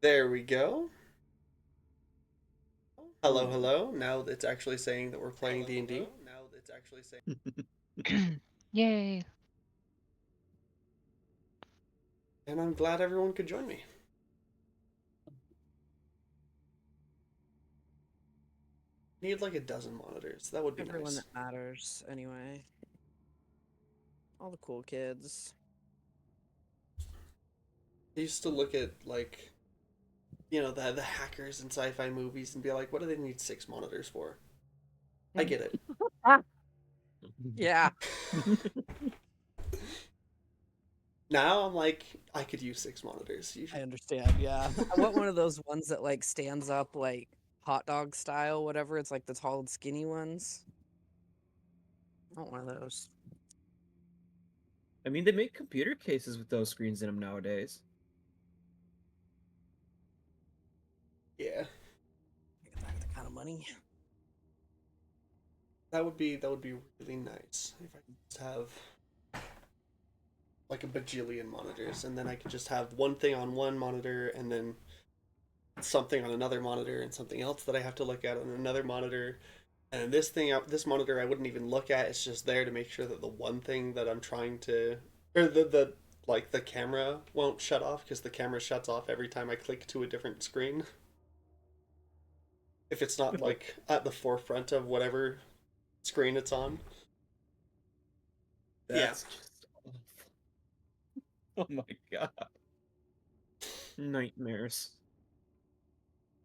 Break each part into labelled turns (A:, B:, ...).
A: There we go. Hello,
B: Hmm.
A: hello. Now it's actually saying that we're playing D&D.
C: Yay.
A: And I'm glad everyone could join me. Need like a dozen monitors. That would be
B: Everyone
A: nice.
B: that matters, anyway. All the cool kids.
A: I used to look at like, the hackers in sci-fi movies and be like, what do they need six monitors for? I get it.
B: Yeah,
A: Now I'm like, I could use six monitors. You
B: I
A: should...
B: understand. Yeah, I want one of those ones that like stands up like hot dog style, whatever. It's like the tall and skinny ones. I want one of those.
D: I mean, they make computer cases with those screens in them nowadays.
A: Yeah,
B: I got that kind of money.
A: that would be really nice if I could just have like a bajillion monitors, and then I could just have one thing on one monitor, and then something on another monitor, and something else that I have to look at on another monitor. And this monitor I wouldn't even look at. It's just there to make sure that the one thing that I'm trying to, or the camera won't shut off, because the camera shuts off every time I click to a different screen. If it's not like at the forefront of whatever screen it's on. Yeah.
D: That's just awful. Oh my god. Nightmares.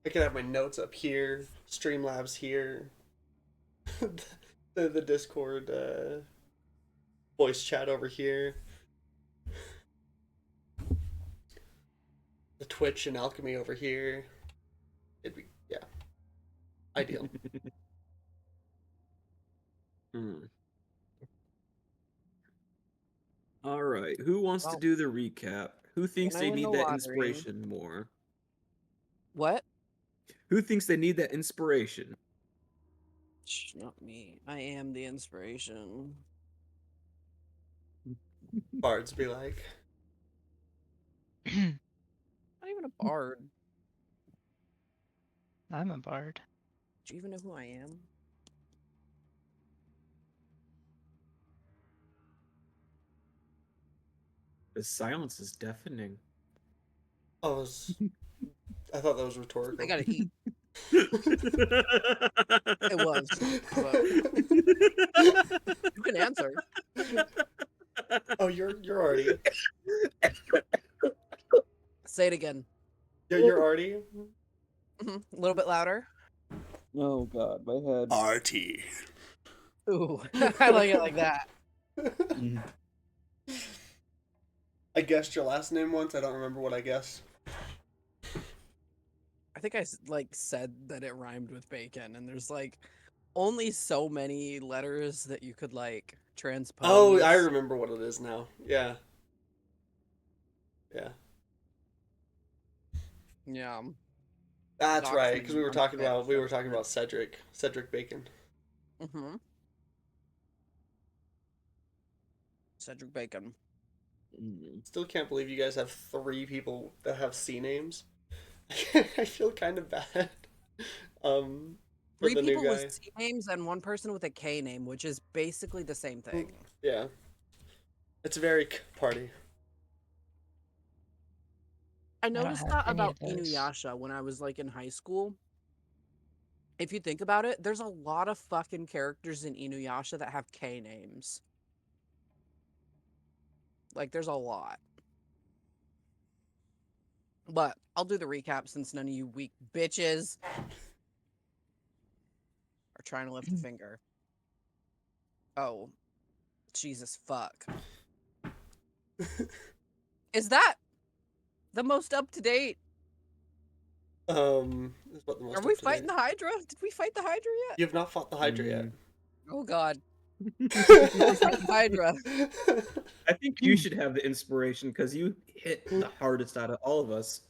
A: I could have my notes up here, Streamlabs here, the Discord voice chat over here, the Twitch and Alchemy over here. It'd be, yeah, ideal.
D: Hmm. All right. Who wants to
B: Well,
D: do the recap? Who thinks
B: when I
D: they
B: win the
D: need that
B: lottery,
D: inspiration more?
B: what?
D: Who thinks they need that inspiration?
B: Shh, not me. I am the inspiration.
A: Bards be like,
B: Not even a bard.
C: I'm a bard.
B: Do you even know who I am?
D: The silence is deafening.
A: oh, I thought that was
B: I
A: rhetorical.
B: gotta eat. It was, but you can answer.
A: Oh, you're already,
B: Say it again.
A: you're already
B: A little bit louder.
D: Oh god, my head.
A: RT.
B: Ooh, I like it like that.
A: I guessed your last name once. I don't remember what I guessed.
B: I think I like said that it rhymed with bacon, and there's like only so many letters that you could like
A: Oh, I
B: transpose.
A: remember what it is now. Yeah, yeah.
B: Yeah,
A: That's
B: dox
A: right,
B: me
A: because we were
B: on the
A: talking
B: bit.
A: about Cedric Bacon.
B: Cedric Bacon.
A: Still can't believe you guys have three people that have C names. I feel kind of bad. Um, for
B: Three
A: the new
B: people with
A: guy.
B: C names and one person with a K name, which is basically the same thing.
A: Yeah, it's a very party.
B: I
C: I don't
B: noticed
C: have
B: that
C: any
B: about
C: of those.
B: Inuyasha when I was like in high school. If you think about it, there's a lot of fucking characters in Inuyasha that have K names. Like, there's a lot. But I'll do the recap since none of you weak bitches are trying to lift a finger. Oh, Jesus fuck. Is that the most up to date?
A: That's about the most
B: Are
A: up
B: we
A: to
B: fighting
A: date.
B: the Hydra? Did we fight the Hydra yet?
A: You have not fought the Hydra yet.
B: Oh god.
A: I
B: Are we fighting the Hydra?
D: I think you should have the inspiration because you hit the hardest out of all of us.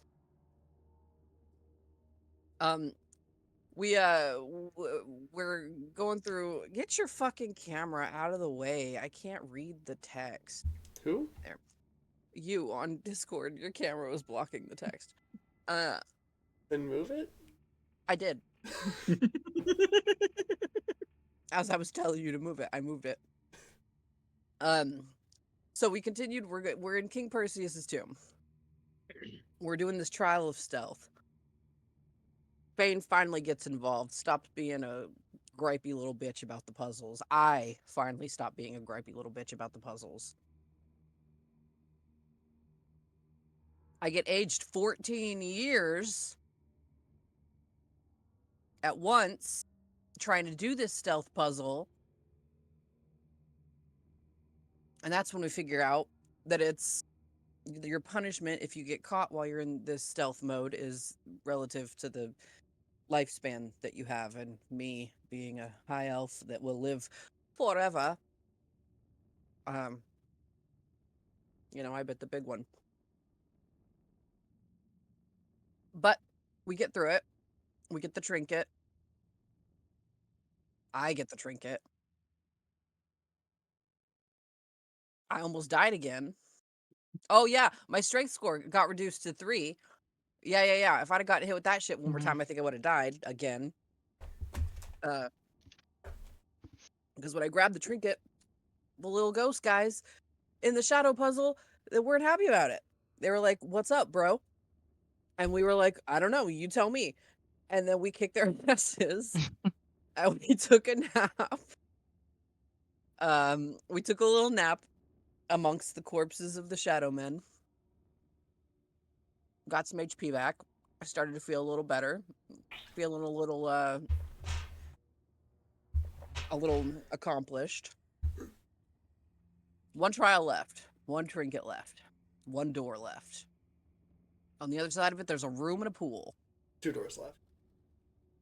B: Um, we we're going through. Get your fucking camera out of the way. I can't read the text.
A: Who?
B: There. You on Discord, your camera was blocking the text.
A: Then move it.
B: I did. As I was telling you to move it, I moved it. So we continued. We're in King Perseus's tomb. We're doing this trial of stealth. Bane finally gets involved. Stopped being a gripey little bitch about the puzzles. I finally stopped being a gripey little bitch about the puzzles. I get aged 14 years at once trying to do this stealth puzzle. And that's when we figure out that it's your punishment if you get caught while you're in this stealth mode is relative to the lifespan that you have. And me being a high elf that will live forever, I bit the big one. But we get through it. We get the trinket. I get the trinket. I almost died again. Oh, yeah. My strength score got reduced to 3. Yeah. If I'd have gotten hit with that shit one more time, I think I would have died again. Because when I grabbed the trinket, the little ghost guys in the shadow puzzle, they weren't happy about it. They were like, "What's up, bro?" And we were like, "I don't know. You tell me." And then we kicked their asses. And we took a nap. We took a little nap amongst the corpses of the shadow men. Got some HP back. I started to feel a little better. Feeling a little accomplished. One trial left. One trinket left. One door left. On the other side of it, there's a room and a pool.
A: 2 doors left.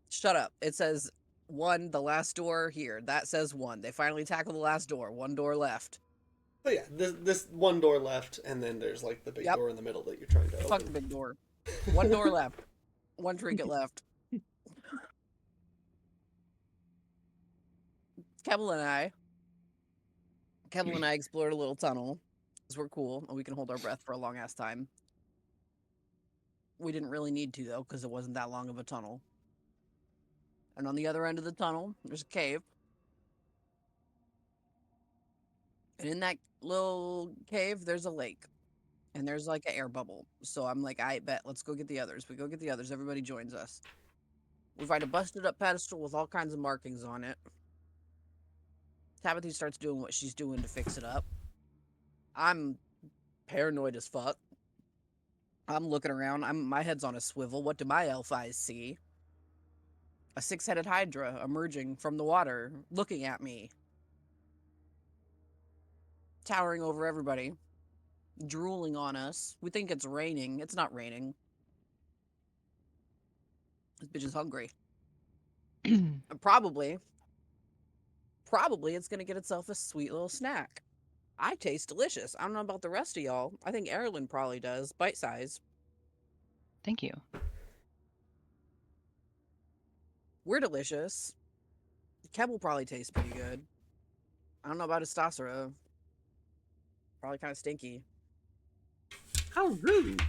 B: Shut up. It says 1, the last door here. That says 1. They finally tackled the last door. 1 door left.
A: But yeah, this 1 door left, and then there's like the big door in the middle that you're trying to open.
B: Fuck the big door. 1 door left. 1 trinket left. Kebble and I explored a little tunnel. Because we're cool, and we can hold our breath for a long-ass time. We didn't really need to, though, because it wasn't that long of a tunnel. And on the other end of the tunnel, there's a cave. And in that little cave, there's a lake. And there's like an air bubble. So I'm like, I bet, let's go get the others. We go get the others. Everybody joins us. We find a busted up pedestal with all kinds of markings on it. Tabitha starts doing what she's doing to fix it up. I'm paranoid as fuck. I'm looking around. My head's on a swivel. What do my elf eyes see? A 6-headed hydra emerging from the water, looking at me. Towering over everybody. Drooling on us. We think it's raining. It's not raining. This bitch is hungry. And probably it's going to get itself a sweet little snack. I taste delicious. I don't know about the rest of y'all. I think Eberron probably does. Bite size.
C: Thank you.
B: We're delicious. Keb probably tastes pretty good. I don't know about Istasara. Probably kind of stinky.
D: How rude.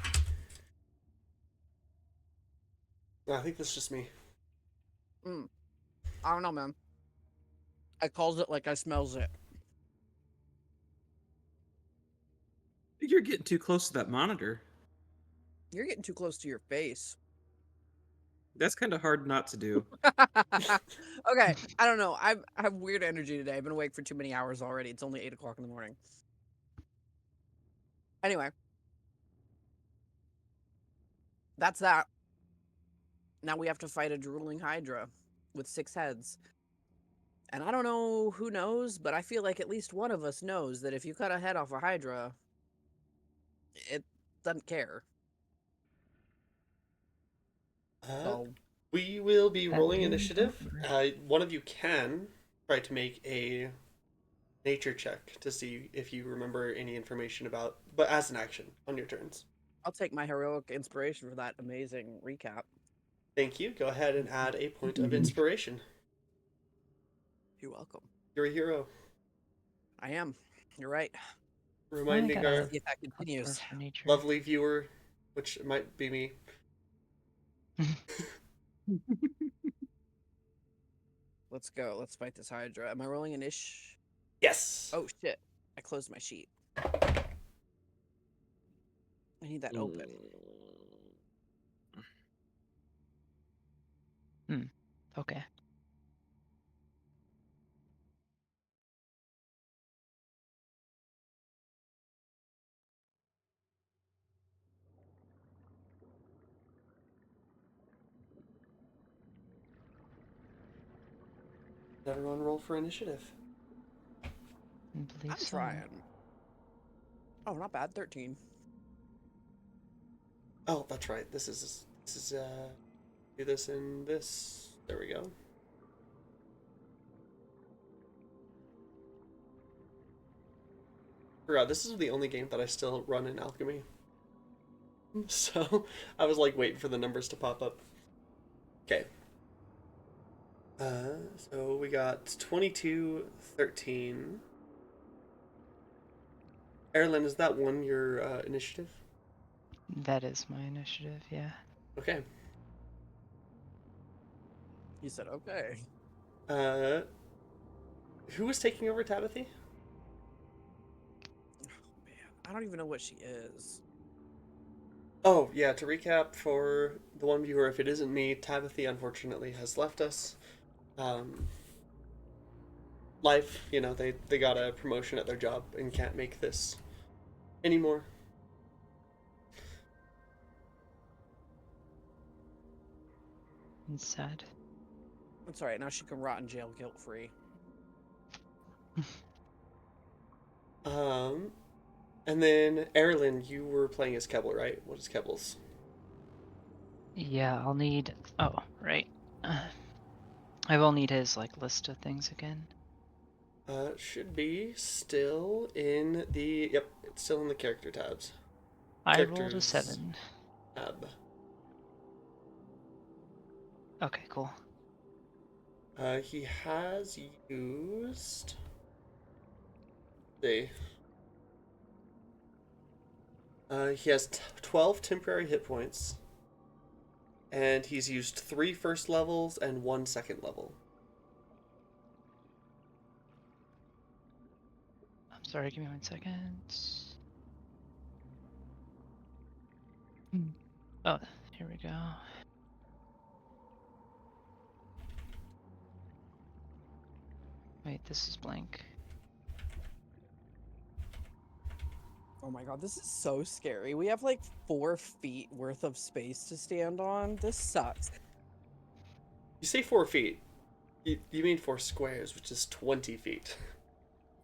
A: No, I think that's just me.
B: I don't know, man. I calls it like I smells it.
D: You're getting too close to that monitor.
B: You're getting too close to your face.
D: That's kind of hard not to do.
B: Okay, I don't know. I have weird energy today. I've been awake for too many hours already. It's only 8 o'clock in the morning. Anyway. That's that. Now we have to fight a drooling hydra with 6 heads. And I don't know who knows, but I feel like at least one of us knows that if you cut a head off a hydra, it doesn't care. So
A: we will be rolling initiative. One of you can try to make a nature check to see if you remember any information about, but as an action on your turns.
B: I'll take my heroic inspiration for that amazing recap.
A: Thank you. Go ahead and add a point of inspiration.
B: You're welcome.
A: You're a hero.
B: I am. You're right.
A: Reminding our
B: See if that continues.
A: lovely viewer, which might be me,
B: Let's go. Let's fight this Hydra. Am I rolling an ish?
A: Yes.
B: Oh shit! I closed my sheet. I need that open.
C: Okay.
A: Everyone roll for initiative.
C: I believe
B: I'm
C: so.
B: trying. Oh, not bad. 13.
A: Oh, that's right. This is do this in this. There we go. Forgot this is the only game that I still run in alchemy. So I was like waiting for the numbers to pop up. Okay. So we got 22, 13. Erlen, is that one your initiative?
C: That is my initiative, yeah.
A: Okay.
B: You said okay.
A: Who was taking over Tabithy?
B: Oh, man, I don't even know what she is.
A: Oh, yeah, to recap for the one viewer, if it isn't me, Tabithy unfortunately has left us. Life, they got a promotion at their job and can't make this anymore.
C: It's sad.
B: That's alright. Now she can rot in jail guilt free.
A: And then Erlen, you were playing as Kebble, right? What is Kebble's?
C: Yeah, I'll need... Oh, right. I will need his, list of things again.
A: Should be still in the... Yep, it's still in the character tabs.
C: I rolled a
A: Characters
C: 7.
A: tab.
C: Okay, cool.
A: He has used... See. He has 12 temporary hit points. And he's used 3 first levels and 1 second level.
C: I'm sorry, give me 1 second. Oh, here we go. Wait, this is blank.
B: Oh my god, this is so scary. We have like 4 feet worth of space to stand on. This sucks.
A: You say 4 feet. You mean 4 squares, which is 20 feet.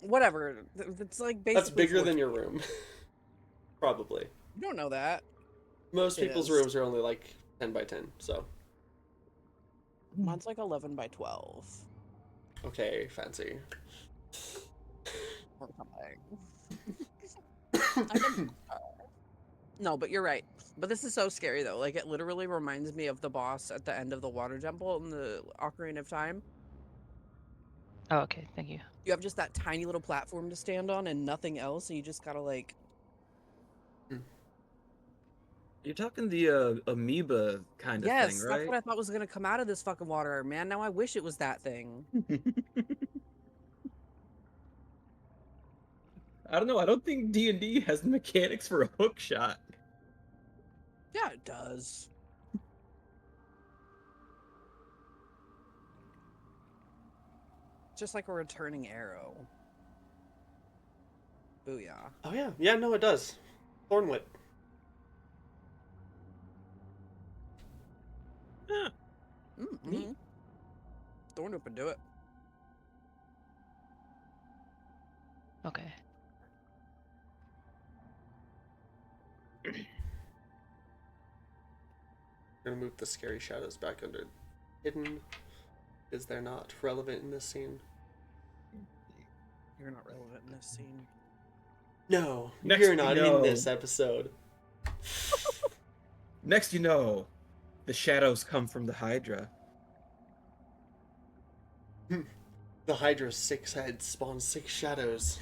B: Whatever. It's like basically.
A: That's bigger
B: 4
A: than your
B: feet.
A: room. Probably.
B: You don't know that.
A: Most
B: It
A: people's
B: is.
A: rooms are only like 10 by 10, so.
B: Mine's like 11 by 12.
A: Okay, fancy.
B: Or something. No, but you're right. But this is so scary though. Like it literally reminds me of the boss at the end of the water temple in the Ocarina of Time.
C: Oh, okay, thank you.
B: You have just that tiny little platform to stand on and nothing else, and you just gotta like.
D: You're talking the amoeba kind of
B: Yes,
D: thing,
B: that's
D: right?
B: what I thought was gonna come out of this fucking water, man. Now I wish it was that thing.
D: I don't know. I don't think D&D has the mechanics for a hook shot.
B: Yeah, it does. Just like a returning arrow. Booyah.
A: Oh yeah, yeah, no, it does. Thornwhip.
D: Huh.
B: Mm-hmm. Thorn up and do it.
C: Okay.
A: I'm gonna move the scary shadows back under hidden, because they're not relevant in this scene.
B: You're not relevant in this scene.
A: No,
D: Next
A: you're
D: we
A: not in
D: know.
A: this episode.
D: Next, you know, the shadows come from the Hydra.
A: The Hydra's 6 heads spawn 6 shadows.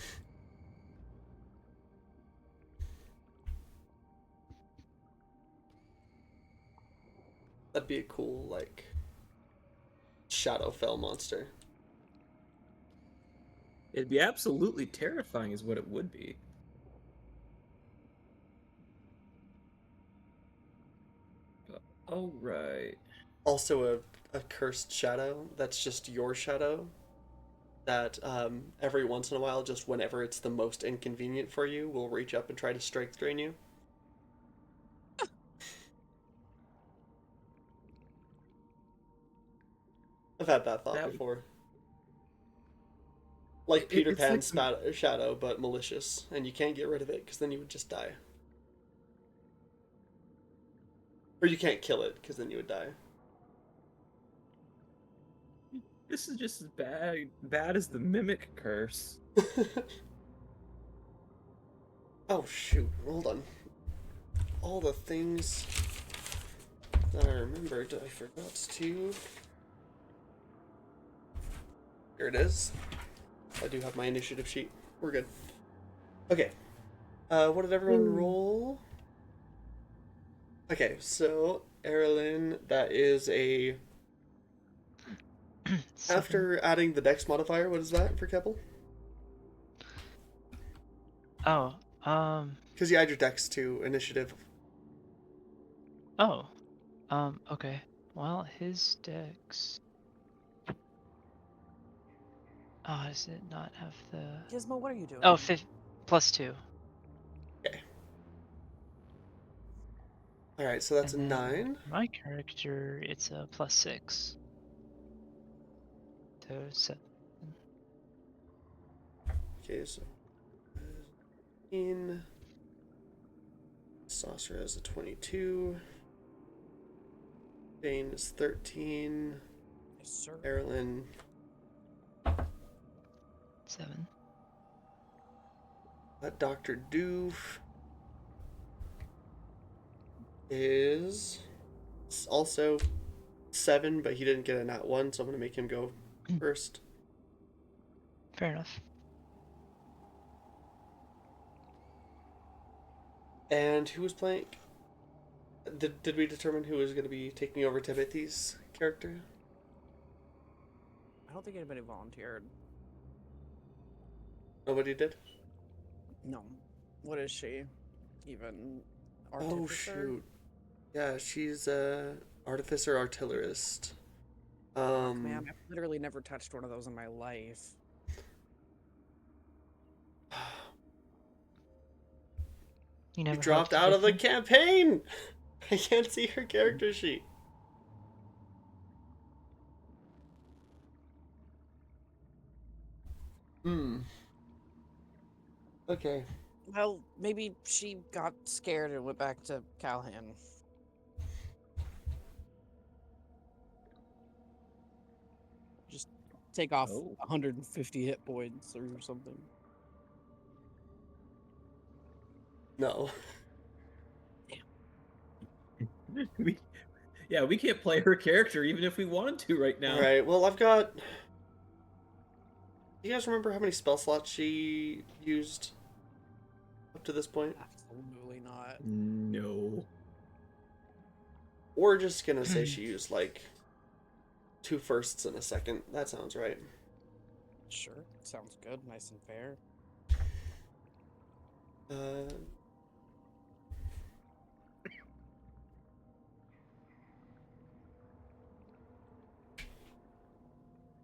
A: That'd be a cool, like, Shadowfell monster.
D: It'd be absolutely terrifying, is what it would be. All right.
A: Also, a cursed shadow that's just your shadow. That every once in a while, just whenever it's the most inconvenient for you, will reach up and try to strength drain you. I've had that thought
D: That
A: before. Like Peter
D: it's like
A: Pan's shadow, but malicious, and you can't get rid of it because then you would just die. Or you can't kill it because then you would die.
D: this is just as bad as the mimic curse.
A: Oh shoot! Hold on. All the things that I remembered, I forgot to. Here it is. I do have my initiative sheet. We're good. Okay. What did everyone roll? Okay, so Erilyn, that is a. After adding the dex modifier, what is that for Keppel?
C: Oh,
A: Because you add your dex to initiative.
C: oh, okay. Well, his dex. Oh, does it not have the?
B: Gizmo, what are you doing?
C: Oh, +2.
A: Okay. Alright, so that's
C: And
A: a
C: then
A: 9.
C: my character, it's a +6. So 7.
A: Okay, so. In. Saucer has a 22. Bane is 13.
B: Yes, sir.
A: Erilyn.
C: 7.
A: That Dr. Doof is also 7, but he didn't get a nat 1, so I'm going to make him go first.
C: Fair enough.
A: And who was playing? Did we determine who was going to be taking over Timothy's character?
B: I don't think anybody volunteered.
A: Nobody did?
B: No. What is she? Even
A: Oh,
B: artificer?
A: shoot. Yeah, she's artificer artillerist.
B: Man, I've literally never touched one of those in my life.
C: You never
A: You
C: had
A: dropped
C: to
A: out of the
C: different?
A: campaign! I can't see her character sheet. Okay.
B: Well, maybe she got scared and went back to Calhan. Just take off
D: Oh.
B: 150 hit points or something.
A: No.
D: we can't play her character even if we wanted to right now.
A: Alright, well, I've got. Do you guys remember how many spell slots she used up to this point?
B: Absolutely not.
D: No.
A: We're just gonna say she used like 2 firsts and a second. That sounds right.
B: Sure, sounds good, nice and fair.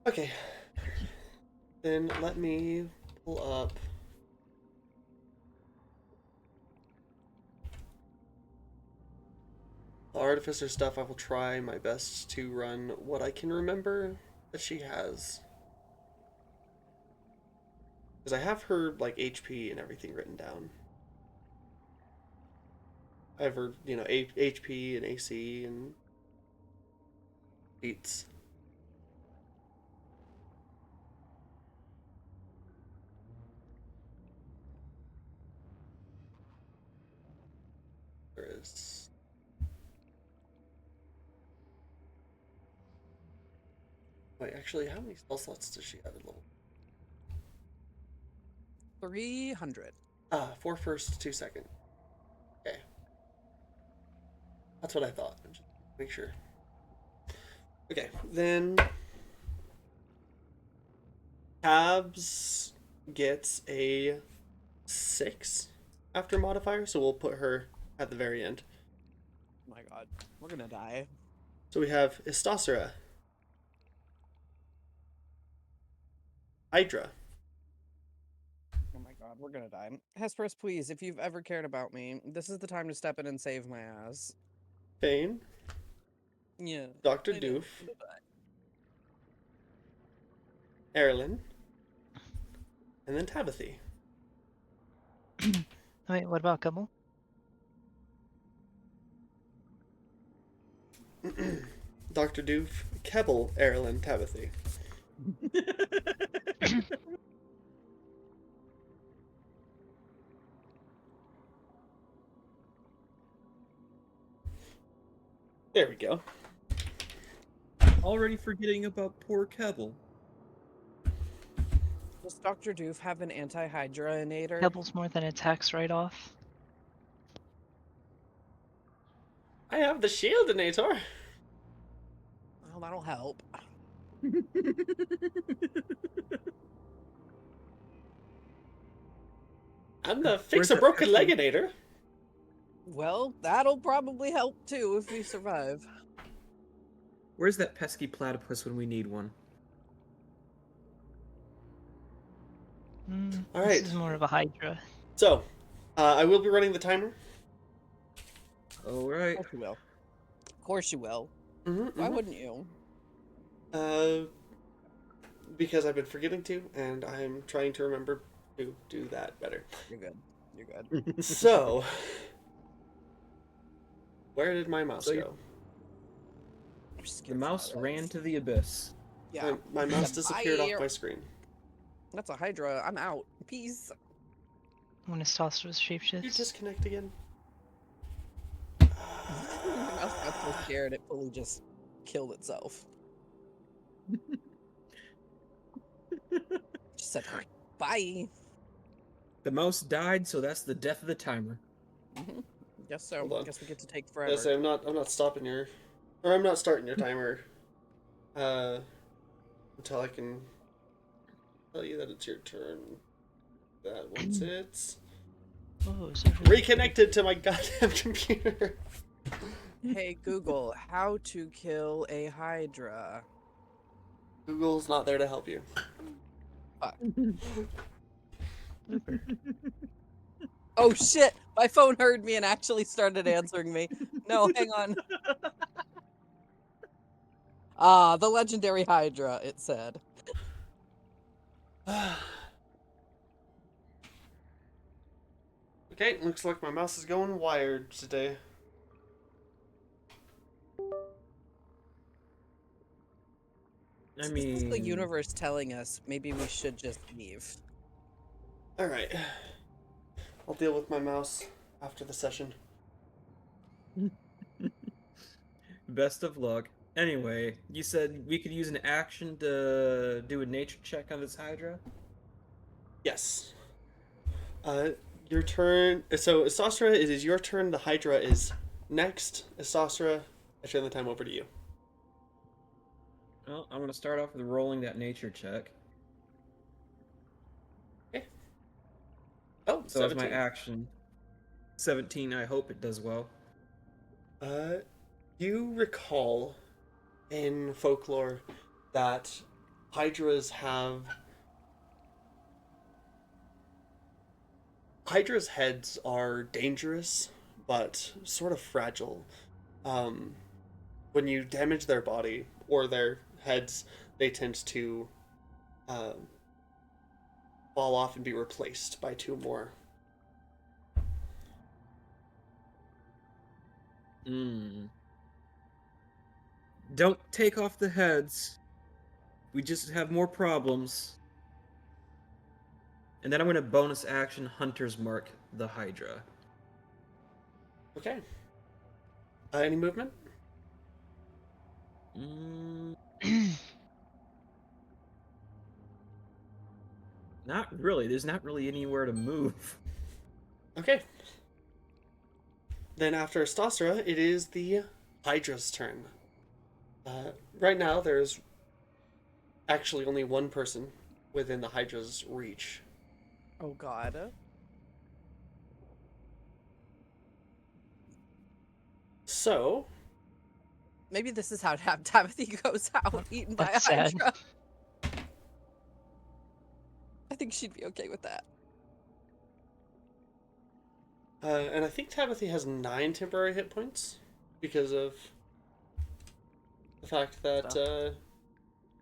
A: Okay. Then let me pull up. The Artificer stuff. I will try my best to run what I can remember that she has. Because I have her, like, HP and everything written down. I have her, HP and AC and beats. There is. Wait, actually, how many spell slots does she have at level?
B: 300.
A: 4 first, 2 second. Okay. That's what I thought. Just make sure. Okay, then Tabs gets a 6 after modifier, so we'll put her at the very end.
B: Oh my god, we're gonna die.
A: So we have Istosera, Hydra,
B: Oh my god, we're gonna die. Hesperus, please, if you've ever cared about me, this is the time to step in and save my ass.
A: Fane,
B: Yeah.
A: Dr.
B: I know,
A: Doof,
B: I'm gonna die.
A: Erlyn, and then Tabathy.
C: Wait, what about Gumble?
A: Dr. Doof, Kebble, Erlyn, Tabathy. There we go.
D: Already forgetting about poor Kebble.
B: Does Dr. Doof have an anti-hydrainator?
C: Pebbles more than attacks right off.
A: I have the Shieldinator.
B: Well, that'll help.
A: I'm the
D: Where's
A: Fix a
D: that
A: Broken
D: pesky-
A: Leginator.
B: Well, that'll probably help too if we survive.
D: Where's that pesky platypus when we need one?
A: All
C: This
A: right.
C: is more of a Hydra.
A: So, I will be running the timer.
D: All right.
B: Of course you will. Of course you will.
A: Mm-hmm,
B: Why wouldn't you?
A: Because I've been forgetting to, and I'm trying to remember to do that better.
B: You're good. You're good.
A: So, where did my mouse
D: So you-
A: go?
B: I'm
D: The
B: scared for
D: mouse
B: my
D: ran
B: life.
D: to the abyss.
B: Yeah.
A: My mouse
B: Yeah,
A: disappeared
B: bye.
A: off my screen.
B: That's a Hydra. I'm out. Peace.
C: When his Stoster's
A: Did you
C: shapeshifts.
A: disconnect again?
B: My mouse got so scared it fully just killed itself. Just said, bye.
A: Mm-hmm.
D: The mouse died, so that's the death of the timer.
B: Guess so.
A: Hold on.
B: Guess we get to take
A: Yeah,
B: forever.
A: so I'm not stopping your, or I'm not starting your timer, until I can tell you that it's your turn. That once it's
C: Oh, is it really-
A: reconnected to my goddamn computer.
B: Hey Google, how to kill a Hydra?
A: Google's not there to help you.
B: Oh shit! My phone heard me and actually started answering me. No, hang on. Ah, the legendary Hydra, it said.
A: Okay, looks like my mouse is going wired today.
D: I
B: This
D: mean,
B: is the universe telling us maybe we should just leave.
A: Alright. I'll deal with my mouse after the session.
D: best of luck. Anyway, you said we could use an action to do a nature check on this Hydra?
A: Yes. Your turn. So, Istostra, it is your turn. The Hydra is next. Istostra, I turn the time over to you.
D: Well, I'm going to start off with rolling that nature check.
A: Oh,
D: So as
A: 17.
D: my action, 17, I hope it does well.
A: You recall in folklore that Hydras have... Hydra's heads are dangerous, but sort of fragile. When you damage their body or their heads, they tend to fall off and be replaced by two more.
D: Don't take off the heads. We just have more problems. And then I'm going to bonus action Hunter's Mark the Hydra.
A: Okay. Any movement?
D: Not really. There's not really anywhere to move.
A: Okay. Then after Stostra, it is the Hydra's turn. Right now, there's actually only one person within the Hydra's reach.
B: Oh God.
A: So,
B: Maybe this is how Tabitha goes out, eaten by a
C: That's sad.
B: Hydra. I think she'd be okay with that.
A: and I think Tabitha has 9 temporary hit points because of the fact that the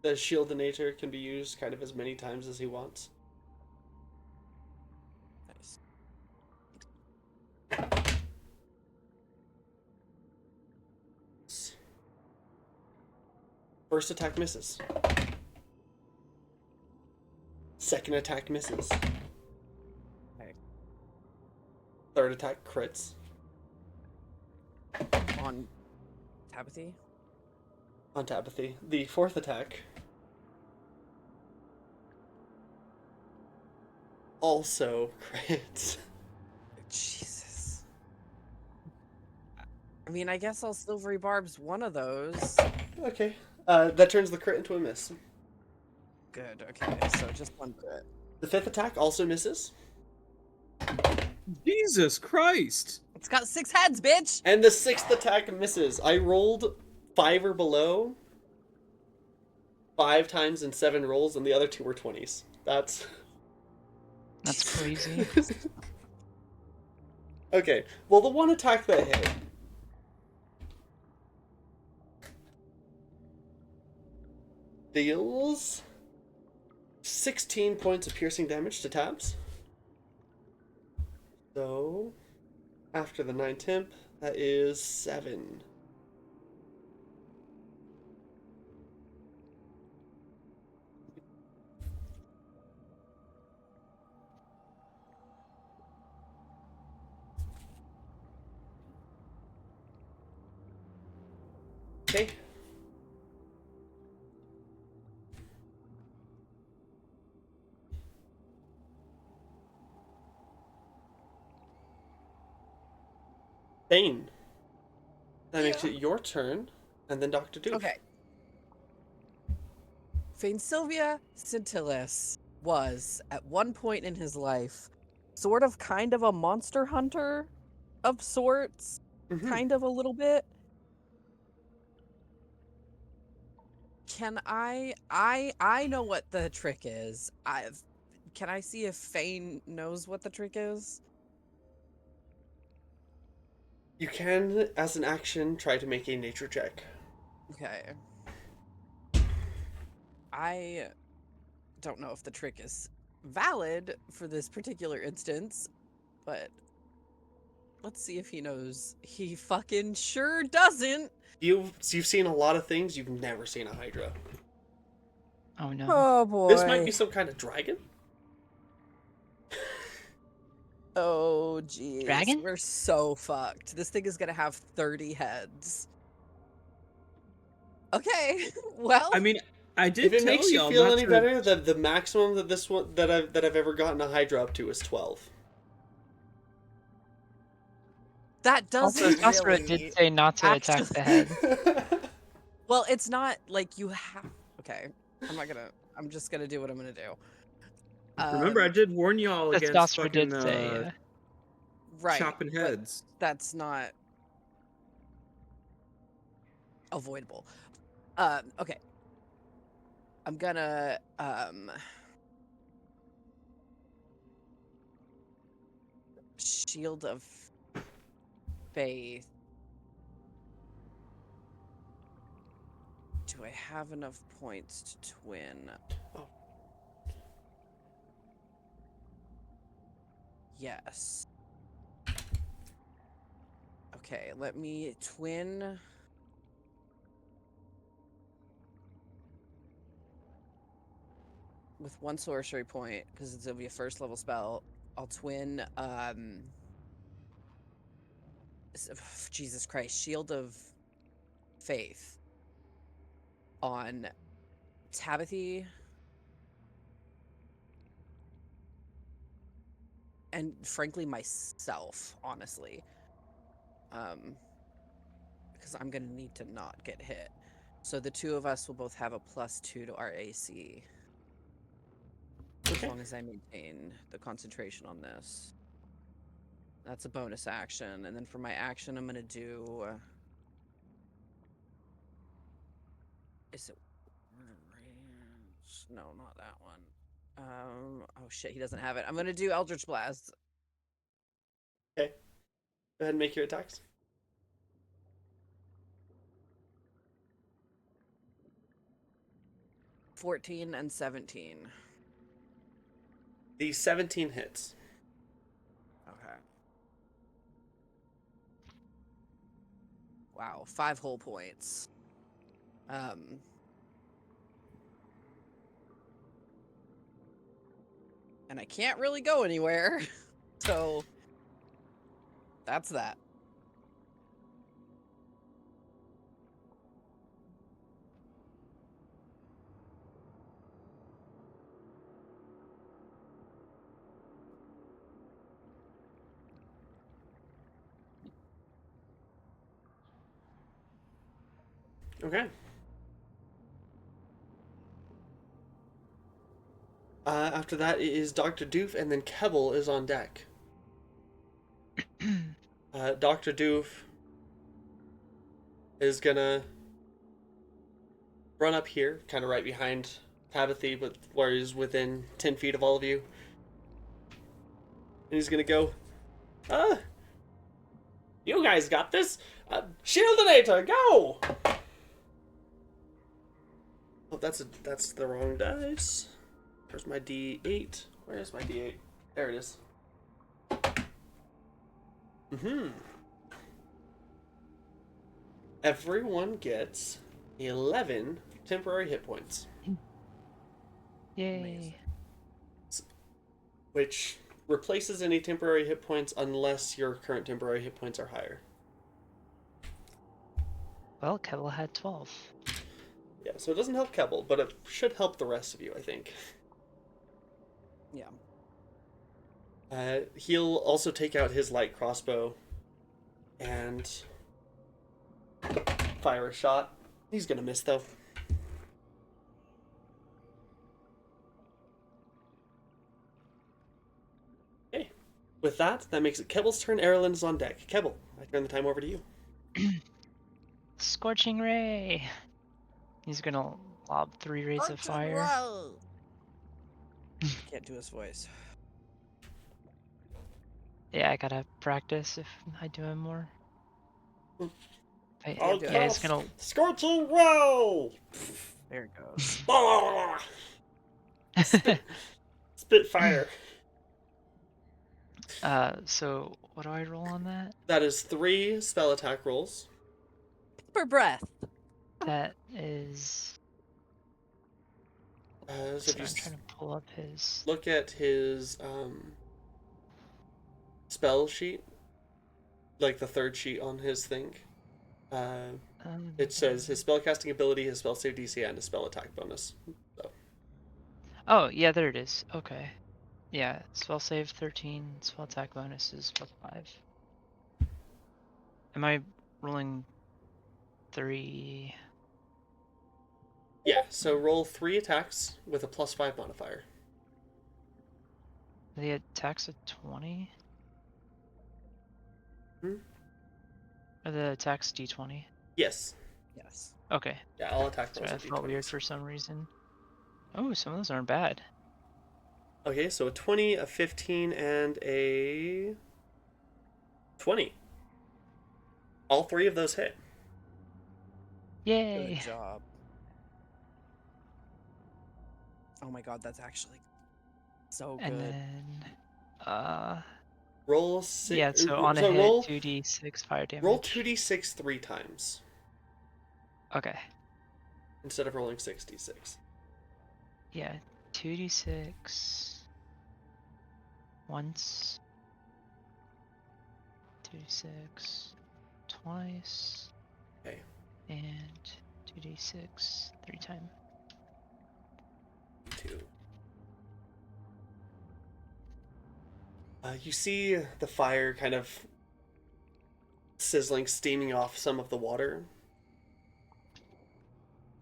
A: Shieldinator can be used kind of as many times as he wants.
B: Nice.
A: First attack misses. Second attack misses.
B: Okay.
A: Third attack crits.
B: On Tabitha.
A: On Tabitha. The fourth attack also crits.
B: Jesus. I mean, I guess I'll Silvery Barb's one of those.
A: Okay. That turns the crit into a miss.
B: Good, okay, so just one crit.
A: The fifth attack also misses.
D: Jesus Christ!
B: It's got 6 heads, bitch!
A: And the sixth attack misses. I rolled 5 or below 5 times in 7 rolls, and the other 2 were 20s. That's
C: crazy.
A: Okay, well, the one attack that hit deals 16 points of piercing damage to Tabs. So, after the 9 temp, that is 7. Okay. Bane. That makes it your turn, and then Dr. Doof.
B: Okay. Fane Sylvia Scintillis was, at one point in his life, sort of kind of a monster hunter of sorts.
A: Mhm.
B: Kind of a little bit. Can I know what the trick is. Can I see if Fane knows what the trick is?
A: You can, as an action, try to make a nature check.
B: Okay. I don't know if the trick is valid for this particular instance, but let's see if he knows. He fucking sure doesn't.
A: You've seen a lot of things, you've never seen a Hydra.
C: Oh no.
B: Oh boy.
A: This might be some kind of dragon?
B: Oh geez.
C: Dragon?
B: We're so fucked. This thing is gonna have 30 heads. Okay. Well,
D: I mean, I did
A: If it
D: tell
A: makes you
D: y'all
A: feel
D: not
A: any
D: to-
A: better, the maximum that this one that I've ever gotten a Hydra up to is 12.
B: that
C: Also,
B: doesn't
C: Sasra
B: really
C: did say not to attack the head.
B: Well, it's not like you have. Okay, I'm just gonna do what I'm gonna do.
D: Remember, I did warn y'all
C: That
D: against
C: Sasra
D: fucking
C: did say.
B: Right,
D: chopping
B: but
D: heads.
B: that's not avoidable. Okay, I'm gonna Shield of Faith. Do I have enough points to twin?
A: Oh.
B: Yes. Okay, let me twin. With 1 sorcery point, because it's gonna be a first level spell. I'll twin Jesus Christ, Shield of Faith on Tabitha and frankly myself, honestly. Because I'm gonna need to not get hit. So the two of us will both have a +2 to our AC. As
A: Okay.
B: long as I maintain the concentration on this. That's a bonus action. And then for my action, I'm going to do... is it... No, not that one. Oh shit, he doesn't have it. I'm going to do Eldritch Blast.
A: Okay. Go ahead and make your attacks.
B: (14 and 17).
A: The 17 hits.
B: Okay. Wow, 5 whole points. And I can't really go anywhere. So that's that.
A: Okay. After that, it is Dr. Doof, and then Kebble is on deck. Dr. Doof is gonna run up here, kind of right behind Tabithy, but where he's within 10 feet of all of you. And he's gonna go, you guys got this! Shieldinator, go! Oh, that's the wrong dice. Where's my D8? Where's my D8? There it is. Everyone gets 11 temporary hit points.
C: Yay.
B: Amazing.
A: Which replaces any temporary hit points unless your current temporary hit points are higher.
C: Well, Kevil had 12.
A: Yeah, so it doesn't help Kebble, but it should help the rest of you, I think.
B: Yeah.
A: He'll also take out his light crossbow and fire a shot. He's gonna miss, though. Okay. With that makes it Kebble's turn. Erilyn is on deck. Kebble, I turn the time over to you.
C: Scorching Ray! He's gonna lob 3 rays of fire.
B: Can't do his voice.
C: Yeah, I gotta practice if I do him more.
A: I'll
C: Yeah, he's gonna...
A: Scorching Row!
B: There it goes.
A: Spit fire.
C: So what do I roll on that?
A: That is 3 spell attack rolls.
B: For breath.
C: That is...
A: So if
C: Sorry,
A: you
C: I'm trying to pull up his...
A: look at his spell sheet, like the third sheet on his thing, it says his spellcasting ability, his spell save DC, and his spell attack bonus. So.
C: Oh, yeah, there it is. Okay. Yeah, spell save 13, spell attack bonus is +5. Am I rolling 3?
A: Yeah, so roll 3 attacks with a +5 modifier.
C: The attack's a 20? Or the attack's d20?
A: Yes.
B: Yes.
C: Okay.
A: Yeah, all attack
C: Sorry,
A: rolls
C: that
A: are
C: felt weird
A: D20s.
C: for some reason. Oh, some of those aren't bad.
A: Okay, so a 20, a 15, and a 20. All 3 of those hit.
C: Yay!
B: Good job. Oh my god, that's actually so good.
C: And then...
A: Roll 6.
C: Yeah, so on a hit, 2d6 fire damage.
A: Roll 2d6 3 times
C: Okay.
A: instead of rolling 6d6.
C: Yeah, 2d6 once, 2d6 twice,
A: Okay.
C: and 2d6 3 times.
A: 2. You see the fire kind of sizzling, steaming off some of the water.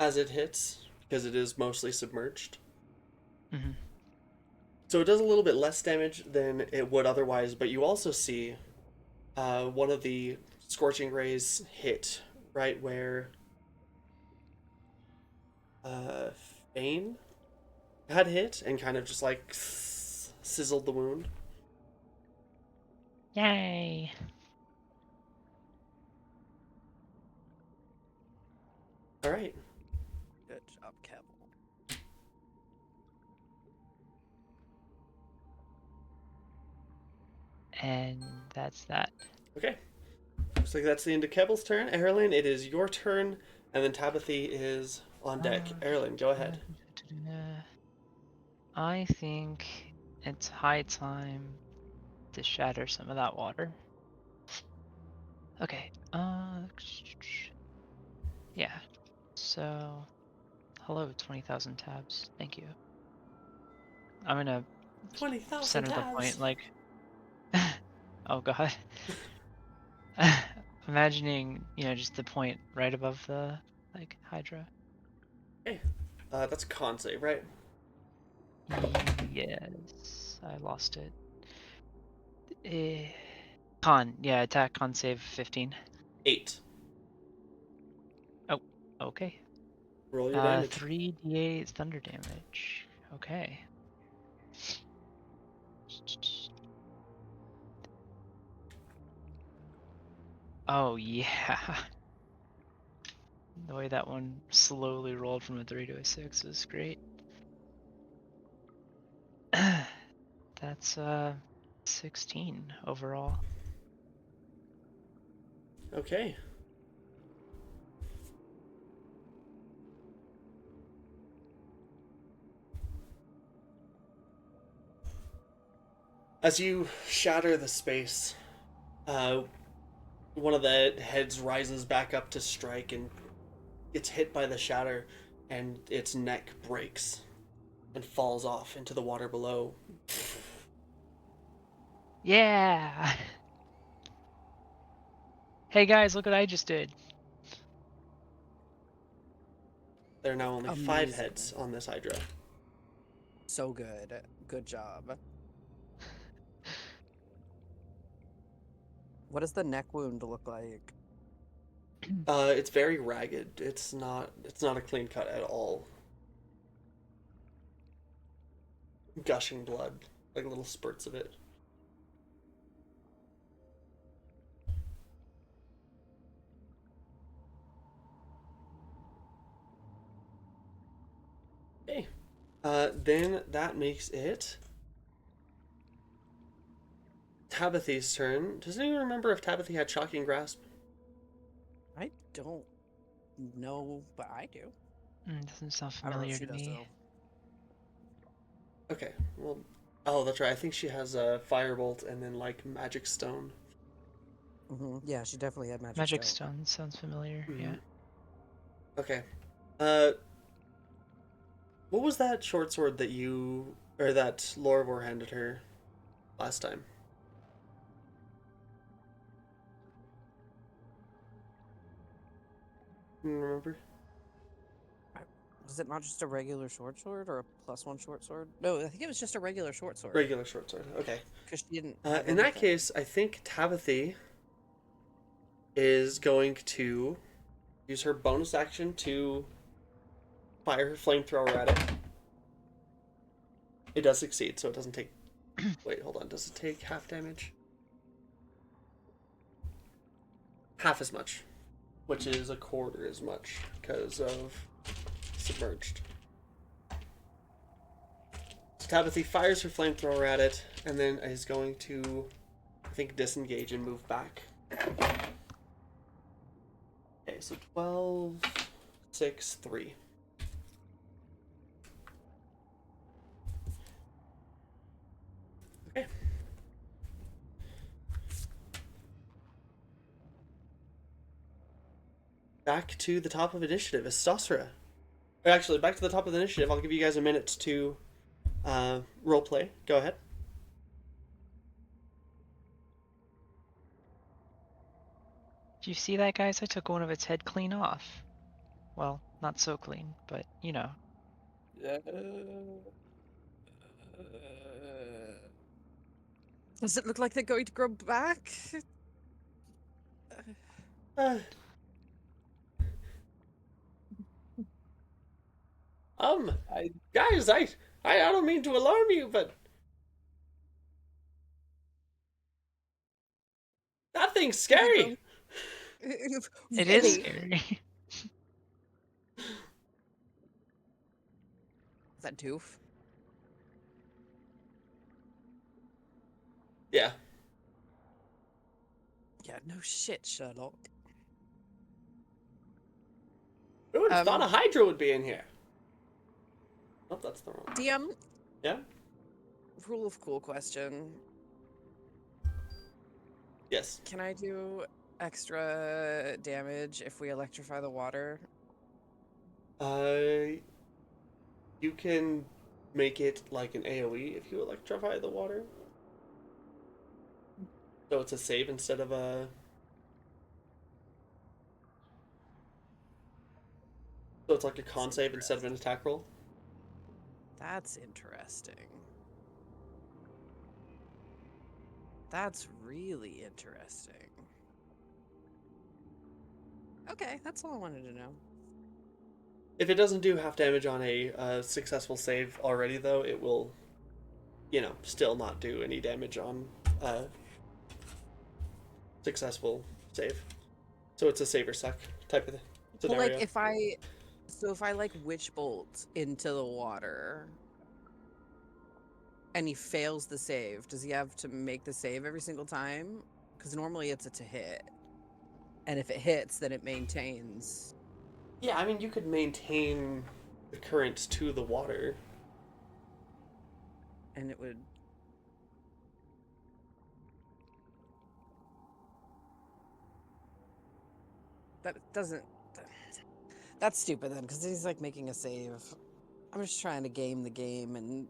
A: as it hits because it is mostly submerged.
C: Mm-hmm.
A: So it does a little bit less damage than it would otherwise, but you also see one of the scorching rays hit right where uh, Fane had hit and kind of just like sizzled the wound.
C: Yay!
A: All right.
B: Good job, Kevel.
C: And that's that.
A: Okay. Looks like that's the end of Kebble's turn. Erlen, it is your turn, and then Tabathy is on deck. Erlen, go ahead.
C: I think it's high time to shatter some of that water. Okay. Yeah. So, hello, 20,000 tabs. Thank you. I'm gonna
A: 20,000
C: center the
A: tabs.
C: point like. Oh god. Imagining, just the point right above the like Hydra.
A: Okay. That's a con save, right?
C: Yes, I lost it. Con, yeah, attack con save 15.
A: 8.
C: Oh, okay.
A: Roll your damage.
C: 3d8 thunder damage. Okay. Oh yeah. The way that one slowly rolled from a 3 to a 6 was great. That's 16 overall.
A: Okay. As you shatter the space, one of the heads rises back up to strike and gets hit by the shatter, and its neck breaks and falls off into the water below.
C: Yeah. Hey guys, look what I just did.
A: There are now only 5
B: Amazing.
A: heads on this Hydra.
B: So good. Good job. What does the neck wound look like?
A: It's very ragged. It's not a clean cut at all. Gushing blood, like little spurts of it. Okay. Then that makes it Tabathy's turn. Does anyone remember if Tabathy had Shocking Grasp?
B: I don't know, but I do.
C: Doesn't sound
B: I don't know if
C: familiar
B: she
C: to
B: does
C: me.
B: though.
A: Okay, well, oh, that's right. I think she has a Firebolt and then like Magic Stone.
B: Yeah, she definitely had
C: Magic
B: stone.
C: Stone sounds familiar, yeah.
A: Okay. Uh, what was that short sword that you or that Lorvor handed her last time? You remember?
B: Was it not just a regular short sword or a +1 short sword? No, I think it was just a regular short sword.
A: Regular short sword. Okay.
B: Because she didn't have
A: In that
B: anything.
A: case, I think Tabathy is going to use her bonus action to fire her flamethrower at it. It does succeed, so it doesn't take. Wait, hold on. Does it take half damage? Half as much, which is a quarter as much because of submerged. So Tabathy fires her flamethrower at it, and then is going to, I think, disengage and move back. Okay, so 12, 6, 3. Okay. Back to the top of initiative is Stossera. Or actually, back to the top of the initiative. I'll give you guys a minute to role play. Go ahead.
C: Do you see that, guys? I took one of its head clean off. Well, not so clean, but you know.
B: Does it look like they're going to grow back?
A: Uh,
D: I
A: guys, I don't mean to alarm you, but that thing's scary.
C: It is scary.
B: Is that Doof?
A: Yeah.
B: Yeah, no shit, Sherlock.
A: Who would have thought a
B: Um,
A: Hydra would be in here? Oh, that's the wrong.
B: DM,
A: Yeah.
B: rule of cool question.
A: Yes.
B: Can I do extra damage if we electrify the water?
A: You can make it like an AoE if you electrify the water. So it's a save instead of a. So it's like a con
B: That's
A: save instead of an attack roll.
B: That's interesting. That's really interesting. Okay, that's all I wanted to know.
A: If it doesn't do half damage on a successful save already, though, it will, still not do any damage on successful save. So it's a save or suck type of
B: Well,
A: scenario.
B: like if I like witch bolt into the water and he fails the save, does he have to make the save every single time? Because normally it's a to hit. And if it hits, then it maintains.
A: Yeah, I mean, you could maintain the current to the water.
B: And it would. That doesn't. That's stupid then, because he's like making a save. I'm just trying to game the game and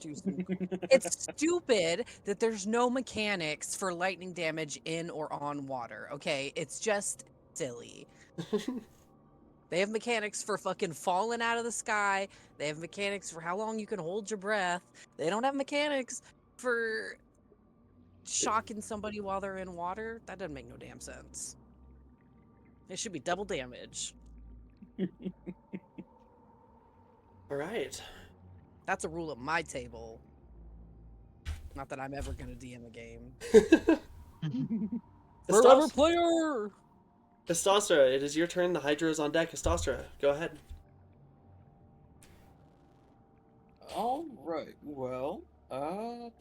B: do some. It's stupid that there's no mechanics for lightning damage in or on water. Okay, it's just silly. They have mechanics for fucking falling out of the sky. They have mechanics for how long you can hold your breath. They don't have mechanics for shocking somebody while they're in water. That doesn't make no damn sense. It should be double damage.
A: All right.
B: That's a rule at my table. Not that I'm ever gonna DM a game. Forever player!
A: Histostra, it is your turn. The Hydra is on deck. Histostra, go ahead.
D: All right. Well, oh,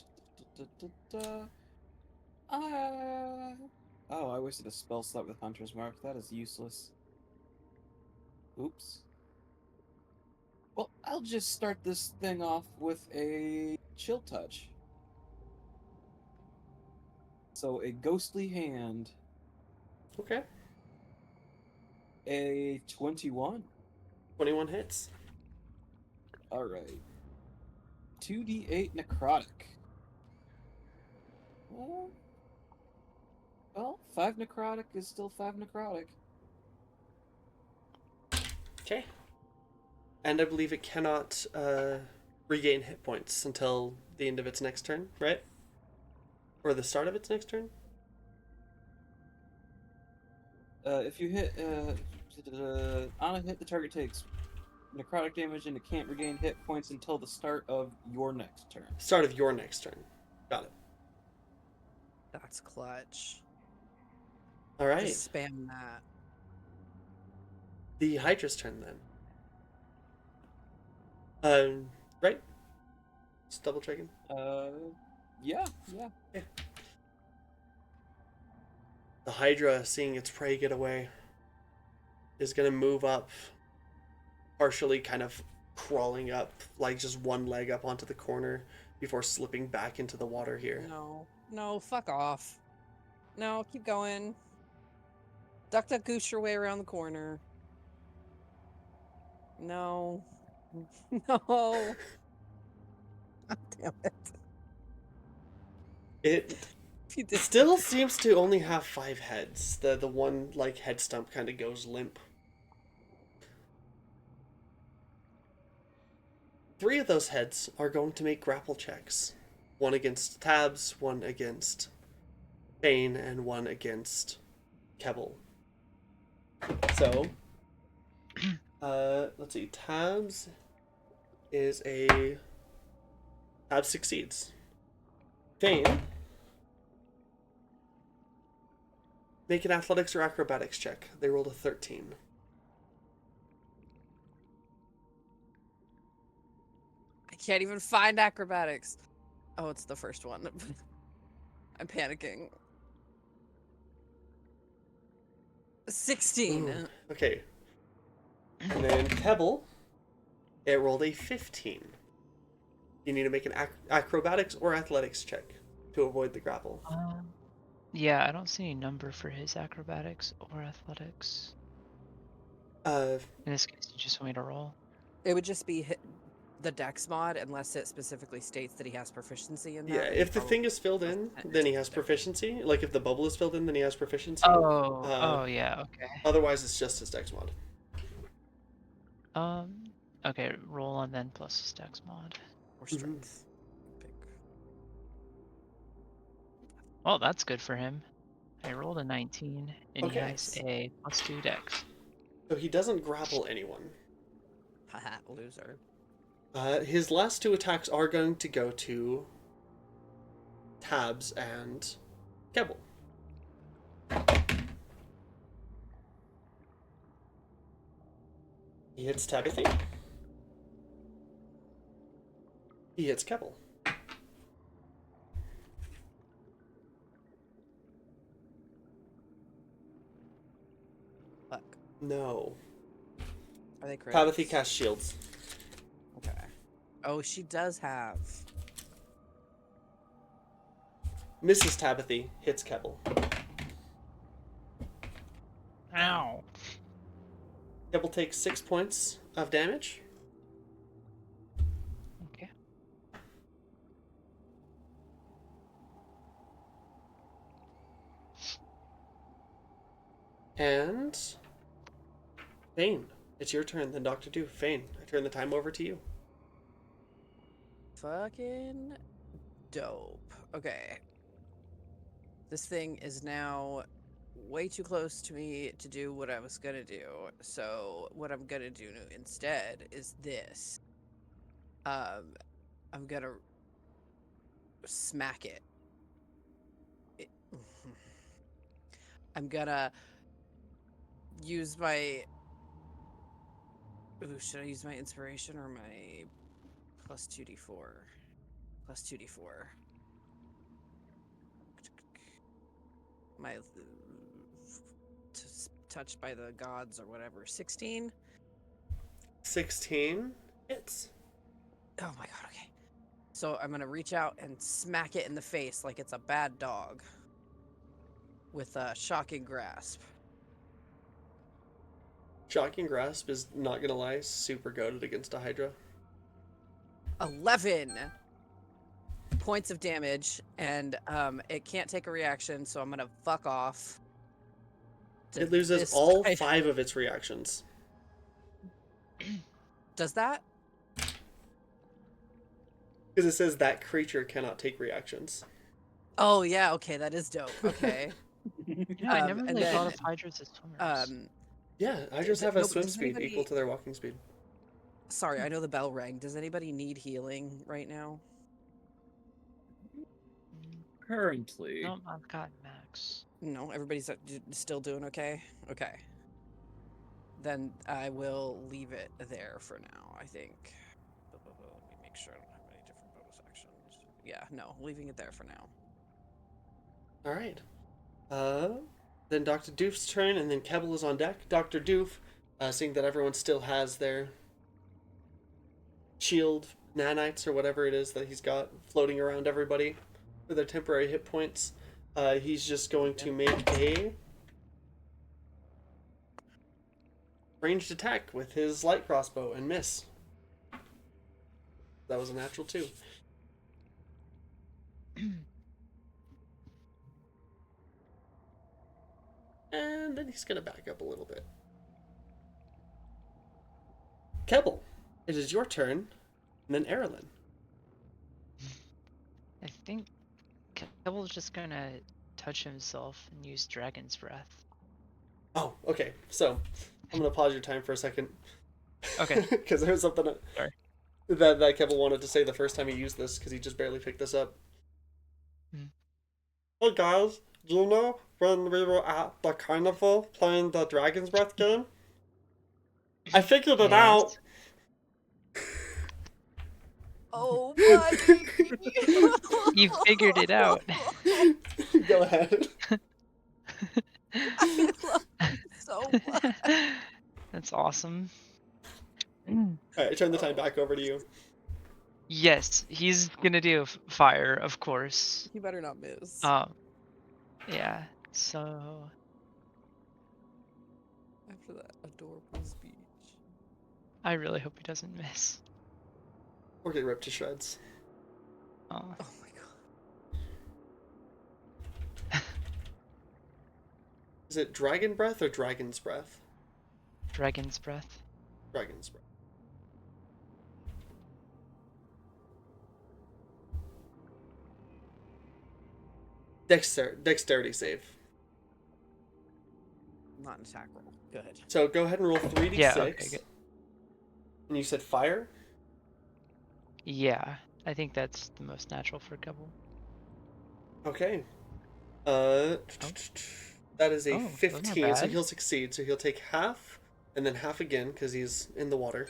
D: I wasted a spell slot with Hunter's Mark. That is useless. Oops. Well, I'll just start this thing off with a chill touch. So a ghostly hand,
A: Okay.
D: a 21.
A: 21 hits.
D: All right. 2d8 necrotic. Well, 5 necrotic is still 5 necrotic.
A: Okay. And I believe it cannot regain hit points until the end of its next turn, right? Or the start of its next turn?
D: If you hit, on a hit, the target takes necrotic damage and it can't regain hit points until the start of your next turn.
A: Start of your next turn. Got it.
B: That's clutch.
A: All right.
B: Just spam that.
A: The Hydra's turn then. Right? Just double checking.
D: Yeah.
A: The Hydra, seeing its prey get away, is going to move up, partially kind of crawling up, like just one leg up onto the corner before slipping back into the water here.
B: No, fuck off. No, keep going. Duck, duck, goose your way around the corner. No. No. Damn it.
A: It
B: If you did-
A: still seems to only have 5 heads. The one like head stump kind of goes limp. 3 of those heads are going to make grapple checks. 1 against Tabs, 1 against Bane, and 1 against Kebble. So, let's see. Tabs succeeds. Bane, make an athletics or acrobatics check. They rolled a 13.
B: I can't even find acrobatics. Oh, it's the first one. I'm panicking. 16.
A: Ooh, okay. And then Kebble, it rolled a 15. You need to make an acrobatics or athletics check to avoid the grapple.
C: Yeah, I don't see any number for his acrobatics or athletics.
A: Uh,
C: In this case, you just want me to roll.
B: It would just be the dex mod unless it specifically states that he has proficiency in that.
A: yeah,
B: and
A: if the
B: probably
A: thing is filled in, then he has proficiency. Like if the bubble is filled in, then he has proficiency.
C: Oh, yeah, okay.
A: Otherwise, it's just his dex mod.
C: Okay, roll on then plus his dex mod.
B: Or strength. Pick.
C: Well, that's good for him. I rolled a 19, and he
A: Okay.
C: has a +2 dex.
A: So he doesn't grapple anyone.
B: Haha, loser.
A: His last 2 attacks are going to go to Tabs and Kebble. He hits Tabithy. He hits Kebble.
B: Fuck.
A: No.
B: Are they crits?
A: Tabithy casts shields.
B: Okay. Oh, she does have.
A: Mrs. Tabithy hits Kebble.
C: Ow!
A: Kebble takes 6 points of damage.
C: Okay.
A: And Fane, it's your turn. Then Dr. Doof. Fane, I turn the time over to you.
B: Fucking dope. Okay. This thing is now way too close to me to do what I was gonna do. So what I'm gonna do instead is this. I'm gonna smack it. I'm gonna use my. Ooh, should I use my inspiration or my plus 2d4? Plus 2d4. My touched by the gods or whatever. 16?
A: 16 hits.
B: Oh my god, okay. So I'm gonna reach out and smack it in the face like it's a bad dog. With a shocking grasp.
A: Shocking Grasp is, not gonna lie, super goated against a Hydra.
B: 11 points of damage, and it can't take a reaction, so I'm gonna fuck off.
A: It loses all 5 of its reactions.
B: Does that?
A: Because it says that creature cannot take reactions.
B: Oh yeah, okay, that is dope. Okay.
C: Yeah, I never
B: and
C: really thought
B: then,
C: of Hydras as swimmers.
A: Yeah, Hydras have a
B: does
A: swim speed
B: anybody-
A: equal to their walking speed.
B: Sorry, I know the bell rang. Does anybody need healing right now?
D: Currently.
C: Nope, I've got max.
B: No, everybody's still doing okay? Okay. Then I will leave it there for now, I think. Let me make sure I don't have any different bonus actions. Yeah, no, leaving it there for now.
A: Alright. Then Dr. Doof's turn, and then Kebble is on deck. Dr. Doof, seeing that everyone still has their shield, nanites, or whatever it is that he's got floating around everybody for their temporary hit points, he's just going to make a ranged attack with his light crossbow and miss. That was a natural 2. And then he's going to back up a little bit. Kebble, it is your turn. and then Erilyn.
C: I think Kebble's just gonna touch himself and use Dragon's Breath.
A: Oh, okay. So I'm gonna pause your time for a second.
C: Okay.
A: Because there was something
C: Sorry.
A: that Kevin wanted to say the first time he used this, because he just barely picked this up.
C: Mhm.
A: Hey guys, do you know when we were at the carnival playing the Dragon's Breath game? I figured it out.
B: Oh, buddy.
C: You figured it out.
A: Go ahead.
B: I love you so much.
C: That's awesome.
A: Alright, turn the time back over to you.
C: Yes, he's gonna do fire, of course.
B: You better not miss.
C: Yeah. So
B: After that adorable speech.
C: I really hope he doesn't miss.
A: Or get ripped to shreds.
C: Oh.
B: Oh my god.
A: Is it Dragon Breath or Dragon's Breath?
C: Dragon's Breath.
A: Dragon's Breath. Dexterity save.
B: Not an attack roll. Go ahead.
A: So go ahead and roll 3d6.
C: Yeah, okay, good.
A: And you said fire?
C: Yeah, I think that's the most natural for Kebble.
A: Okay. That is a
C: Oh, that's not
A: 15, so
C: bad.
A: he'll succeed. So he'll take half, and then half again, because he's in the water.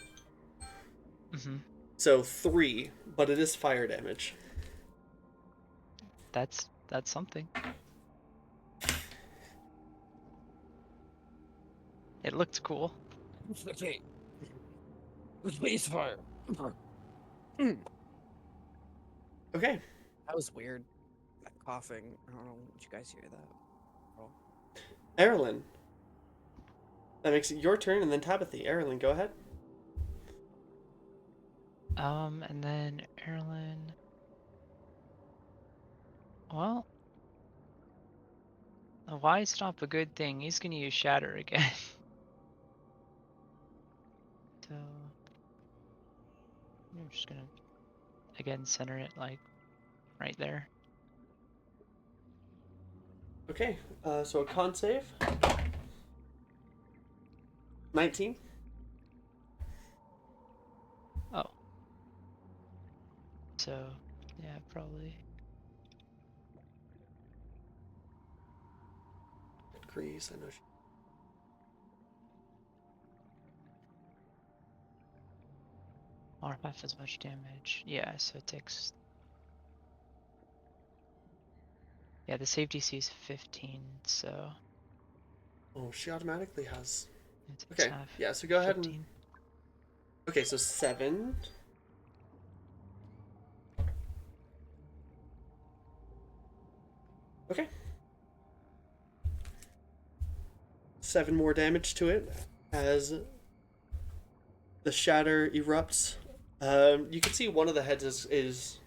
C: Mm-hmm.
A: So 3, but it is fire damage.
C: That's something. It looked cool.
B: Okay. Please fire.
A: Okay.
B: That was weird. That coughing. I don't know. Did you guys hear that? Oh.
A: Erilyn. That makes it your turn, and then Tabitha. Erilyn, go ahead.
C: And then Erlen. Well, why stop a good thing? He's gonna use Shatter again. So I'm just gonna again center it like right there.
A: Okay. So a con save. 19.
C: Oh. So yeah, probably.
A: Grease, I know.
C: Or half as much damage. Yeah, so it takes. Yeah, the save DC is 15, so
A: Oh, she automatically has.
C: it takes
A: Okay.
C: half.
A: Yeah, so go ahead and.
C: 15.
A: Okay, so 7. Okay. 7 more damage to it as the shatter erupts. You can see one of the heads is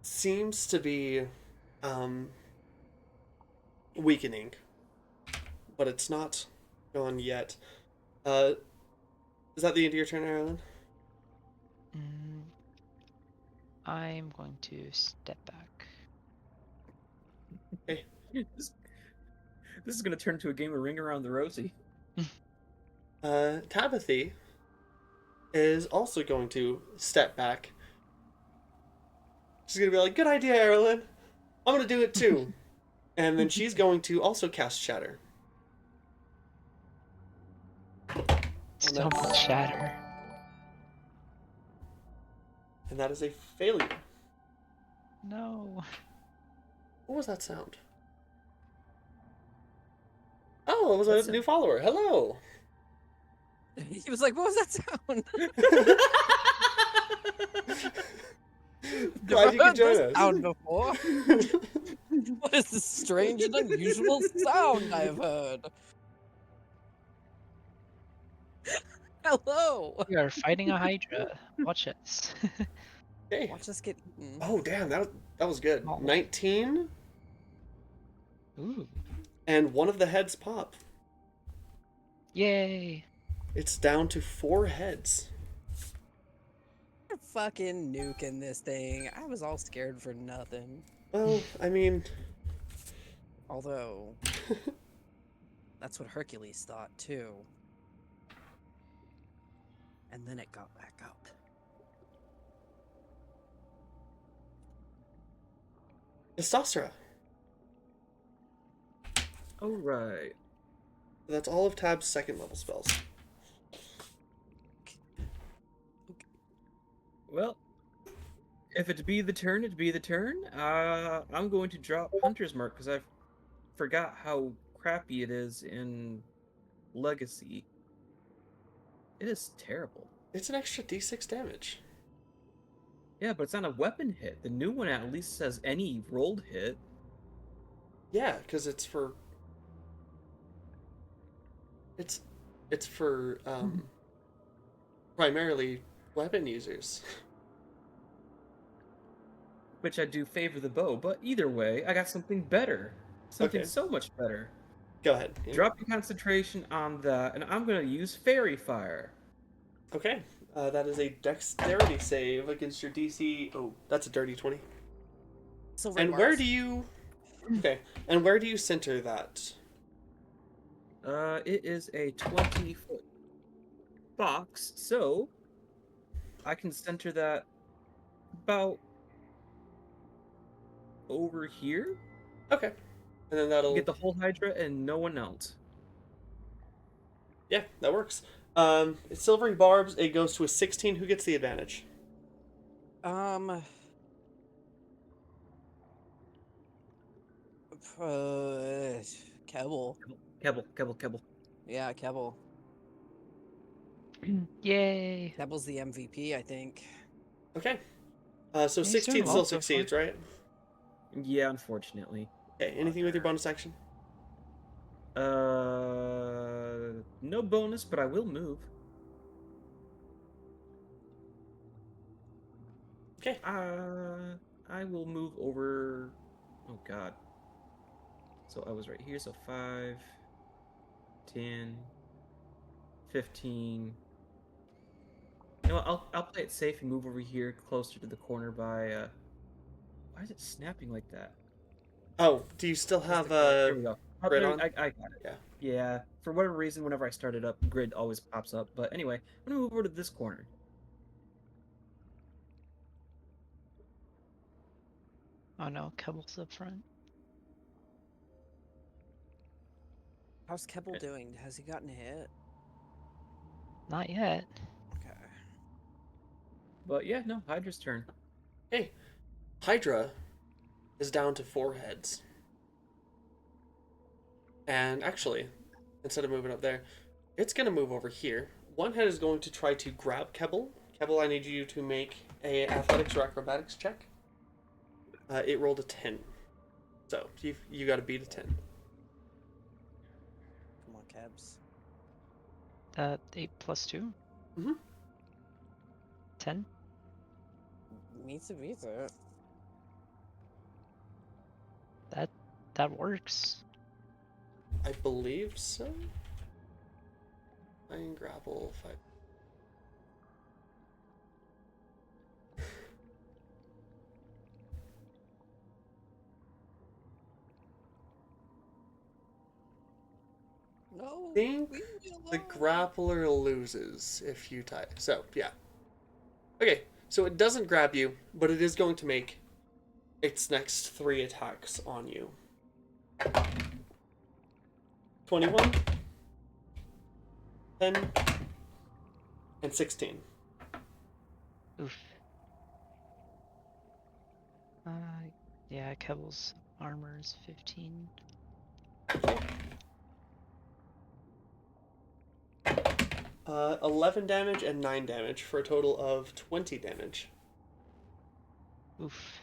A: seems to be weakening, but it's not gone yet. Is that the end of your turn, Erilyn?
C: I'm going to step back.
A: Okay.
D: This is gonna turn into a game of Ring Around the Rosie.
A: Tabitha is also going to step back. She's gonna be like, "Good idea, Erilyn. I'm gonna do it too." And then she's going to also cast Shatter.
C: So much Shatter.
A: And that is a failure.
C: No.
A: What was that sound? Oh, it was
B: What's
A: a new follower. Hello.
B: He was like, "What was that sound?"
A: Glad you could join
B: this
A: us.
B: sound before. What is this strange and unusual sound I've heard? Hello.
C: We are fighting a Hydra. Watch us.
A: Okay.
B: Watch us get eaten.
A: Oh, damn, that was good.
C: Oh.
A: 19,
C: Ooh.
A: and one of the heads pop.
C: Yay.
A: It's down to 4 heads.
B: fucking nuking this thing. I was all scared for nothing.
A: Well, I mean,
B: Although, that's what Hercules thought too. And then it got back up.
A: Testosterone.
D: Alright.
A: That's all of Tab's second level spells.
D: Well, if it be the turn, it be the turn. I'm going to drop Hunter's Mark because I forgot how crappy it is in Legacy. It is terrible.
A: It's an extra d6 damage.
D: Yeah, but it's not a weapon hit. The new one at least says any rolled hit.
A: Yeah, because it's for... It's for, primarily weapon users.
D: Which I do favor the bow, but either way, I got something better. Something
A: Okay.
D: so much better.
A: Go ahead. Yeah.
D: Drop your concentration on that, and I'm going to use Fairy Fire.
A: Okay. That is a dexterity save against your DC. Oh, that's a dirty 20.
B: Silver
A: And
B: Mars.
A: where do you... Okay. And where do you center that?
D: It is a 20-foot box, so I can center that about over here.
A: Okay. And then that'll...
D: Get the whole Hydra and no one else.
A: Yeah, that works. It's silvery barbs. It goes to a 16. Who gets the advantage?
B: Kebble.
D: Kebble.
B: Yeah, Kebble.
C: Yay!
B: Kebble's the MVP, I think.
A: Okay. So
C: He's doing
A: 16
C: well
A: still
C: so far.
A: succeeds, right?
D: Yeah, unfortunately.
A: Okay, anything with your bonus action?
D: No bonus, but I will move.
A: Okay.
D: I will move over. Oh God. So I was right here. So 5, 10, 15. You know what, I'll play it safe and move over here closer to the corner by. Why is it snapping like that?
A: Oh, do you still have
D: Here we go. Oh,
A: grid
D: there-
A: on?
D: I got it.
A: Yeah.
D: Yeah. For whatever reason, whenever I start it up, grid always pops up. But anyway, I'm gonna move over to this corner.
C: Oh no, Kebble's up front.
B: How's Kebble doing? Has he gotten hit?
C: Not yet.
B: Okay.
D: But yeah, no, Hydra's turn.
A: Hey, Hydra is down to 4 heads. And actually, instead of moving up there, it's going to move over here. One head is going to try to grab Kebble. Kebble, I need you to make a athletics or acrobatics check. It rolled a 10. So, you got to beat a 10.
B: Come on, Kebs.
C: 8 plus 2?
A: Mm-hmm.
C: 10?
B: Meets it.
C: That works.
A: I believe so. I can grapple if I...
B: No.
A: think
B: leave me
A: the
B: alone.
A: grappler loses if you tie. So, yeah. Okay, so it doesn't grab you, but it is going to make its next 3 attacks on you. 21, 10, and 16.
C: Oof. Yeah, Kebble's armor is 15.
A: 11 damage and 9 damage for a total of 20 damage.
C: Oof.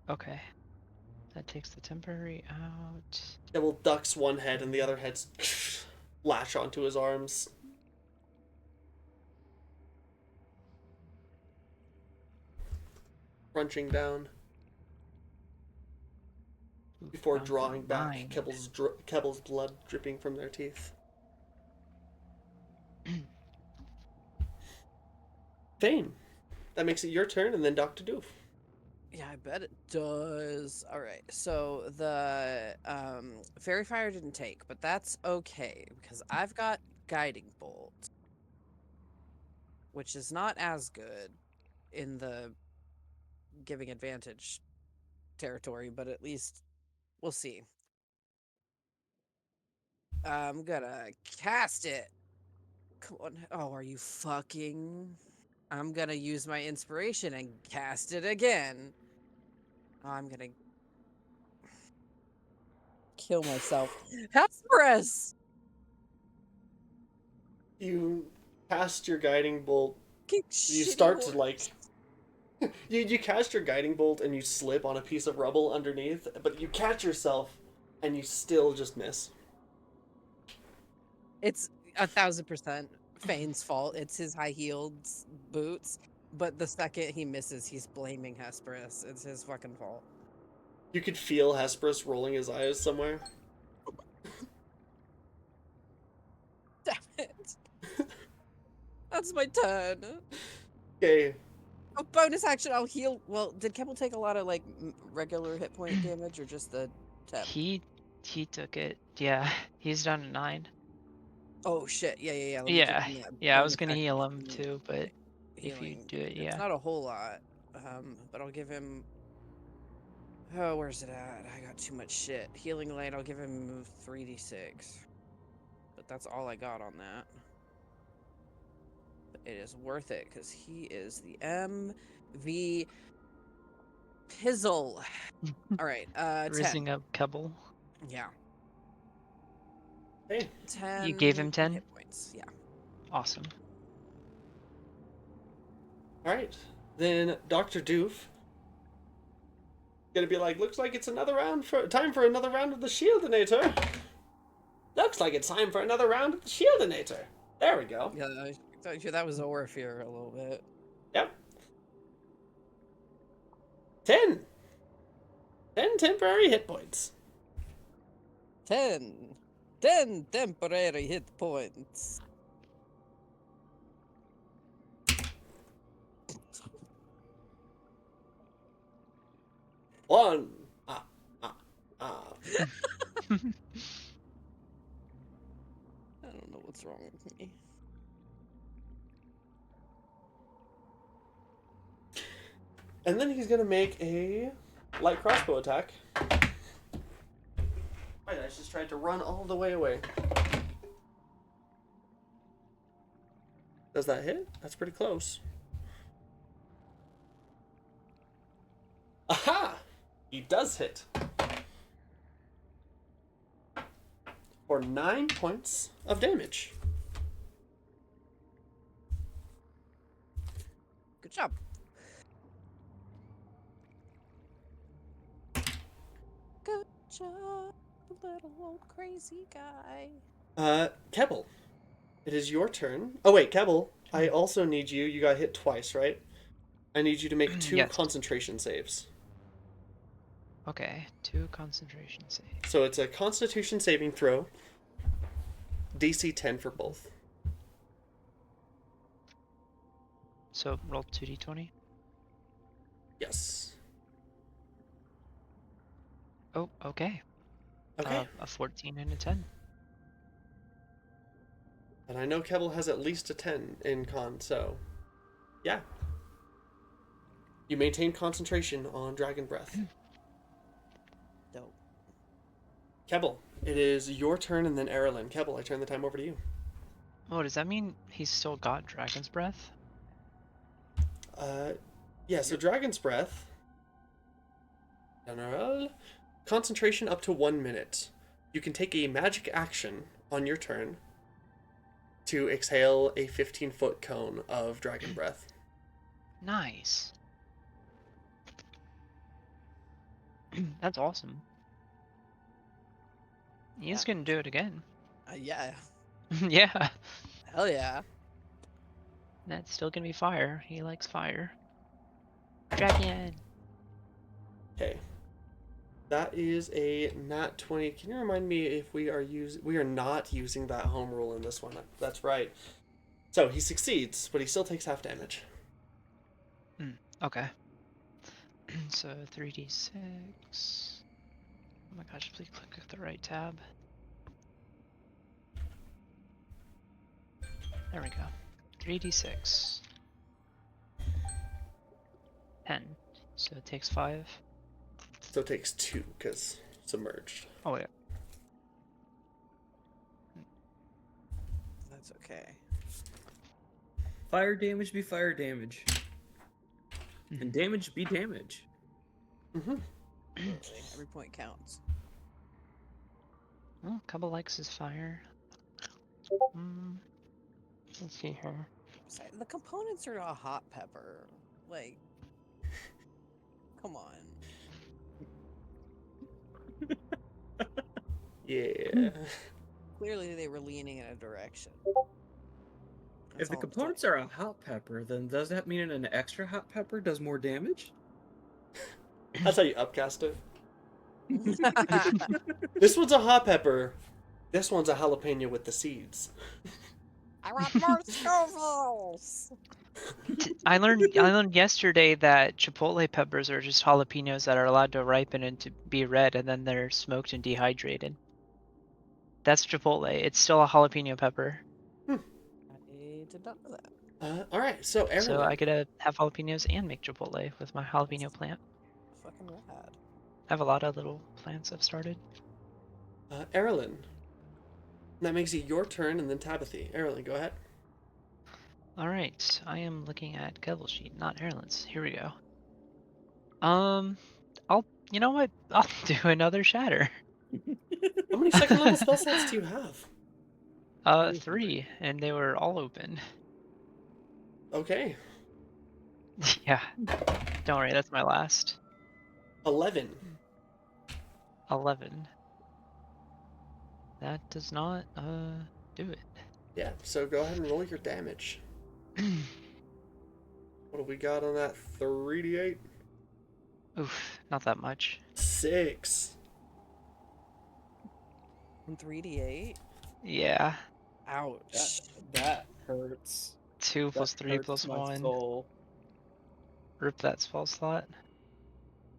C: Okay. That takes the temporary out.
A: Devil ducks one head and the other heads lash onto his arms. Crunching down
C: Oof,
A: before
C: down to
A: drawing back,
C: 9.
A: Kebble's blood dripping from their teeth. Thane, that makes it your turn, and then Dr. Doof.
B: Yeah, I bet it does. All right, so the fairy fire didn't take, but that's okay because I've got guiding bolt, which is not as good in the giving advantage territory, but at least we'll see. I'm gonna cast it. Come on. Oh, are you fucking? I'm gonna use my inspiration and cast it again. I'm gonna kill myself. Hesperus!
A: You cast your guiding bolt. You
B: Shitty
A: start to
B: horse.
A: like you cast your guiding bolt and you slip on a piece of rubble underneath, but you catch yourself and you still just miss.
B: It's 1,000% Fane's fault. It's his high heeled boots. But the second he misses, he's blaming Hesperus. It's his fucking fault.
A: You could feel Hesperus rolling his eyes somewhere.
B: Damn it. That's my turn.
A: Okay.
B: A bonus action, I'll heal. Well, did Keppel take a lot of like regular hit point damage or just the tap?
C: He took it. Yeah, he's down to 9.
B: Oh shit! Yeah. Let me give
C: Yeah,
B: him that
C: yeah. I was
B: bonus
C: gonna
B: action
C: heal him
B: for
C: too, but if you
B: healing.
C: do it,
B: It's
C: yeah.
B: not a whole lot, but I'll give him. Oh, where's it at? I got too much shit. Healing light. I'll give him 3d6. But that's all I got on that. But it is worth it because he is the MV Pizzle. All right, 10.
C: Rising up Kebble.
B: Yeah.
A: Hey.
B: 10.
C: You gave him 10?
B: hit points. Yeah.
C: Awesome.
A: Alright. Then Dr. Doof gonna be like, looks like it's time for another round of the Shieldinator. Looks like it's time for another round of the Shieldinator. There we go.
B: Yeah, I thought you that was Orpheus a little bit.
A: Yep. 10. 10 temporary hit points.
B: 10. 10 temporary hit points.
A: One.
B: I don't know what's wrong with me.
A: And then he's gonna make a light crossbow attack. My dice just tried to run all the way away. Does that hit? That's pretty close. Aha! He does hit. For 9 points of damage.
B: Good job. Good job, little old crazy guy.
A: Kebbel. It is your turn. Oh wait, Kebbel, I also need you. You got hit twice, right? I need you to make 2
C: Yes.
A: concentration saves.
C: Okay, 2 concentration saves.
A: So it's a Constitution saving throw. DC 10 for both.
C: So roll 2d20.
A: Yes.
C: Oh, okay.
A: Okay.
C: A 14 and a 10.
A: And I know Kebbel has at least a 10 in con, so yeah. You maintain concentration on Dragon Breath.
B: Dope.
A: Kebbel, it is your turn and then Erilyn. Kebbel, I turn the time over to you.
C: Oh, does that mean he's still got Dragon's Breath?
A: Yeah, so Dragon's Breath. General. Concentration up to 1 minute. You can take a magic action on your turn to exhale a 15-foot cone of Dragon Breath.
C: Nice. That's awesome. He's gonna do it again.
B: Yeah.
C: Yeah.
B: Hell yeah.
C: That's still gonna be fire. He likes fire. Dragon.
A: Okay. That is a nat 20. Can you remind me if we are not using that home rule in this one? That's right. So he succeeds, but he still takes half damage.
C: Okay. So 3d6. Oh my gosh, please click the right tab. There we go. 3d6. 10. So it takes 5.
A: So it takes 2 because submerged.
C: Oh wait.
B: That's okay.
D: Fire damage be fire damage. And damage be damage.
A: Mm-hmm.
B: Absolutely. Every point counts.
C: Well, a couple likes is fire. Let's see here.
B: The components are a hot pepper. Like, come on.
A: Yeah.
B: Clearly, they were leaning in a direction.
D: If the components are a hot pepper, then does that mean an extra hot pepper does more damage?
A: That's how you upcast it. This one's a hot pepper. This one's a jalapeno with the seeds.
B: I want more Scovilles!
C: I learned yesterday that chipotle peppers are just jalapenos that are allowed to ripen and to be red, and then they're smoked and dehydrated. That's chipotle. It's still a jalapeno pepper.
B: I did not know that.
A: All right, so Eberron.
C: So I could have jalapenos and make chipotle with my jalapeno plant.
B: Fucking rad.
C: I have a lot of little plants I've started.
A: Eberron. That makes it your turn, and then Tabithy. Eberron, go ahead.
C: All right, I am looking at Kevil's sheet, not Erlen's. Here we go. You know what? I'll do another shatter.
A: How many second level spell slots do you have?
C: 3, and they were all open.
A: Okay.
C: Yeah. Don't worry, that's my last.
A: 11.
C: 11. That does not do it.
A: Yeah, so go ahead and roll your damage. What do we got on that? 3d8?
C: Oof, not that much.
A: 6.
B: 3d8?
C: Yeah.
B: Ouch.
E: That hurts.
C: 2 plus
E: That
C: 3
E: hurts
C: plus
E: my
C: 1.
E: soul.
C: Rip that spell slot.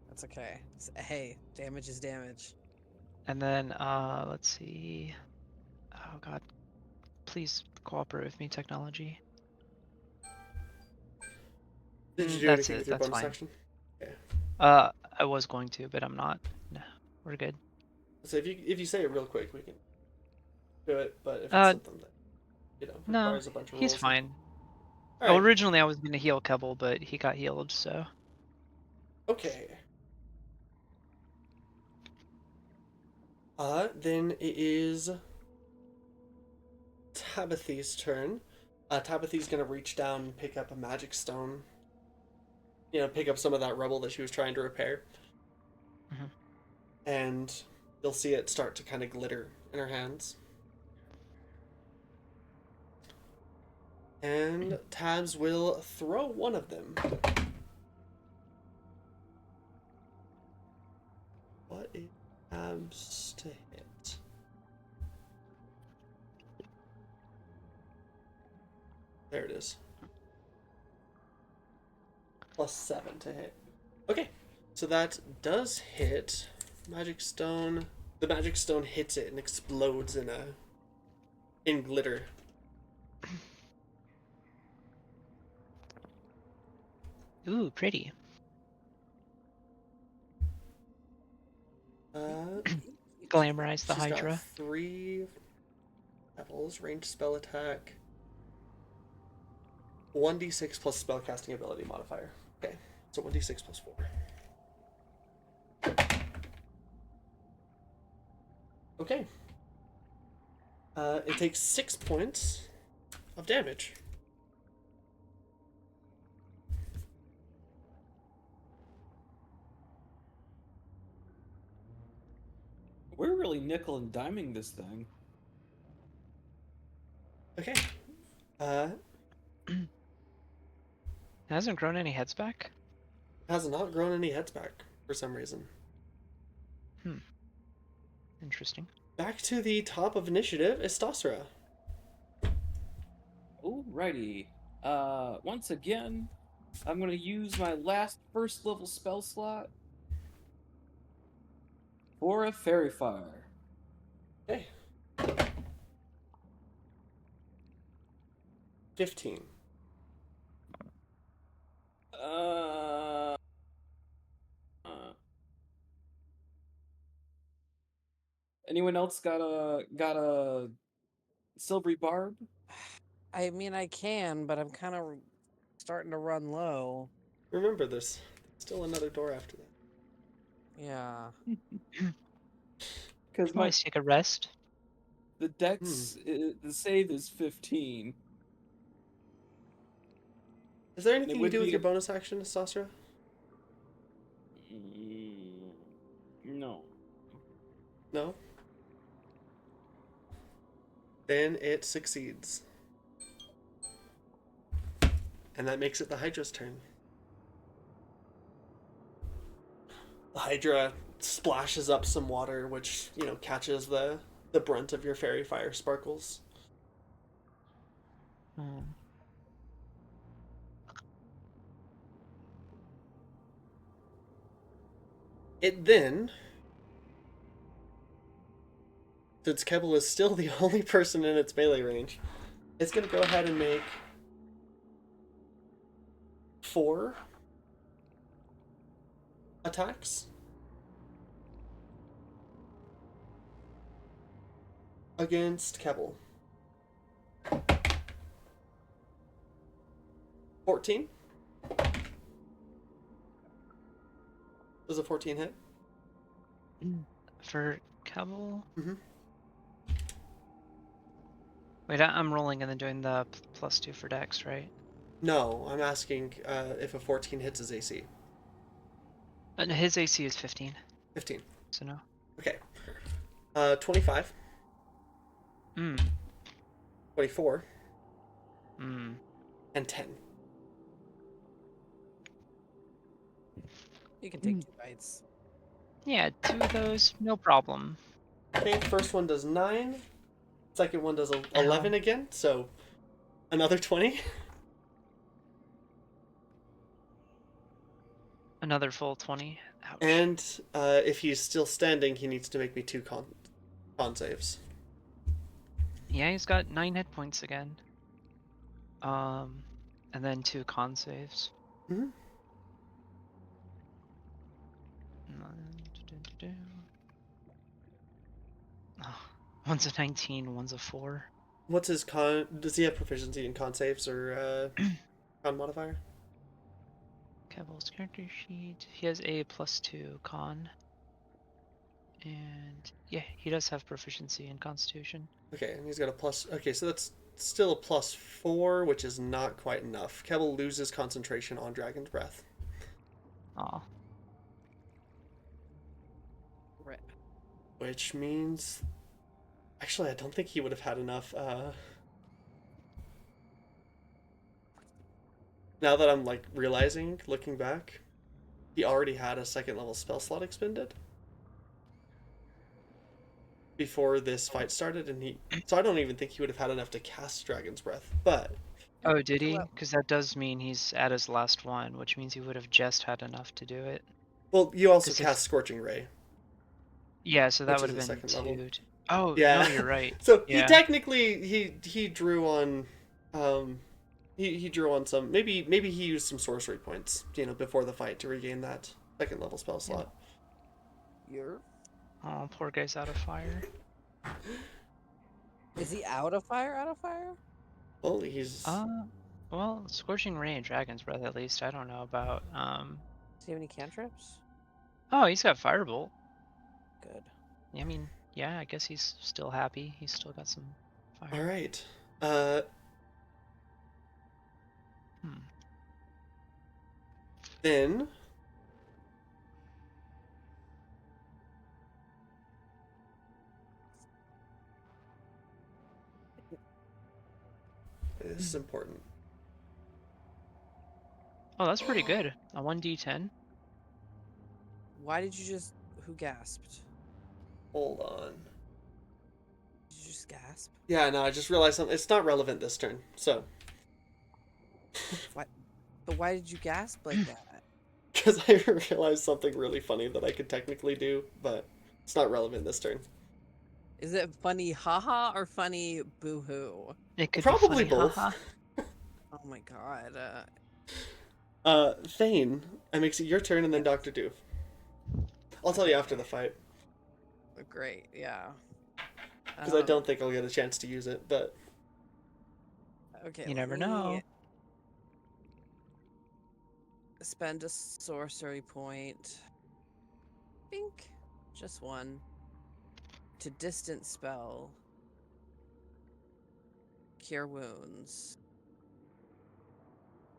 B: That's okay. Hey, damage is damage.
C: And then, let's see. Oh god. Please cooperate with me, technology.
A: Did you do
C: That's
A: anything
C: it,
A: with your
C: that's
A: bonus
C: fine.
A: action? Yeah.
C: I was going to, but I'm not. No, we're good.
A: So if you say it real quick, we can do it. But if it's something that
C: No,
A: requires a bunch of rolls,
C: he's fine.
A: All
C: Well,
A: right.
C: originally I was going to heal Keble, but he got healed, so.
A: Okay. Then it is Tabithy's turn. Tabithy's gonna reach down and pick up a magic stone. Pick up some of that rubble that she was trying to repair.
C: Mhm.
A: And you'll see it start to kind of glitter in her hands. And Tabs will throw one of them. What is Tabs to hit? There it is. +7 to hit. Okay, so that does hit. Magic stone. The magic stone hits it and explodes in glitter.
C: Ooh, pretty. Glamorize the
A: She's
C: Hydra.
A: got 3 levels, ranged spell attack. 1d6 plus spellcasting ability modifier. Okay, so 1d6 plus 4. Okay. It takes 6 points of damage.
E: We're really nickel and diming this thing.
A: Okay.
C: It hasn't grown any heads back?
A: Has not grown any heads back for some reason.
C: Interesting.
A: Back to the top of initiative is Stasra.
E: Alrighty. Once again, I'm gonna use my last first level spell slot for a fairy fire.
A: Okay. 15.
E: Uh, anyone else got a silvery barb?
B: I mean, I can, but I'm kind of starting to run low.
A: Remember, there's still another door after that.
B: Yeah.
E: Because my
C: Always take a rest.
E: the dex the save is 15.
A: Is there
E: And it
A: anything you
E: would
A: do with
E: be
A: your bonus action, Sasra?
E: No.
A: No? Then it succeeds. And that makes it the Hydra's turn. The Hydra splashes up some water, which, catches the brunt of your fairy fire sparkles.
C: Hmm.
A: It then, since Kebble is still the only person in its melee range, it's going to go ahead and make 4 attacks against Kebble. 14. Does a 14 hit?
C: For Kebble?
A: Mm-hmm.
C: Wait, I'm rolling and then doing the +2 for Dex, right?
A: No, I'm asking if a 14 hits his AC.
C: And his AC is 15,
A: 15.
C: so no.
A: Okay. 25. 24. And 10.
B: You can take 2 bites.
C: Yeah, 2 of those, no problem.
A: Okay, first one does 9. Second one does 11 again, so another 20.
C: Another full 20. Ouch.
A: And if he's still standing, he needs to make me 2 con saves.
C: Yeah, he's got 9 hit points again. And then 2 con saves.
A: Mm-hmm.
C: Oh, one's a 19, one's a 4.
A: What's his con? Does he have proficiency in con saves or con modifier?
C: Kebble's character sheet. He has a +2 con. And yeah, he does have proficiency in Constitution.
A: Okay, and he's got a plus. Okay, so that's still a +4, which is not quite enough. Kebble loses concentration on Dragon's Breath.
C: Aw.
B: Rip.
A: Which means... Actually, I don't think he would have had enough. Now that I'm, realizing, looking back, he already had a 2nd level spell slot expended before this fight started, and so I don't even think he would have had enough to cast Dragon's Breath, but...
C: Oh, did he?
B: Well-
C: Because that does mean he's at his last one, which means he would have just had enough to do it.
A: Well, you also
C: 'Cause if-
A: cast Scorching Ray.
C: Yeah, so that
A: Which
C: would
A: is
C: have
A: a
C: been
A: second level.
C: 2. Oh,
A: Yeah.
C: no, you're right.
A: So
C: Yeah.
A: he technically he drew on he drew on some maybe he used some sorcery points, before the fight to regain that 2nd level spell slot.
B: You're...
C: Oh, poor guy's out of fire.
B: Is he out of fire? Out of fire?
A: Well, he's
C: Well, Scorching Ray and Dragon's Breath at least. I don't know about
B: Does he have any cantrips?
C: Oh, he's got Firebolt.
B: Good.
C: I mean, yeah, I guess he's still happy. He's still got some fire.
A: all right. Then this is important.
C: Oh, that's pretty good. A 1d10.
B: Why did you just... Who gasped?
A: Hold on.
B: Did you just gasp?
A: Yeah, no, I just realized something. It's not relevant this turn. So
B: What? But why did you gasp like that?
A: Because I realized something really funny that I could technically do, but it's not relevant this turn.
B: Is it funny haha or funny boo-hoo?
C: It could
A: Probably
C: be funny,
A: both.
C: haha.
B: Oh my god.
A: Thane, it makes it your turn and then
B: Yeah.
A: Dr. Doof. I'll tell you after the fight,
B: Great, yeah.
A: because I don't think I'll get a chance to use it, but...
B: Okay,
C: You
B: let
C: never
B: me
C: know.
B: spend a sorcery point. Bink. Just one. To distance spell. Cure wounds.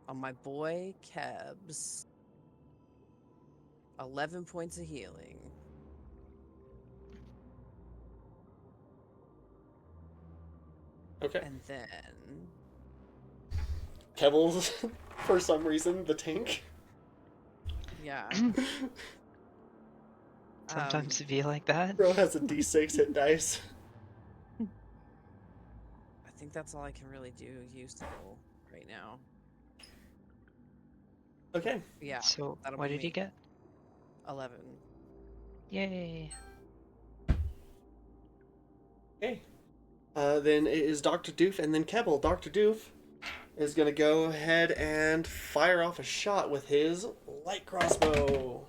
B: On my boy Kebs. 11 points of healing.
A: Okay.
B: And then
A: Kebble's, for some reason, the tank.
B: yeah.
C: Sometimes it be like that.
A: Bro has a d6 hit dice.
B: I think that's all I can really do useful right now.
A: Okay.
B: Yeah.
C: So,
B: that'll
C: what
B: be
C: did he
B: me.
C: get?
B: 11.
C: Yay.
A: Okay. Then it is Dr. Doof and then Kebble. Dr. Doof is going to go ahead and fire off a shot with his light crossbow.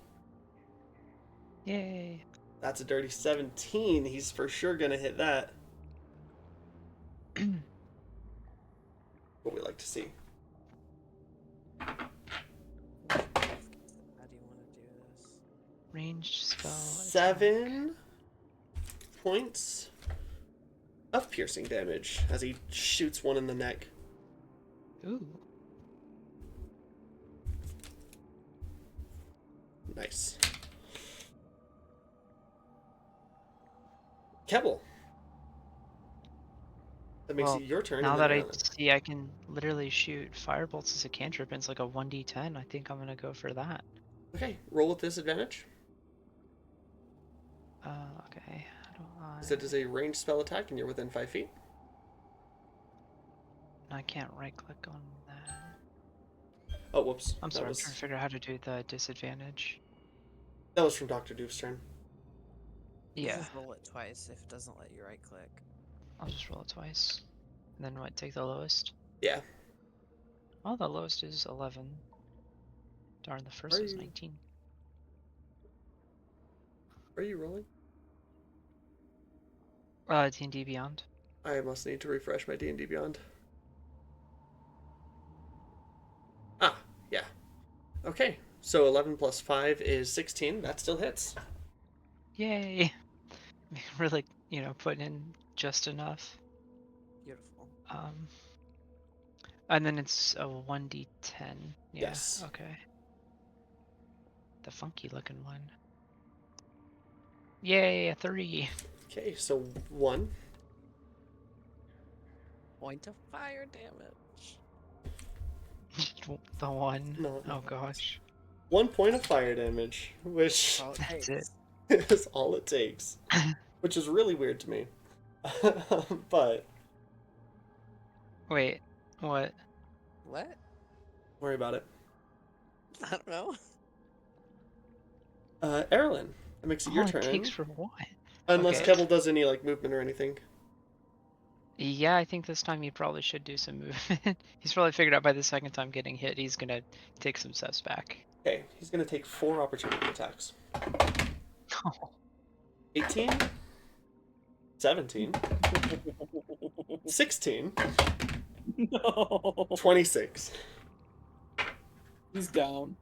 C: Yay.
A: That's a dirty 17. He's for sure going to hit that. What we like to see.
B: How do you want to do this?
C: Ranged spell.
A: 7 points of piercing damage as he shoots one in the neck.
C: Ooh.
A: Nice. Kebble. That makes
C: Well,
A: it your turn.
C: Now
A: and
C: that
A: then
C: I
A: Rylan.
C: see I can literally shoot firebolts as a cantrip and it's like a 1d10, I think I'm gonna go for that.
A: Okay, roll with disadvantage.
C: Okay. How do
A: As it is a ranged spell attack and you're within 5 feet.
C: I can't right click on that.
A: Oh, whoops.
C: I'm sorry, I'm
A: was,
C: trying to figure out how to do the disadvantage.
A: that was from Dr. Doof's turn.
C: Yeah,
B: Just roll it twice if it doesn't let you right click.
C: I'll just roll it twice. And then what, take the lowest?
A: Yeah.
C: Oh, the lowest is 11. Darn, the first
A: Are
C: was
A: you-
C: 19.
A: Are you rolling?
C: D&D Beyond.
A: I must need to refresh my D&D Beyond. Ah, yeah. Okay, so 11 plus 5 is 16. That still hits.
C: Yay! Really, putting in just enough.
B: Beautiful.
C: And then it's a 1d10. Yeah,
A: Yes.
C: okay. The funky looking one. Yay, a 3.
A: Okay, so 1.
B: Point of fire damage.
C: The 1.
A: No.
C: Oh gosh.
A: 1 point of fire damage, which
B: All it
C: That's
B: takes.
C: it.
A: is all it takes. Which is really weird to me. But,
C: Wait, what?
B: What?
A: don't worry about it.
B: I don't know.
A: Erilyn, it makes it your
C: All
A: turn.
C: it takes for what?
A: Unless
C: Okay.
A: Kebble does any, movement or anything.
C: Yeah, I think this time he probably should do some movement. He's probably figured out by the second time getting hit, he's gonna take some steps back.
A: Okay, he's going to take 4 opportunity attacks.
C: Oh,
A: 18, 17, 16,
E: No.
A: 26.
E: He's down.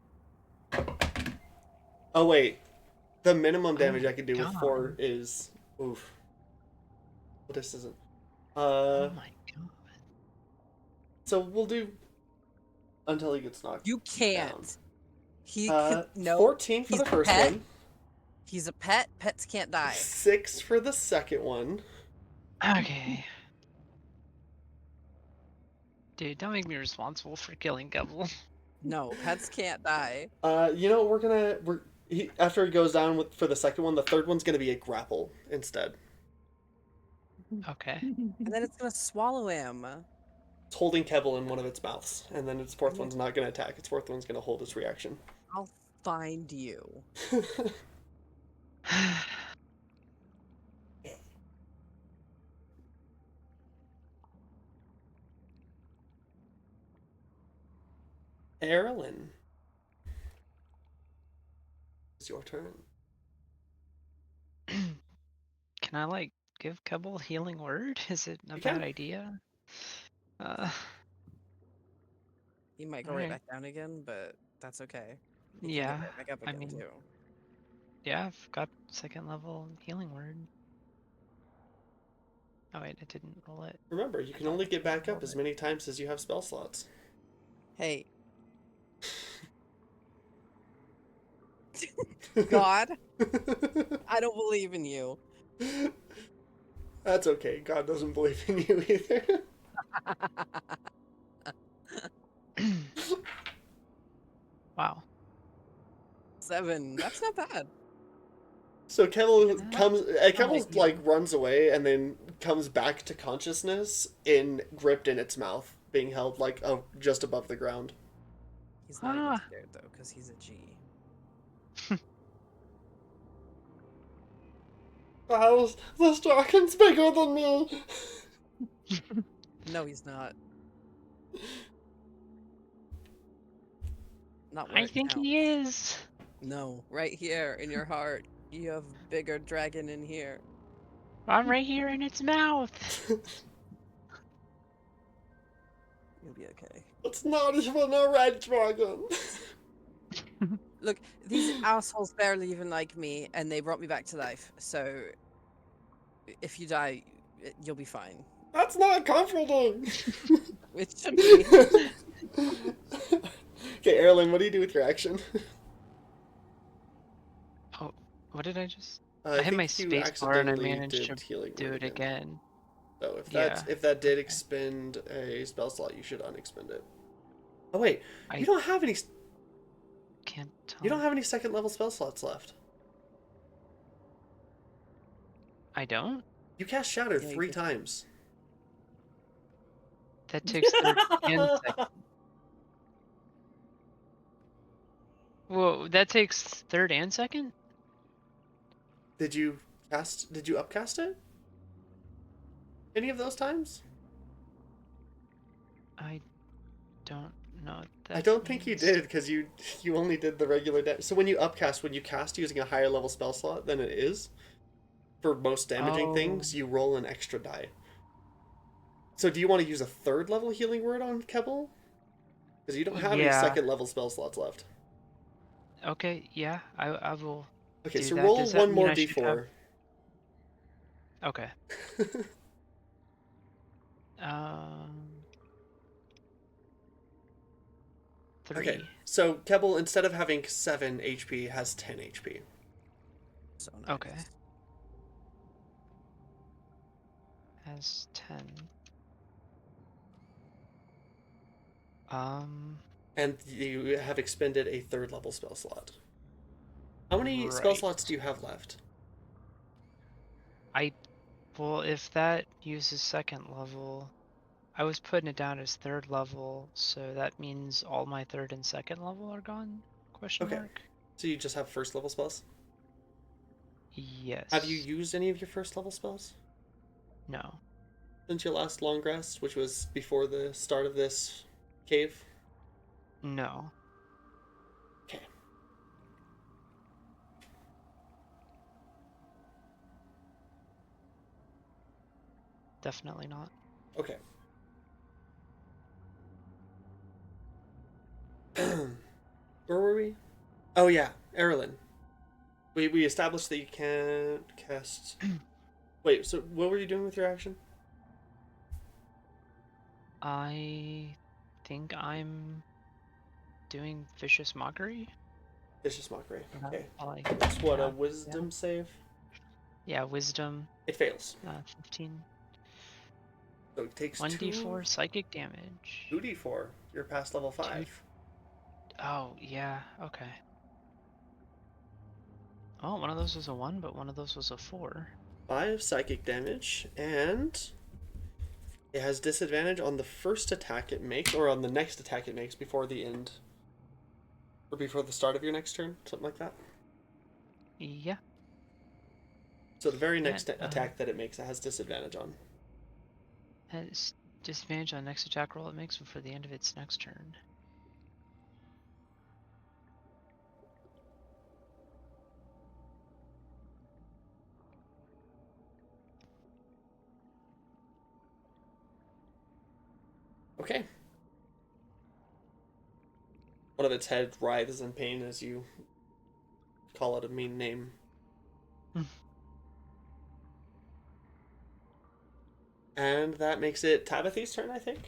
A: Oh, wait. The minimum damage I
C: my
A: can do with
C: God.
A: 4 is... Oof. But this isn't...
C: oh my god.
A: So we'll do... Until he gets knocked
B: You can't.
A: down.
B: He could no.
A: 14 for
B: he's
A: the
B: a
A: first
B: pet.
A: one.
B: He's a pet. Pets can't die.
A: 6 for the second one.
C: Okay. Dude, don't make me responsible for killing Gubble.
B: No, pets can't die.
A: You know, after he goes down for the second one, the third one's gonna be a grapple instead.
C: Okay.
B: And then it's gonna swallow him.
A: It's holding Kebble in one of its mouths, and then its fourth one's not going to attack. Its fourth one's going to hold its reaction.
B: I'll find you.
A: Erilyn, it's your turn.
C: Can I like give Kebble healing word? Is it a
A: You
C: bad
A: can.
C: idea?
B: He might go right
C: Alright.
B: back down again, but that's okay. He can
C: Yeah,
B: get right back up
C: I
B: again
C: mean,
B: too.
C: yeah, I've got second level healing word. Oh wait, I didn't roll it.
A: Remember, you
C: I
A: can
C: thought
A: only
C: I
A: get back up
C: rolled
A: as
C: it.
A: many times as you have spell slots.
B: Hey, God, I don't believe in you.
A: That's okay. God doesn't believe in you either.
C: Wow.
B: 7. That's not bad.
A: So Kebble
C: Yeah,
A: comes.
C: not
A: Kebble
C: ideal.
A: like runs away and then comes back to consciousness, gripped in its mouth, being held like just above the ground.
B: He's not even
C: Ah.
B: scared though, because he's a G.
A: This dragon's bigger than me.
B: No, he's not. Not where
C: I
B: it
C: think
B: counts.
C: he is.
B: No, right here in your heart. You have bigger dragon in here.
C: I'm right here in its mouth.
B: You'll be okay.
A: It's not even a red dragon.
B: Look, these assholes barely even like me, and they brought me back to life. So, if you die, you'll be fine.
A: That's not comforting.
B: It should be.
A: Okay, Erilyn, what do you do with your action?
C: Oh, what did I just?
A: I
C: I hit my
A: think you
C: space bar and I
A: accidentally
C: managed
A: did
C: to
A: healing
C: do
A: word
C: it again.
A: So
C: Yeah.
A: if that did
C: Okay.
A: expend a spell slot, you should unexpend it. Oh wait,
C: I
A: you don't have any.
C: can't tell.
A: You don't have any second level spell slots left.
C: I don't?
A: You cast Shatter
B: Yeah, you
A: 3
B: can-
A: times.
C: That takes third and second. Whoa, that takes third and second?
A: Did you upcast it? Any of those times?
C: I don't know what that
A: I don't think you
C: means.
A: did because you only did the regular damage. So when you cast using a higher level spell slot than it is, for most damaging things, you roll an extra die. So do you want to use a third level healing word on Kebble? Because you don't have any
C: Yeah.
A: second level spell slots left.
C: Okay, yeah, I will
A: Okay,
C: do
A: so
C: that.
A: roll
C: Does that
A: one
C: mean
A: more
C: I should have...
A: d4.
C: Okay. Um... 3.
A: Okay, so Kebble, instead of having 7 HP, has 10 HP.
B: So nice.
C: Okay. Has 10.
A: And you have expended a third level spell slot. How many spell
C: Right.
A: slots do you have left?
C: Well, if that uses second level, I was putting it down as third level, so that means all my third and second level are gone? Question
A: Okay.
C: mark?
A: So you just have first level spells?
C: Yes.
A: Have you used any of your first level spells
C: No.
A: since your last long rest, which was before the start of this cave?
C: No.
A: Okay.
C: Definitely not.
A: Okay. Where were we? Oh yeah, Erilyn. We established that you can't cast... Wait, so what were you doing with your action?
C: I think I'm doing Vicious Mockery.
A: Vicious Mockery. Okay.
C: It's
A: What, a wisdom save?
C: Yeah, Wisdom.
A: It fails.
C: 15.
A: So it takes
C: 1d4 psychic damage.
A: 2d4. You're past level 5.
C: Oh, yeah, okay. Oh, one of those was a 1, but one of those was a 4.
A: 5 psychic damage, and It has disadvantage on the first attack it makes, or on the next attack it makes before the end. Or before the start of your next turn, something like that.
C: Yeah.
A: So the very
C: Yeah,
A: next attack that it makes, it has disadvantage on.
C: Has disadvantage on next attack roll it makes before the end of its next turn.
A: Okay. One of its head writhes in pain as you call it a mean name. And that makes it Tabithy's turn, I think.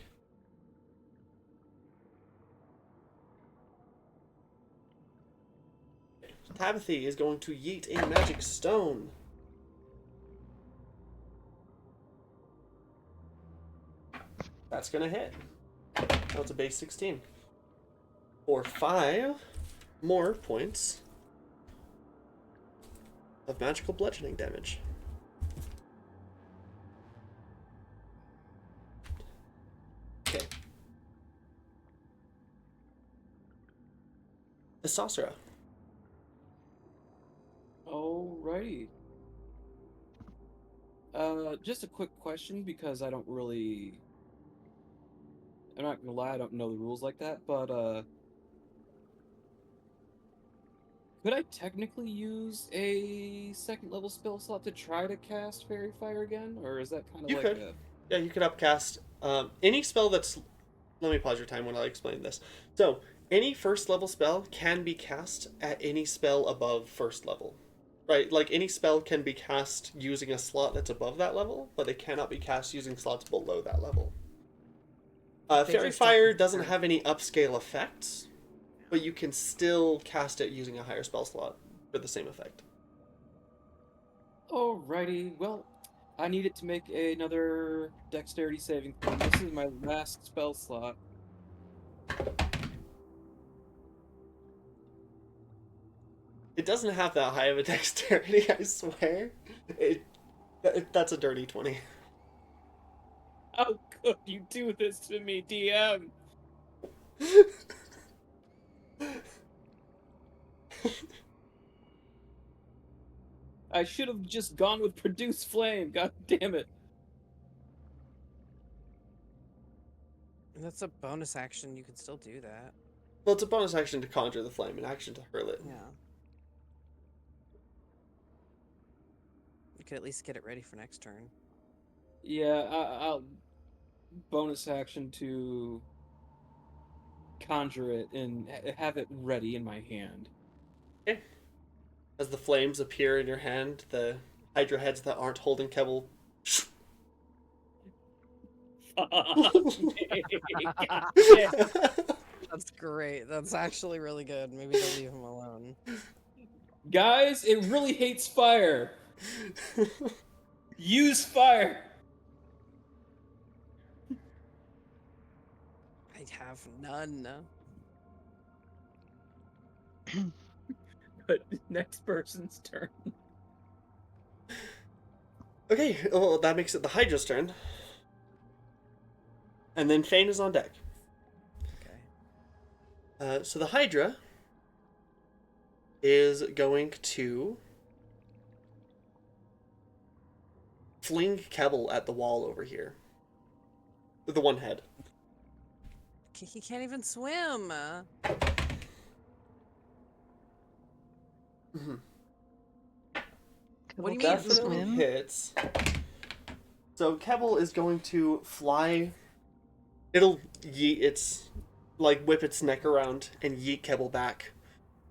A: Tabithy is going to yeet a magic stone. That's going to hit. That's a base 16. For 5 more points of magical bludgeoning damage. Okay. The Sorcerer.
E: Alrighty. Just a quick question because I'm not gonna lie, I don't know the rules like that, but could I technically use a second level spell slot to try to cast Fairy Fire again, or is that kind of
A: You
E: like
A: could.
E: a...
A: Yeah, you could upcast any spell that's... Let me pause your time when I explain this. So, any first level spell can be cast at any spell above first level. Right? Like, any spell can be cast using a slot that's above that level, but it cannot be cast using slots below that level.
B: They
A: Fairy
B: just don't
A: Fire
B: make
A: doesn't
B: sense.
A: have any upscale effects, but you can still cast it using a higher spell slot for the same effect.
E: Alrighty, well, I need it to make another dexterity saving throw. This is my last spell slot.
A: It doesn't have that high of a dexterity, I swear. That's a dirty 20.
E: How could you do this to me, DM? I should have just gone with Produce Flame, god damn it.
B: That's a bonus action. You can still do that.
A: Well, it's a bonus action to conjure the flame, an action to hurl it.
B: Yeah. You could at least get it ready for next turn.
E: Yeah, I'll bonus action to conjure it and have it ready in my hand.
A: Okay. As the flames appear in your hand, the Hydra heads that aren't holding Kebble.
B: That's great. That's actually really good. Maybe they'll leave him alone.
E: Guys, it really hates fire. Use fire.
B: I have none.
E: But next person's turn.
A: Okay, well, that makes it the Hydra's turn. And then Fane is on deck.
B: Okay.
A: So the Hydra is going to fling Kebble at the wall over here. With the one head.
B: He can't even swim.
A: Mm-hmm.
B: What do you mean?
A: Definitely hits. So Kebble is going to fly. It'll yeet its, like, whip its neck around and yeet Kebble back.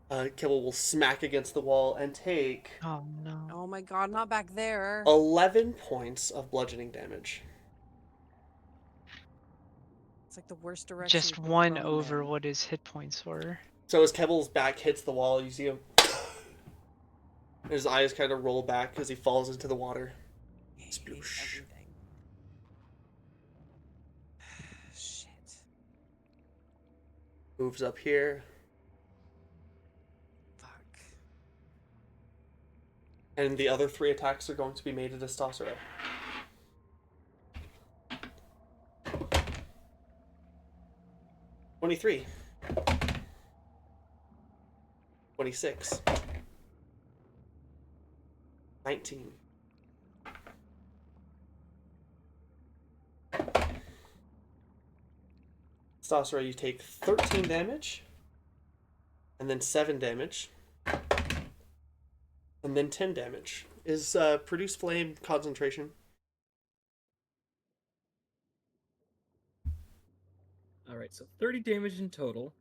A: Kebble will smack against the wall and take
C: Oh no.
B: Oh my god, not back there.
A: 11 points of bludgeoning damage.
B: It's like the worst direction.
C: Just
B: to put
C: one
B: prone
C: over
B: in.
C: what his hit points were.
A: So as Kebble's back hits the wall, you see him. His eyes kind of roll back as he falls into the water.
B: He hates
A: Sploosh.
B: everything. Shit.
A: Moves up here.
B: Fuck.
A: And the other 3 attacks are going to be made at Estosero. 23. 26. 19. Stasra, you take 13 damage, and then 7 damage, and then 10 damage. Is Produce Flame concentration?
D: All right, so 30 damage in total.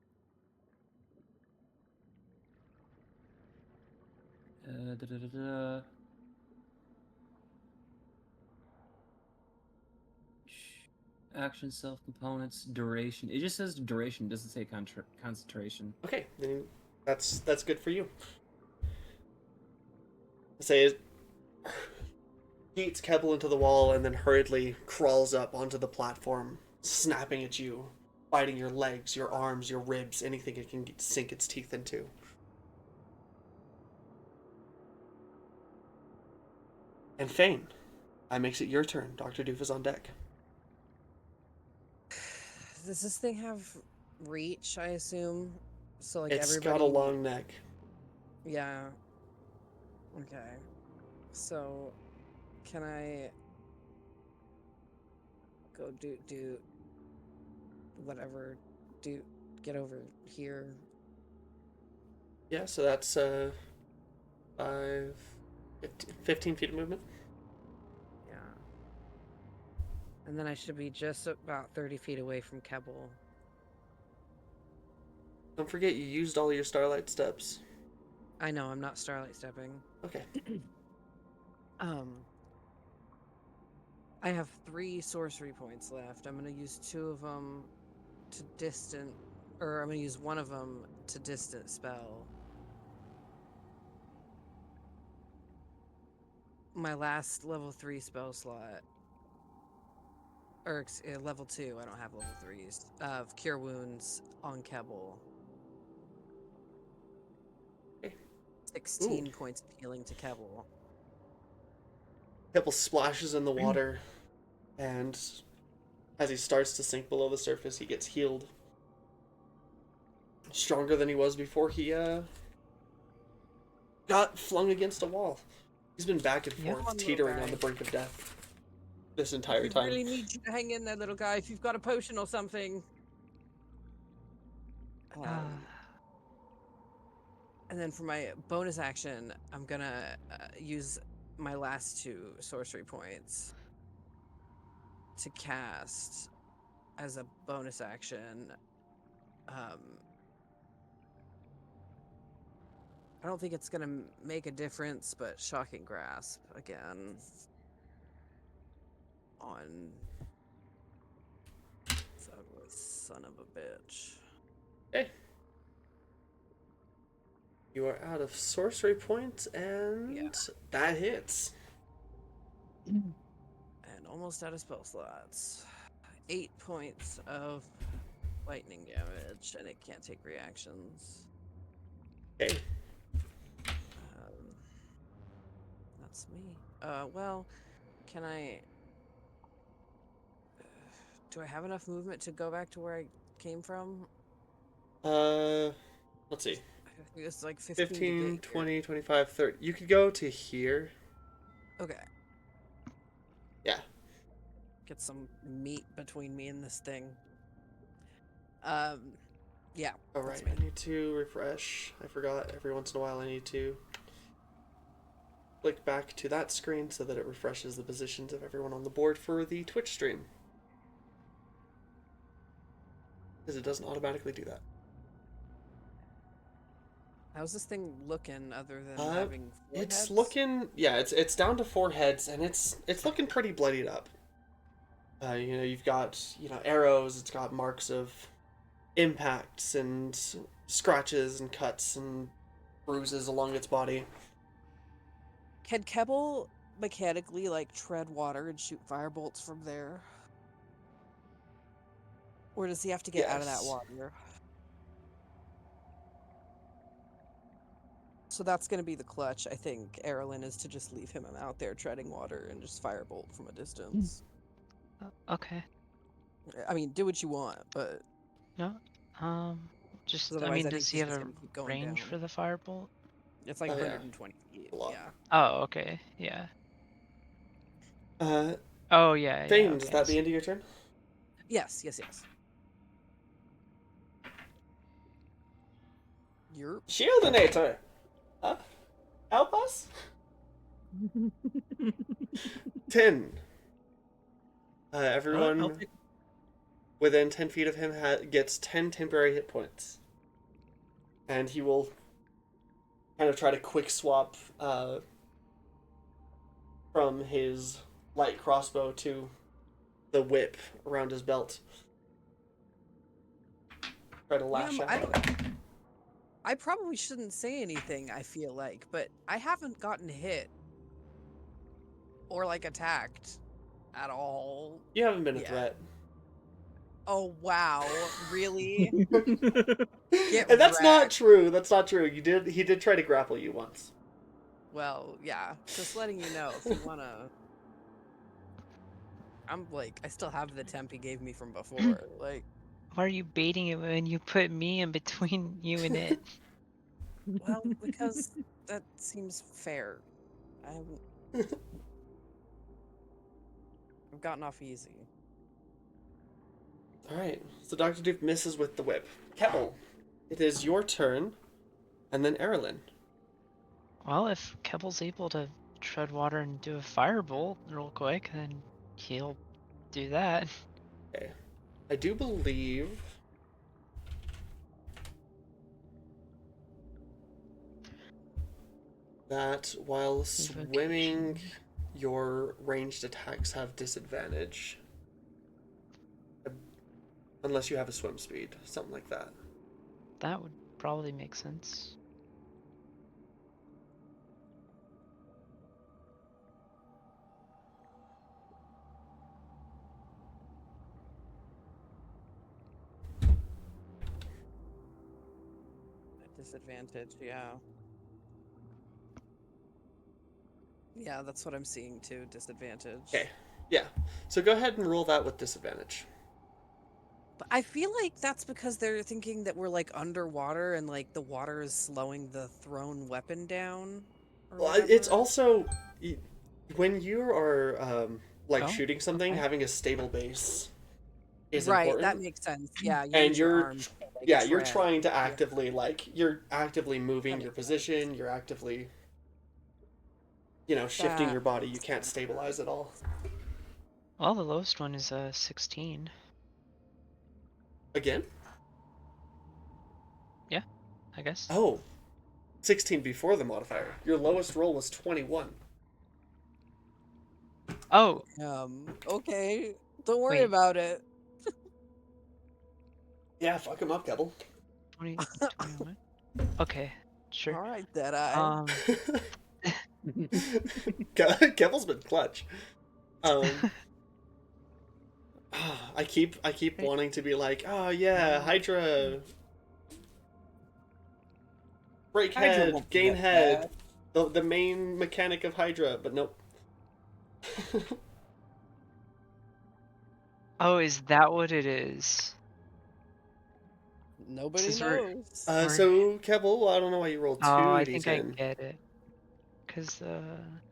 D: Action, self components, duration. It just says duration, it doesn't say concentration.
A: Okay, then that's good for you. Say it beats Keble into the wall and then hurriedly crawls up onto the platform, snapping at you, biting your legs, your arms, your ribs, anything it can sink its teeth into. And Fane, that makes it your turn. Dr. Doof is on deck.
B: Does this thing have reach, I assume? So, like,
A: It's
B: everybody...
A: got a long neck.
B: Yeah. Okay. So, can I go do whatever, get over here?
A: Yeah, so that's 15 feet of movement.
B: Yeah. And then I should be just about 30 feet away from Keble.
A: Don't forget you used all your Starlight steps.
B: I know, I'm not Starlight stepping.
A: Okay.
B: I have 3 sorcery points left. I'm going to use 2 of them to distant, or I'm going to use 1 of them to distant spell. My last level 3 spell slot, or level 2, I don't have level 3s, of Cure Wounds on Keble.
A: Okay.
B: 16 points of healing to Keble.
A: Keble splashes in the water, and as he starts to sink below the surface, he gets healed. Stronger than he was before he got flung against a wall. He's been back and
C: Yeah.
A: forth, teetering on the brink of death this entire
B: I
A: time.
B: really need you to hang in there, little guy, if you've got a potion or something. And then for my bonus action, I'm gonna use my last 2 sorcery points to cast as a bonus action. I don't think it's gonna make a difference, but Shocking Grasp again on that son of a bitch.
A: Okay. You are out of sorcery points, and that hits.
B: And almost out of spell slots. 8 points of lightning damage, and it can't take reactions.
A: Okay.
B: That's me. Well, can I... do I have enough movement to go back to where I came from?
A: Let's see.
B: I think it's like 15 to
A: 15,
B: get
A: 20,
B: here.
A: 25, 30. You could go to here.
B: Okay.
A: Yeah.
B: Get some meat between me and this thing. Yeah.
A: Alright, I need to refresh. I forgot every once in a while I need to click back to that screen so that it refreshes the positions of everyone on the board for the Twitch stream. Because it doesn't automatically do that.
B: How's this thing looking other than having 4
A: it's
B: heads?
A: looking, yeah, it's down to 4 heads, and it's looking pretty bloodied up. You know, you've got, you know, arrows, it's got marks of impacts and scratches and cuts and bruises along its body.
B: Can Keble mechanically, like, tread water and shoot firebolts from there? Or does he have to get out of that
A: Yes.
B: water? So that's going to be the clutch, I think, Eberron, is to just leave him out there treading water and just firebolt from a distance.
C: Okay.
B: I mean, do what you want, but...
C: No. Just
B: 'Cause
C: I
B: otherwise,
C: mean,
B: I think
C: does he
B: he's
C: have
B: just
C: a
B: gonna keep going
C: range
B: down.
C: for the firebolt?
B: It's like
A: Oh, yeah.
B: 120 feet.
A: A lot.
B: Yeah.
C: Oh, okay, yeah.
A: Uh,
C: Oh, yeah, yeah.
A: Thane,
C: Okay.
A: does that the end of your turn?
B: Yes. You're.
A: Shieldinator! Help us? 10.
D: I'll
A: Everyone
D: take.
A: within 10 feet of him gets 10 temporary hit points. And he will kind of try to quick swap from his light crossbow to the whip around his belt. Try to lash out.
B: I probably shouldn't say anything, I feel like, but I haven't gotten hit or like attacked at all.
A: You haven't been a
B: yet.
A: threat.
B: Oh wow, really? Get
A: And that's not
B: wrecked.
A: true. That's not true. He did try to grapple you once.
B: Well, yeah, just letting you know if you wanna. I'm like, I still have the temp he gave me from before. Like,
C: Why are you baiting it when you put me in between you and it?
B: well, because that seems fair. I haven't. I've gotten off easy.
A: Alright, so Dr. Duke misses with the whip. Kettle, it is your turn, and then Erilyn.
C: Well, if Kebble's able to tread water and do a firebolt real quick, then he'll do that.
A: Okay. I do believe that while swimming,
C: Evocation.
A: your ranged attacks have disadvantage. Unless you have a swim speed, something like that.
C: That would probably make sense.
B: At disadvantage, yeah. Yeah, that's what I'm seeing too. Disadvantage.
A: Okay, yeah. So go ahead and roll that with disadvantage.
B: But I feel like that's because they're thinking that we're like underwater and like the water is slowing the thrown weapon down. Or
A: Well,
B: whatever.
A: it's also when you are like
C: Oh,
A: shooting something,
C: okay.
A: having a stable base is
B: right.
A: important.
B: That makes sense. Yeah, you
A: And
B: use your
A: you're
B: arms. To, like,
A: yeah, you're
B: tread.
A: trying to
B: Yeah.
A: actively you're actively moving
B: That
A: your
B: makes sense.
A: position, you're actively shifting
B: That
A: your body. You
B: makes
A: can't
B: sense.
A: stabilize at all.
C: Well, the lowest one is 16.
A: Again?
C: Yeah, I guess.
A: Oh. 16 before the modifier. Your lowest roll was 21.
C: Oh,
B: Okay. Don't worry
C: wait.
B: about it.
A: Yeah, fuck him up, Keble.
C: 20, 21. Okay, sure.
B: All right, Deadeye.
A: Keble's been clutch. I keep wanting to be like, oh yeah, Hydra, break
E: Hydra
A: head,
E: won't be
A: gain
E: that
A: head,
E: bad.
A: the main mechanic of Hydra, but nope.
C: Oh, is that what it is?
B: Nobody
C: Since we're-
B: knows.
A: So Keble, I don't know why you rolled 2
C: Oh, I think I
A: d10.
C: get it. Cause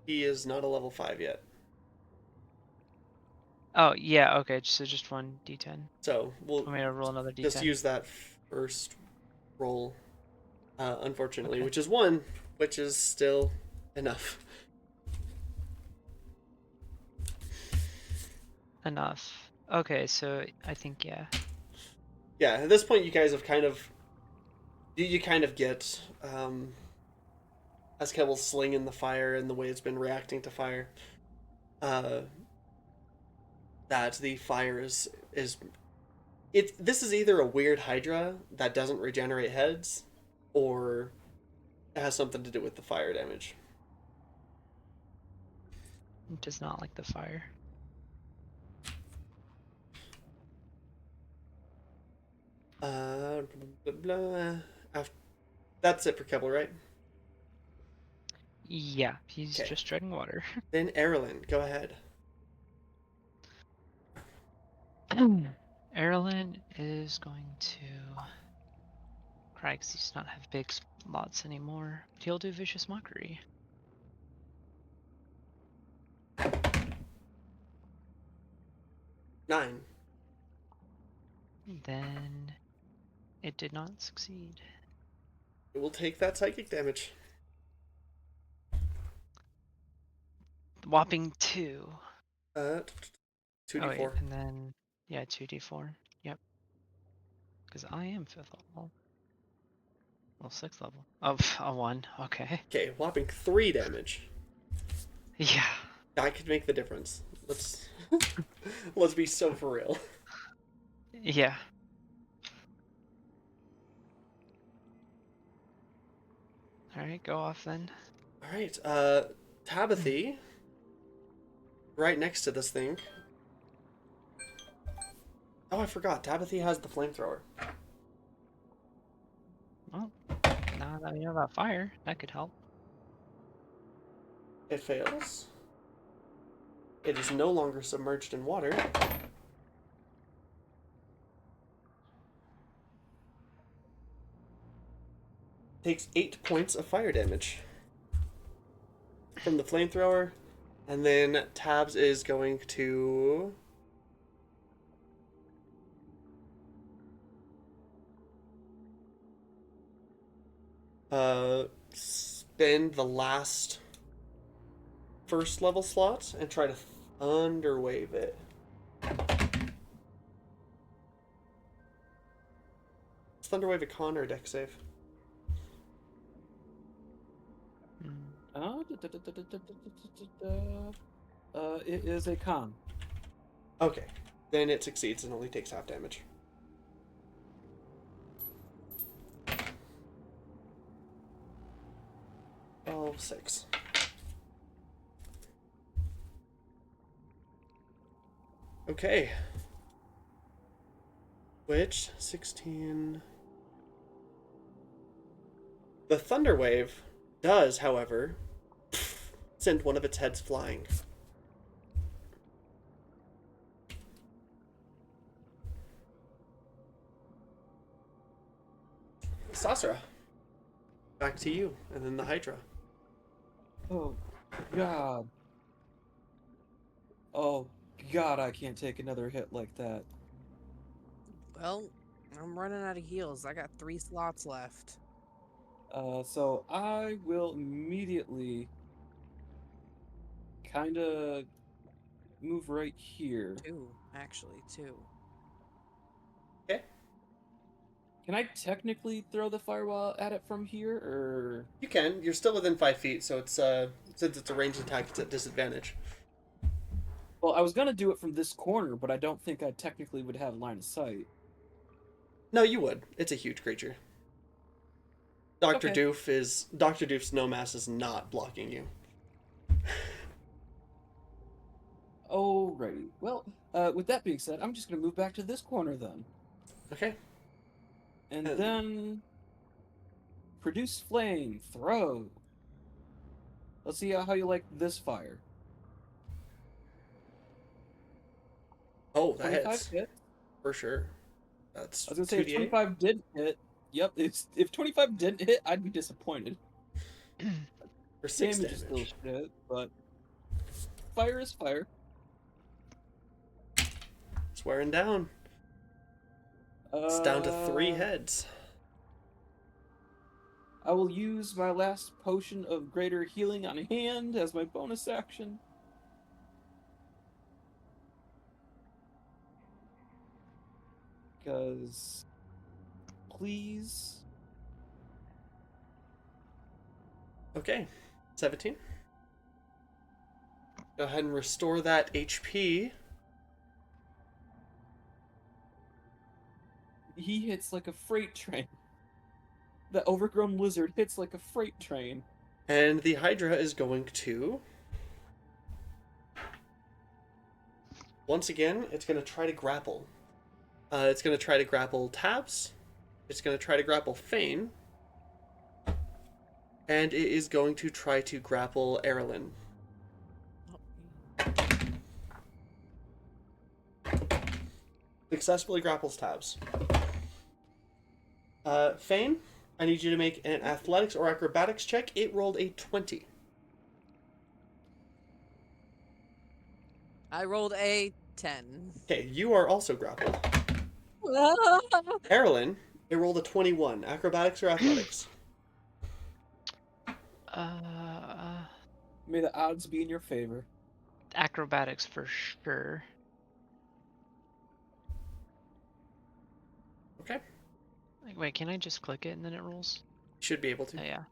A: He is not a level 5 yet.
C: oh yeah, okay, so just one d10.
A: So we'll
C: Want me to roll another d10?
A: just use that first roll, unfortunately,
C: Okay.
A: which is 1, which is still enough.
C: Enough. Okay, so I think yeah.
A: Yeah, at this point you guys have kind of you kind of get as Keble's slinging the fire and the way it's been reacting to fire, that the fire is this is either a weird Hydra that doesn't regenerate heads, or it has something to do with the fire damage.
C: It does not like the fire.
A: Blah, blah, blah. That's it for Keble, right?
C: Yeah, he's
A: Okay.
C: just treading water.
A: Then Erilyn, go ahead.
C: Erilyn is going to Probably 'cause he does not have big slots anymore. But he'll do Vicious Mockery.
A: Nine.
C: Then it did not succeed.
A: It will take that psychic damage.
C: Whopping 2.
A: 2d4.
C: Oh, wait, and then, yeah, 2d4. Yep. Because I am 5th level. Well, 6th level. Oh, a 1. Okay.
A: Okay, whopping 3 damage.
C: Yeah.
A: That could make the difference. Let's let's be so for real.
C: Yeah. Alright, go off then.
A: Alright, Tabithy. Right next to this thing. Oh, I forgot. Tabithy has the flamethrower.
C: Well, now that we know about fire, that could help.
A: It fails. It is no longer submerged in water. Takes 8 points of fire damage from the flamethrower. And then Tabs is going to... spend the last first level slot and try to thunderwave it. Is thunderwave a con or a dex save?
E: It is a con.
A: Okay, then it succeeds and only takes half damage. Oh, 6. Okay. Which 16. The thunder wave does, however, send one of its heads flying. Sasra, back to you, and then the Hydra.
E: Oh, God. Oh, God, I can't take another hit like that.
B: Well, I'm running out of heals. I got 3 slots left.
E: So I will immediately kind of move right here.
B: 2, actually, 2.
A: Okay.
E: Can I technically throw the fireball at it from here, or...
A: You can. You're still within 5 feet, so it's since it's a ranged attack, it's at disadvantage.
E: Well, I was gonna do it from this corner, but I don't think I technically would have line of sight.
A: No, you would. It's a huge creature. Dr.
E: Okay.
A: Dr. Doof's Nomass is not blocking you.
E: Alrighty. Well, with that being said, I'm just gonna move back to this corner then.
A: Okay.
E: And then... Produce flame. Throw. Let's see how you like this fire.
A: Oh, that
E: 25
A: hits.
E: hit.
A: For sure. That's
E: I was gonna say, if
A: 2d8.
E: 25 didn't hit... Yep, if 25 didn't hit, I'd be disappointed.
A: For 6
E: Damage is still
A: damage.
E: shit, but... Fire is fire.
A: It's wearing down. It's down to 3 heads.
E: I will use my last potion of greater healing on hand as my bonus action. Because... Please...
A: Okay. 17. Go ahead and restore that HP.
E: He hits like a freight train. The overgrown lizard hits like a freight train.
A: And the Hydra is going to... Once again, it's going to try to grapple. It's going to try to grapple Tabs. It's going to try to grapple Fane. And it is going to try to grapple Eberron. Successfully grapples Tabs. Fane, I need you to make an athletics or acrobatics check. It rolled a 20.
B: I rolled a 10.
A: Okay, you are also grappled. Eberron, it rolled a 21. Acrobatics or athletics?
E: May the odds be in your favor.
C: Acrobatics for sure.
A: Okay.
C: Like, wait, can I just click it and then it rolls?
A: Should be able to.
C: Oh, yeah.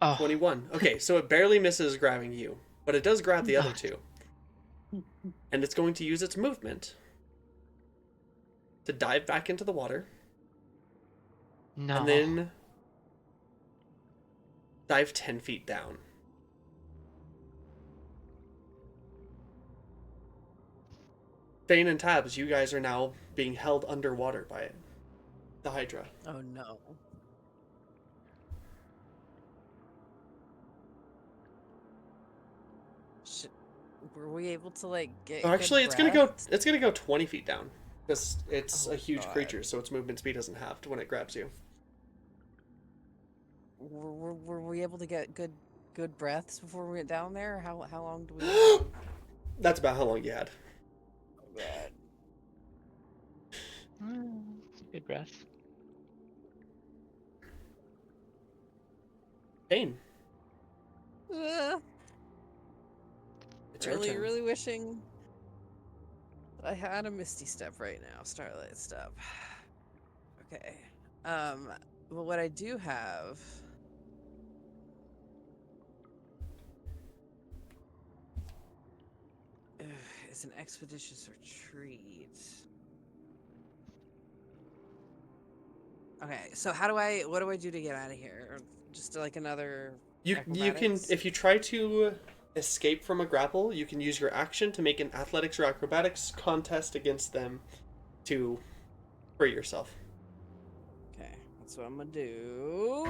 C: Oh.
A: 21. Okay, so it barely misses grabbing you, but it does grab the other two. And it's going to use its movement to dive back into the water.
C: No.
A: And then dive 10 feet down. Fane and Tabs, you guys are now being held underwater by it. The Hydra.
B: Oh no. Were we able to like get?
A: Oh, actually,
B: good
A: it's gonna go.
B: breath?
A: It's gonna go 20 feet down because it's
B: Oh,
A: a huge
B: God.
A: creature, so its movement speed doesn't halve when it grabs you.
B: Were we able to get good breaths before we went down there? How long do we?
A: That's about how long you had.
B: Oh, God.
C: Good breath.
A: Fane,
B: Ugh.
A: it's your
B: Really,
A: turn.
B: really wishing I had a Misty Step right now, Starlight Step. Okay. But what I do have is an expeditious retreat. Okay, so what do I do to get out of here? Just like another
A: You can,
B: acrobatics?
A: if you try to escape from a grapple, you can use your action to make an athletics or acrobatics contest against them to free yourself.
B: Okay, that's what I'm gonna do.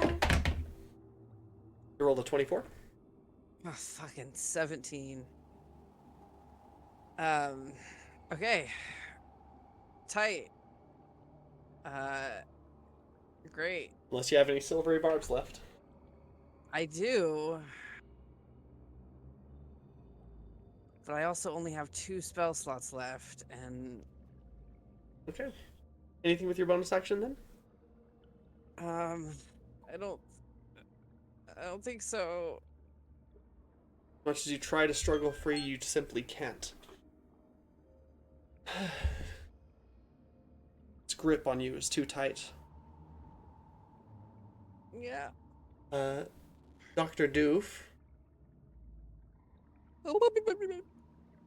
A: You rolled a 24.
B: Oh, fucking 17. Okay. Tight. Great.
A: Unless you have any silvery barbs left.
B: I do. But I also only have 2 spell slots left, and
A: Okay. Anything with your bonus action then?
B: I don't think so.
A: As much as you try to struggle free, you simply can't. Its grip on you is too tight.
B: Yeah.
A: Dr. Doof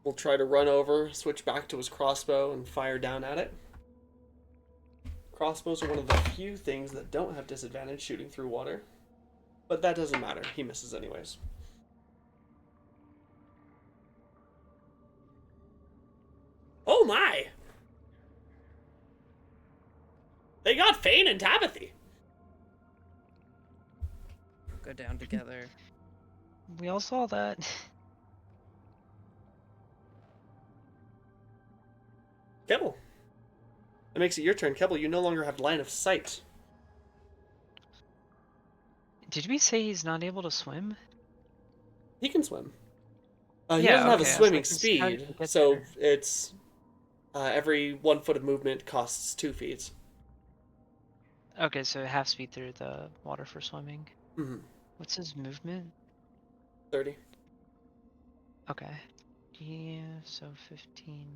A: will try to run over, switch back to his crossbow, and fire down at it. Crossbows are one of the few things that don't have disadvantage shooting through water. But that doesn't matter. He misses anyways. Oh my! They got Fane and Tabithy.
B: Go down together.
C: We all saw that.
A: Kebble. That makes it your turn. Kebble, you no longer have line of sight.
C: Did we say he's not able to swim?
A: He can swim. He
C: Yeah,
A: doesn't have a
C: okay, I was
A: swimming
C: like, just how did
A: speed,
C: he get
A: so
C: there?
A: it's every 1 foot of movement costs 2 feet.
C: Okay, so half speed through the water for swimming.
A: Mm-hmm.
C: What's his movement?
A: 30.
C: Okay. Yeah, so 15.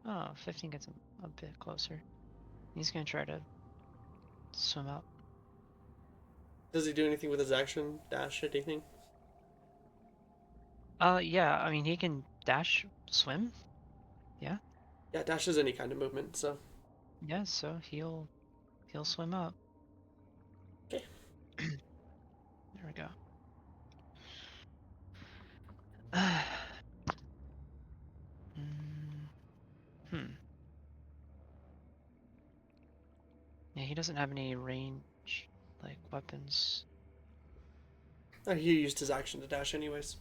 C: Oh, 15 gets him a bit closer. He's gonna try to swim up.
A: Does he do anything with his action? Dash, anything?
C: Yeah, I mean, he can dash, swim. Yeah,
A: Yeah, dash is any kind of movement, so.
C: yeah, so he'll swim up.
A: Okay.
C: There we go. Yeah, he doesn't have any range, like, weapons.
A: He used his action to dash anyways.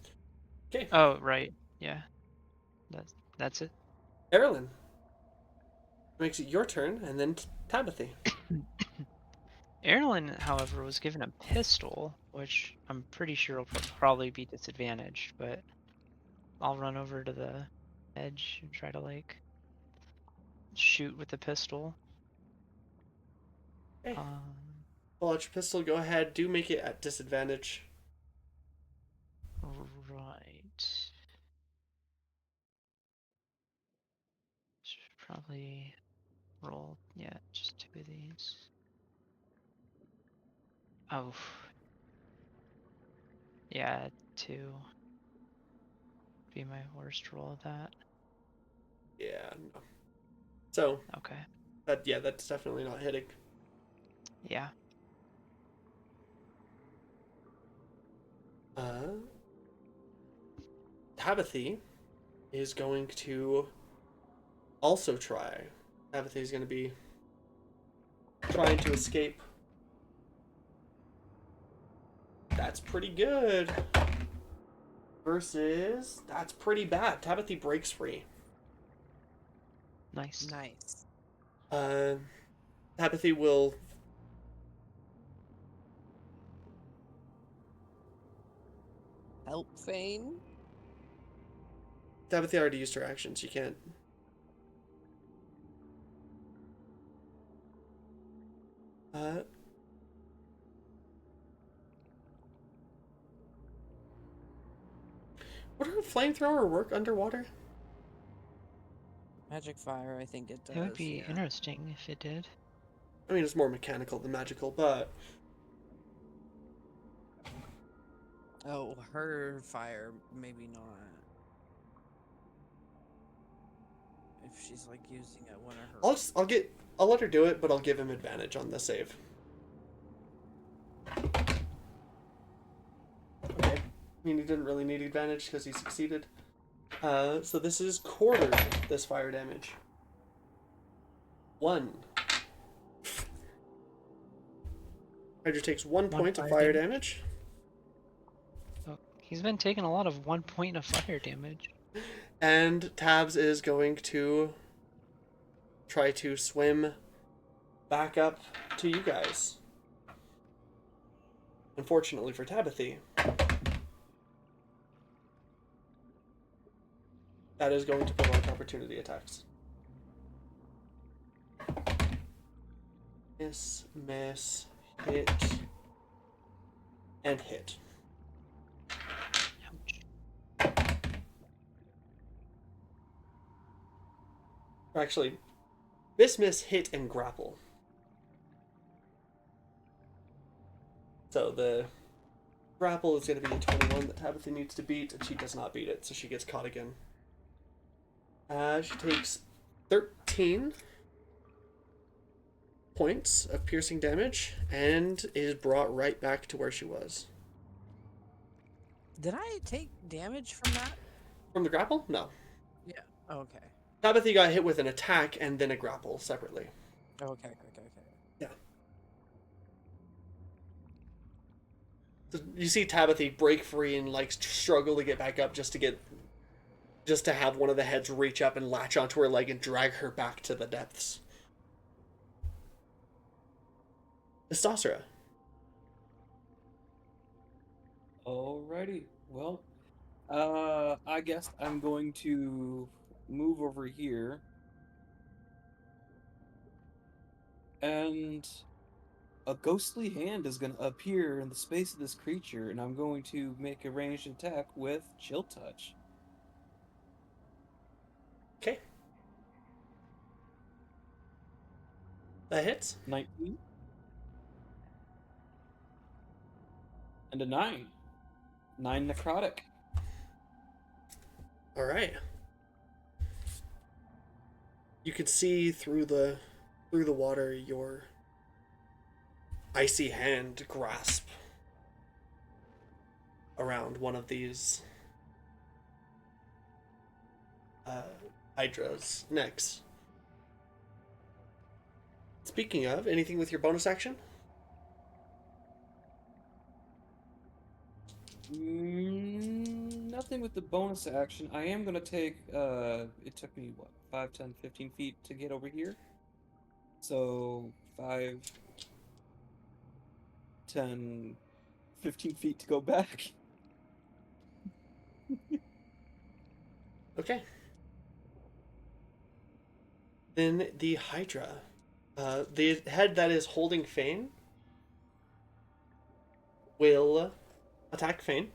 A: Okay.
C: Oh, right. Yeah. That's it.
A: Eberron. Makes it your turn, and then Tabithy.
C: Erlen, however, was given a pistol, which I'm pretty sure will probably be disadvantaged, but I'll run over to the edge and try to, like, shoot with the pistol.
A: Okay. Pull out your pistol, go ahead, do make it at disadvantage.
C: Right. Should probably roll, yeah, just 2 of these. Oh. Yeah, 2. Be my worst roll of that.
A: Yeah, no. So,
C: Okay.
A: that's definitely not hitting.
C: Yeah.
A: Tabithy is going to also try. Tabithy is going to be trying to escape. That's pretty good. Versus, that's pretty bad. Tabithy breaks free.
C: Nice.
B: Nice.
A: Tabithy will
B: Help feign.
A: Tabithy already used her action. She can't. Would her flamethrower work underwater?
B: Magic fire, I think it does.
C: It would be
B: yeah.
C: interesting if it did.
A: I mean, it's more mechanical than magical, but
B: Oh, her fire, maybe not. If she's like using it one of her.
A: I'll let her do it, but I'll give him advantage on the save. Okay. I mean, he didn't really need advantage because he succeeded. So this is quartered, this fire damage. 1. Hydra takes 1 point of fire damage.
C: Oh, he's been taking a lot of 1 point of fire damage.
A: And Tabs is going to try to swim back up to you guys. Unfortunately for Tabithy, that is going to provoke opportunity attacks. Miss, hit, and hit.
C: Ouch.
A: Actually, miss, hit, and grapple. So the grapple is going to be a 21 that Tabitha needs to beat, and she does not beat it, so she gets caught again. She takes 13 points of piercing damage and is brought right back to where she was.
B: Did I take damage from that?
A: From the grapple? No.
B: Yeah. Okay.
A: Tabitha got hit with an attack and then a grapple separately.
B: Okay.
A: Yeah. So you see Tabitha break free and like struggle to get back up just to have one of the heads reach up and latch onto her leg and drag her back to the depths. Estosra.
E: Alrighty. Well, I guess I'm going to move over here. And a ghostly hand is going to appear in the space of this creature, and I'm going to make a ranged attack with Chill Touch.
A: Okay. That hits.
E: 19. And a 9. 9 necrotic.
A: All right. You can see through the water your icy hand grasp around one of these Hydra's necks. Speaking of, anything with your bonus action?
E: Nothing with the bonus action. I am going to take, it took me, 5, 10, 15 feet to get over here. So, 5, 10, 15 feet to go back.
A: Okay. Then the Hydra. The head that is holding Fane will attack Fane.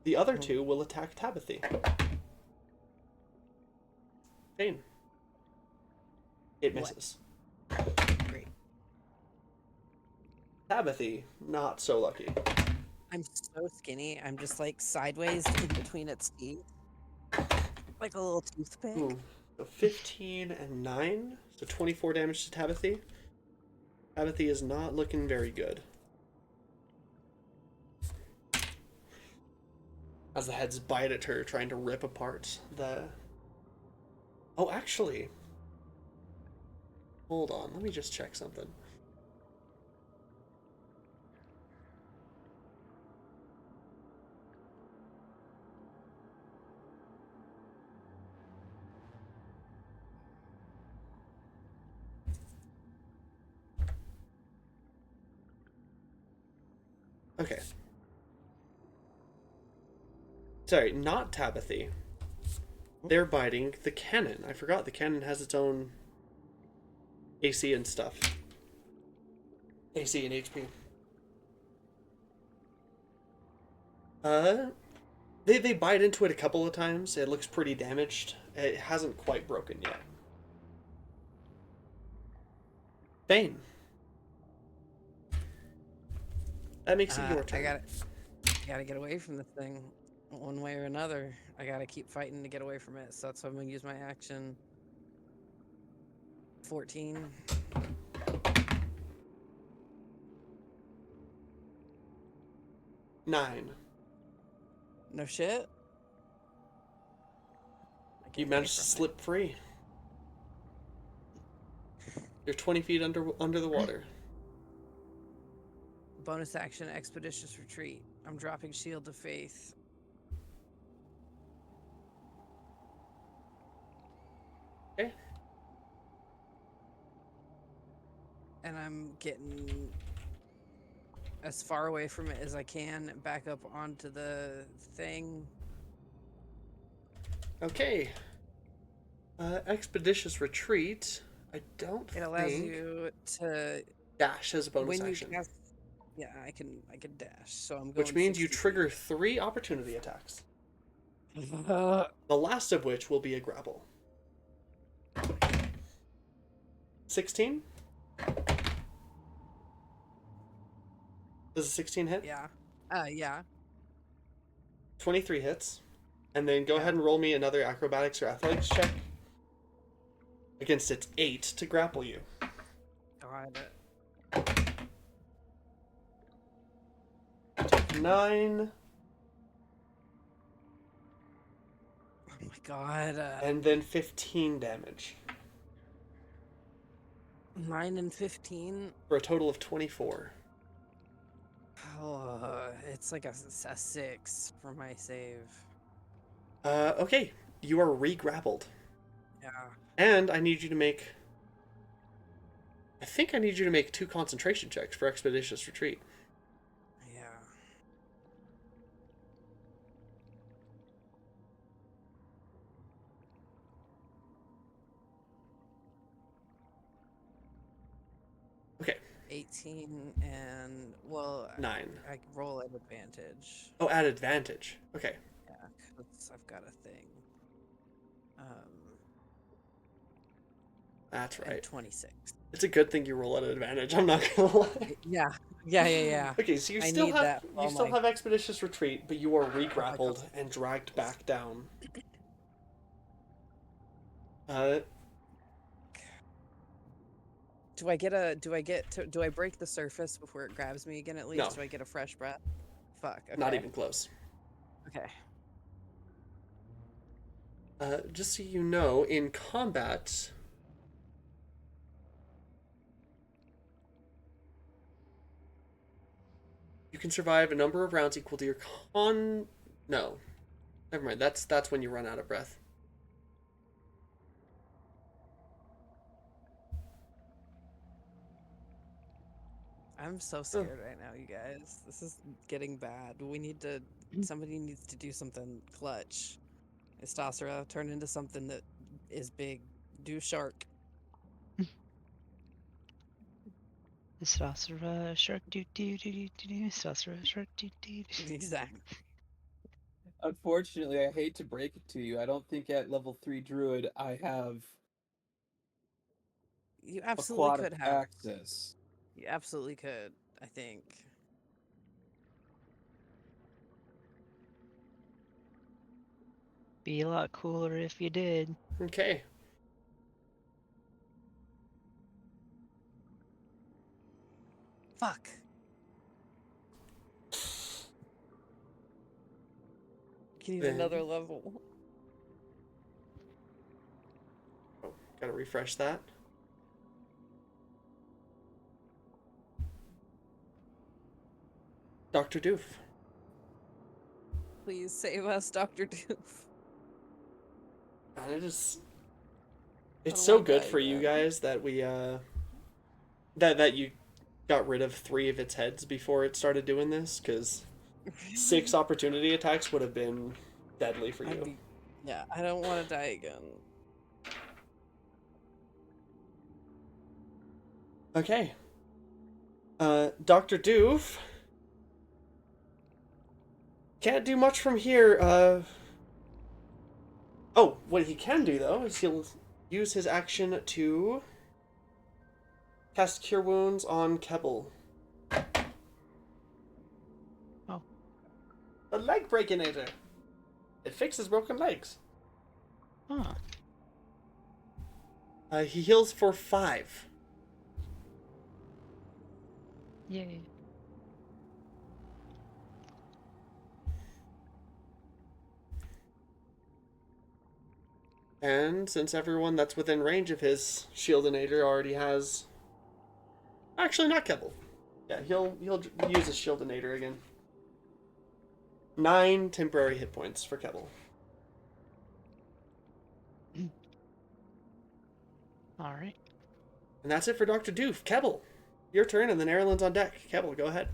A: The other two will attack Tabithy. Fane. It
B: What?
A: misses.
B: Great.
A: Tabithy, not so lucky.
B: I'm so skinny. I'm just like sideways in between its teeth, like a little toothpick.
A: Ooh. So 15 and 9. So 24 damage to Tabithy. Tabithy is not looking very good. As the heads bite at her, trying to rip apart the... Oh, actually... Hold on, let me just check something. Okay. Sorry, not Tabithy. They're biting the cannon. I forgot the cannon has its own AC and stuff. AC and HP. They bite into it a couple of times. It looks pretty damaged. It hasn't quite broken yet. Bane. That makes it your turn.
B: I gotta get away from this thing, one way or another. I gotta keep fighting to get away from it. So that's why I'm gonna use my action. 14.
A: Nine.
B: No shit. I
A: You
B: get away
A: managed to
B: from it.
A: slip free. You're 20 feet under the water.
B: Bonus action, expeditious retreat. I'm dropping shield of faith.
A: Okay.
B: And I'm getting as far away from it as I can, back up onto the thing.
A: Okay. Expeditious retreat. I don't
B: It allows
A: think
B: you to
A: dash as a bonus
B: when you
A: action,
B: cast. Yeah, I can dash. So I'm going.
A: which means you
B: 60 feet.
A: trigger 3 opportunity attacks. The last of which will be a grapple. 16. Does a 16 hit?
B: Yeah. Yeah.
A: 23 hits. And then go
B: Yeah.
A: ahead and roll me another acrobatics or athletics check against its 8 to grapple you.
B: Got it.
A: 9,
B: Oh my god.
A: and then 15 damage
B: 9 and 15.
A: for a total of 24.
B: Oh, it's like a 6 for my save.
A: Okay, you are re-grappled.
B: Yeah.
A: And I need you to make... I think I need you to make 2 concentration checks for Expeditious Retreat.
B: Yeah.
A: Okay.
B: 18 and well,
A: 9.
B: I roll at advantage.
A: Oh, at advantage. Okay.
B: Yeah, 'cause I've got a thing.
A: That's
B: And
A: right.
B: 26.
A: It's a good thing you roll at advantage, I'm not gonna lie.
B: Yeah.
A: Okay, so you
B: I
A: still
B: need
A: have
B: that for
A: you
B: all
A: still
B: my-
A: have Expeditious Retreat, but you are
B: my
A: re-grappled and dragged back down.
B: Do I break the surface before it grabs me again at least?
A: No.
B: Do I get a fresh breath? Fuck. Okay.
A: Not even close.
B: Okay.
A: Just so you know, in combat, you can survive a number of rounds equal to your con. No, never mind. That's when you run out of breath.
B: I'm so scared right now, you guys. This is getting bad. Somebody needs to do something clutch. Istosera, turn into something that is big. Do shark.
C: Sasura shark doo doo doo doo doo doo. Sasura shark doo doo doo.
B: Exactly.
E: Unfortunately, I hate to break it to you. I don't think at level 3 druid I have
B: You absolutely
E: aquatic
B: could have.
E: access.
B: You absolutely could, I think.
C: Be a lot cooler if you did.
A: Okay.
B: Fuck. You need another
A: Then-
B: level.
A: Oh, gotta refresh that. Dr. Doof.
B: Please save us, Dr. Doof.
A: And it's
B: don't
A: so
B: wanna
A: good
B: die
A: for you
B: again.
A: guys that we that you got rid of 3 of its heads before it started doing this, because 6 opportunity attacks would have been deadly for you.
B: Yeah, I don't want to die again.
A: Okay. Dr. Doof can't do much from here. Oh, what he can do though is he'll use his action to cast Cure Wounds on Kebble.
C: Oh.
A: A leg breakinator. It fixes broken legs.
C: Huh.
A: He heals for 5.
C: Yay.
A: And since everyone that's within range of his Shieldinator already has... Actually, not Kebble. Yeah, he'll use his Shieldinator again. 9 temporary hit points for Kebble.
C: Alright.
A: And that's it for Dr. Doof. Kebble, your turn, and then Erlen's on deck. Kebble, go ahead.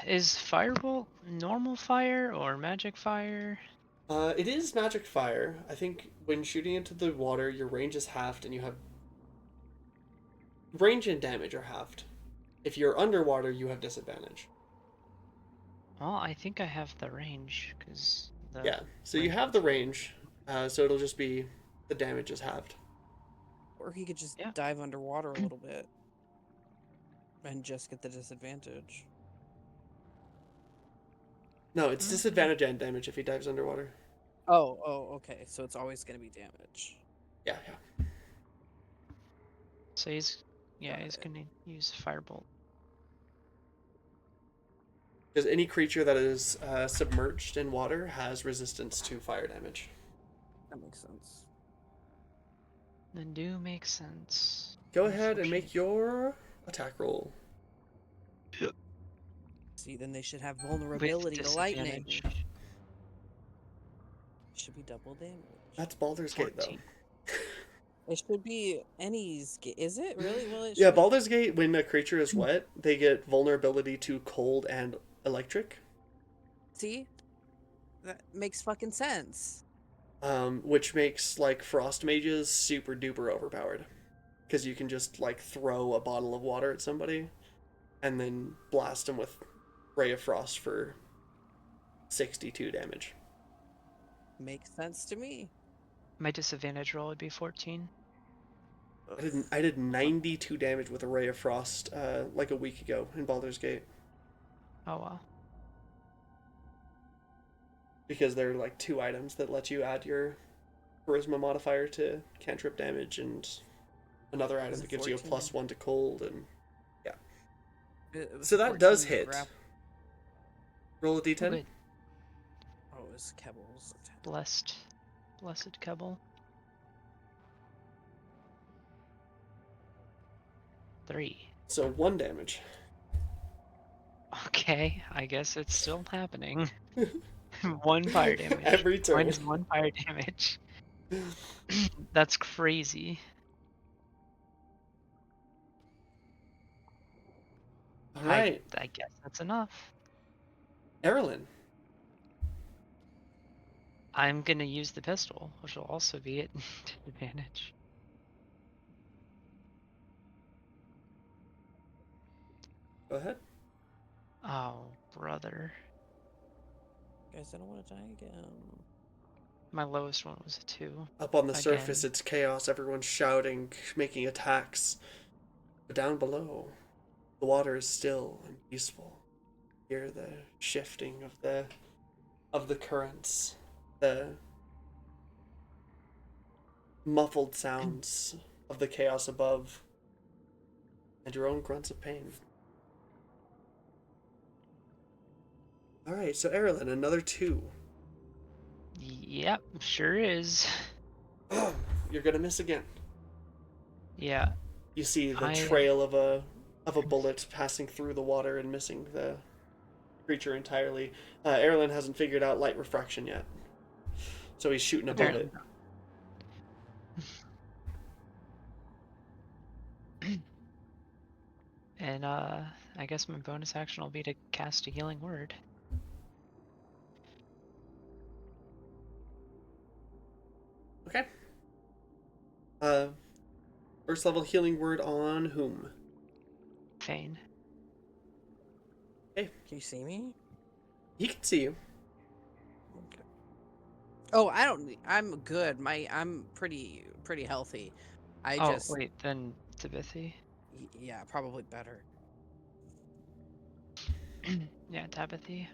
C: Is Firebolt normal fire or magic fire?
A: It is magic fire. I think when shooting into the water, your range is halved, and you have... Range and damage are halved. If you're underwater, you have disadvantage.
C: Well, I think I have the range, because...
A: Yeah, so you have the range, so it'll just be the damage is halved.
B: Or he could just
C: Yeah.
B: dive underwater a little bit and just get the disadvantage.
A: No, it's disadvantage and damage if he dives underwater.
B: Oh, okay. So it's always going to be damage.
A: Yeah.
C: So he's
B: Got
C: gonna use Firebolt.
A: Because any creature that is submerged in water has resistance to fire damage.
B: That makes sense.
C: Then do make sense.
A: Go ahead and make your attack roll.
B: See, then they should have
C: With
B: vulnerability to lightning.
C: disadvantage.
B: Should be double damage.
A: That's Baldur's Gate, though.
C: 14.
B: It should be any's. Is it really? Well, it
A: Yeah,
B: should be-
A: Baldur's Gate, when a creature is wet, they get vulnerability to cold and electric.
B: See, that makes fucking sense.
A: Which makes, like, frost mages super duper overpowered. Because you can just, like, throw a bottle of water at somebody and then blast them with Ray of Frost for 62 damage.
B: Makes sense to me.
C: My disadvantage roll would be 14.
A: I did 92 damage with a Ray of Frost like a week ago in Baldur's Gate.
C: Oh wow.
A: Because there are like 2 items that let you add your charisma modifier to cantrip damage, and another item
B: Was it
A: that gives you a
B: 14?
A: +1 to cold, and
B: It was
A: so that does
B: 14
A: hit.
B: grap-
A: Roll a d10.
C: Good.
B: Oh, it was Kebble's attack.
C: Blessed Kebble. 3.
A: So 1 damage.
C: Okay, I guess it's still happening. 1 fire damage.
A: Every turn.
C: Minus 1 fire damage. That's crazy.
A: All right,
C: I guess that's enough.
A: Erilyn.
C: I'm gonna use the pistol, which will also be at disadvantage.
A: Go ahead.
C: Oh, brother.
B: Guys, I don't want to die again.
C: My lowest one was a 2.
A: Up on the
C: Again.
A: surface, it's chaos. Everyone's shouting, making attacks. But down below, the water is still and peaceful. You hear the shifting of the currents, the muffled sounds of the chaos above, and your own grunts of pain. All right, so Erilyn, another 2.
C: Yep, sure is.
A: You're gonna miss again.
C: Yeah.
A: You see the
C: I-
A: trail of a bullet passing through the water and missing the creature entirely. Erilyn hasn't figured out light refraction yet, so he's shooting above
C: Apparently
A: it.
C: And I guess my bonus action will be to cast a healing word.
A: Okay. First level healing word on whom?
C: Fane.
B: Can you see me?
A: He can see you.
B: Okay. Oh, I'm good. I'm pretty healthy.
C: Oh, wait, then Tabithy?
B: Yeah, probably better.
C: Yeah, Tabithy.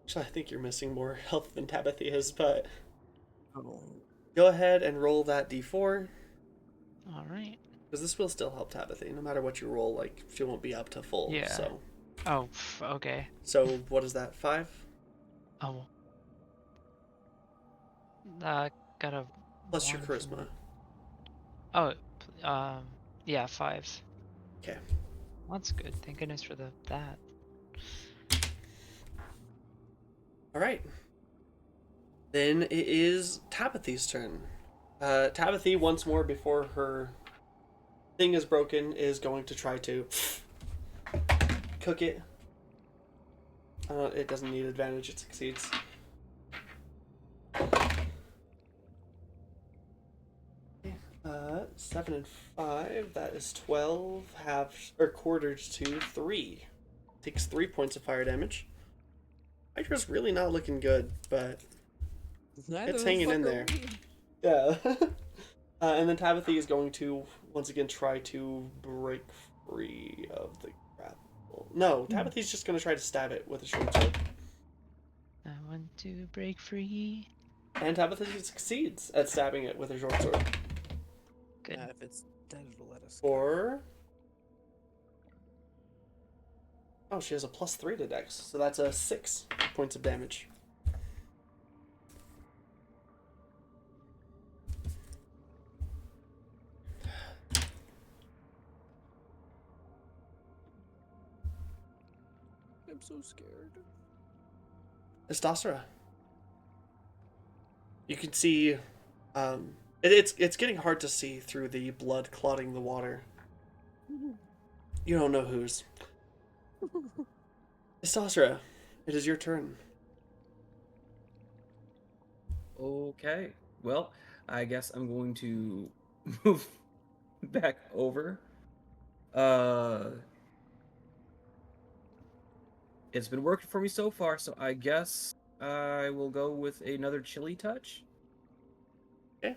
A: Actually, I think you're missing more health than Tabitha is, but
B: Oh.
A: go ahead and roll that d4,
C: Alright.
A: because this will still help Tabitha. No matter what you roll, like, she won't be up to full.
C: Yeah.
A: So,
C: Oh, okay.
A: what is that, 5?
C: Oh. Got a
A: Plus your
C: 1
A: charisma.
C: from- Oh, yeah, 5.
A: Okay.
C: That's good. Thank goodness for that.
A: All right. Then it is Tabithy's turn. Tabithy, once more before her thing is broken, is going to try to cook it. It doesn't need advantage, it succeeds. Okay, 7 and 5, that is 12, half, or quartered to 3. Takes 3 points of fire damage. Hydra's really not looking good, but it's hanging in there. Yeah. And then Tabitha is going to once again try to break free of the grapple. No, Tabitha's just going to try to stab it with a short sword.
C: I want to break free.
A: And Tabitha succeeds at stabbing it with a short sword.
C: Good.
B: If it's dead, it'll let us go.
A: For... Oh, she has a +3 to dex, so that's a 6 points of damage.
B: I'm so scared.
A: Estosra. You can see, it's getting hard to see through the blood clotting the water. You don't know whose. Estosra, it is your turn.
D: Okay. Well, I guess I'm going to move back over. It's been working for me so far, so I guess I will go with another chilly touch.
A: Okay.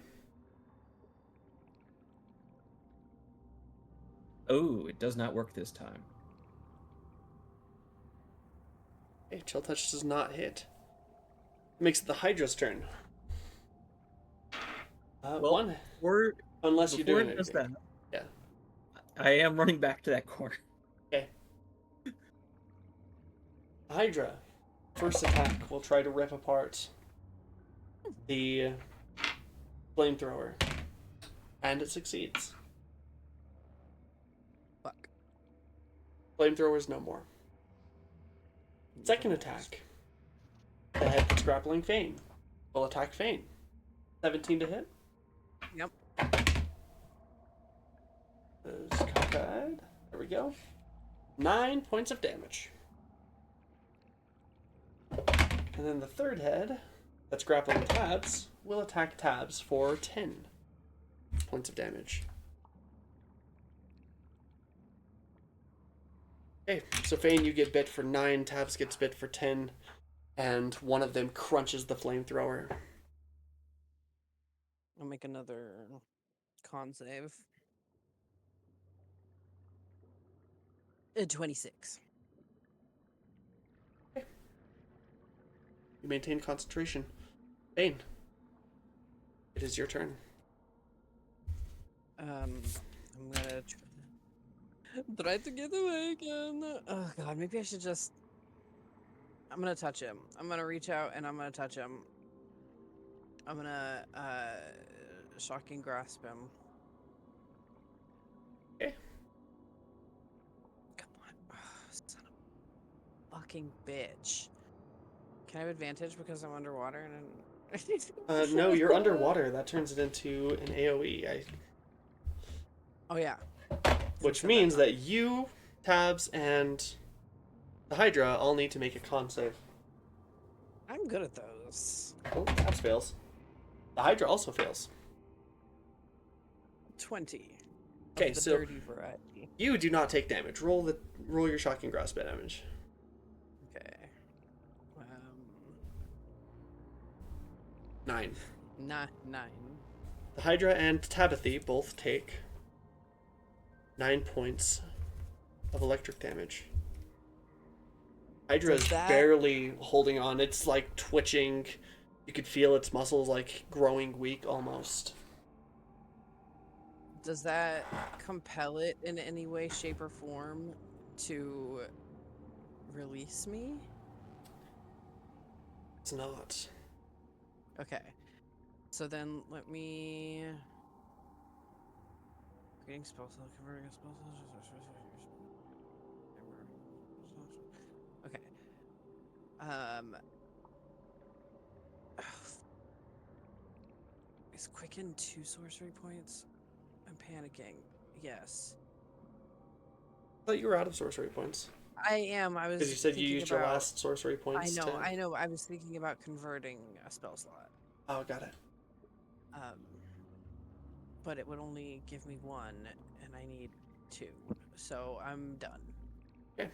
D: Oh, it does not work this time.
A: Okay, chill touch does not hit. Makes it the Hydra's turn.
D: Well,
A: unless you do
D: before it does
A: anything.
D: that,
A: Yeah.
D: I am running back to that corner.
A: Okay. Hydra, first attack will try to rip apart the flamethrower, and it succeeds.
B: Fuck.
A: Flamethrower is no more. Second attack, the head that's grappling Fane will attack Fane. 17 to hit.
B: Yep.
A: Is cockeyed. There we go. 9 points of damage. And then the third head, that's grappling Tabs, will attack Tabs for 10 points of damage. Okay, so Fane, you get bit for 9, Tabs gets bit for 10, and one of them crunches the flamethrower.
B: I'll make another con save. 26.
A: You maintain concentration. Fane, it is your turn.
B: I'm gonna try to get away again. Oh god, maybe I should just. I'm gonna touch him. I'm gonna reach out and I'm gonna touch him. I'm gonna shocking grasp him.
A: Okay.
B: Come on, son of a fucking bitch. Can I have advantage because I'm underwater and?
A: No, you're underwater. That turns it into an AoE.
B: Oh yeah.
A: Which
B: said
A: means
B: that.
A: that you, Tabs, and the Hydra all need to make a con save.
B: I'm good at those.
A: Oh, Tabs fails. The Hydra also fails.
B: 20.
A: Okay,
B: Of the
A: so
B: dirty variety.
A: you do not take damage. Roll your shocking grasp damage.
B: Okay.
A: 9.
B: 9.
A: The Hydra and Tabathy both take 9 points of electric damage. Hydra
B: Does
A: is
B: that-
A: barely holding on. It's like twitching. You could feel its muscles like growing weak almost.
B: Does that compel it in any way, shape, or form to release me?
A: It's not.
B: Okay. So then let me. Creating spell slot, converting a spell slot. Okay. Is Quicken 2 sorcery points? I'm panicking. Yes.
A: I thought you were out of sorcery points.
B: I am. I was.
A: Because you said you
B: thinking
A: used your
B: about-
A: last sorcery points.
B: I know. I was thinking about converting a spell slot.
A: Oh, got it.
B: But it would only give me 1, and I need 2. So I'm done.
A: Okay.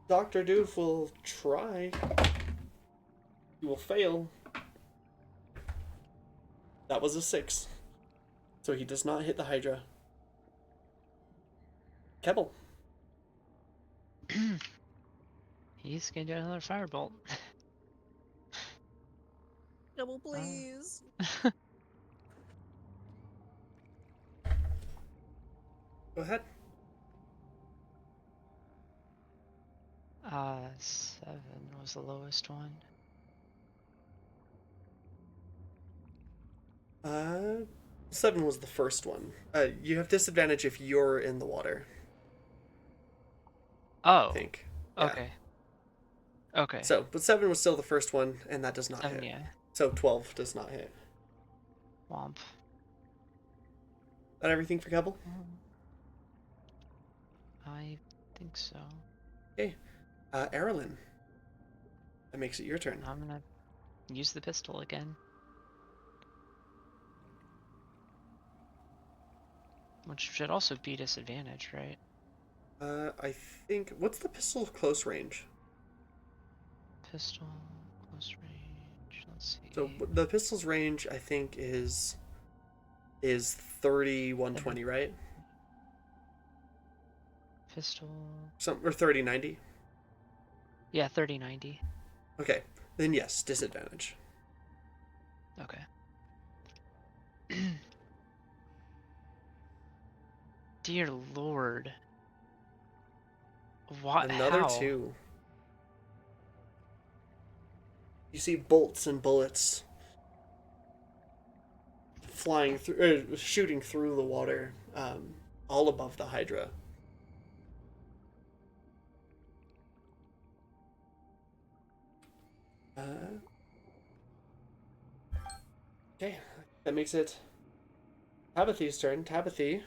A: Dr. Doof will try. He will fail. That was a 6. So he does not hit the Hydra. Kebble.
C: He's gonna do another firebolt.
B: Double, please.
A: Go ahead.
C: 7 was the lowest one.
A: 7 was the first one. You have disadvantage if you're in the water,
C: Oh,
A: I think. Yeah.
C: okay. Okay.
A: So, but 7 was still the first one, and that does not
C: 7,
A: hit.
C: yeah.
A: So 12 does not hit.
C: Womp.
A: That everything for Kebble?
C: I think so.
A: Okay. Erilyn. That makes it your turn.
C: I'm gonna use the pistol again. Which should also be disadvantage, right?
A: I think... What's the pistol close range?
C: Pistol, close range, let's see.
A: So the pistol's range, I think, is 30-120, right?
C: Pistol...
A: Or 30-90?
C: Yeah, 30-90.
A: Okay. Then yes, disadvantage.
C: Okay. Dear Lord. What?
A: Another
C: How?
A: 2. You see bolts and bullets flying through, shooting through the water, all above the Hydra. Okay, that makes it Tabithy's turn. Tabithy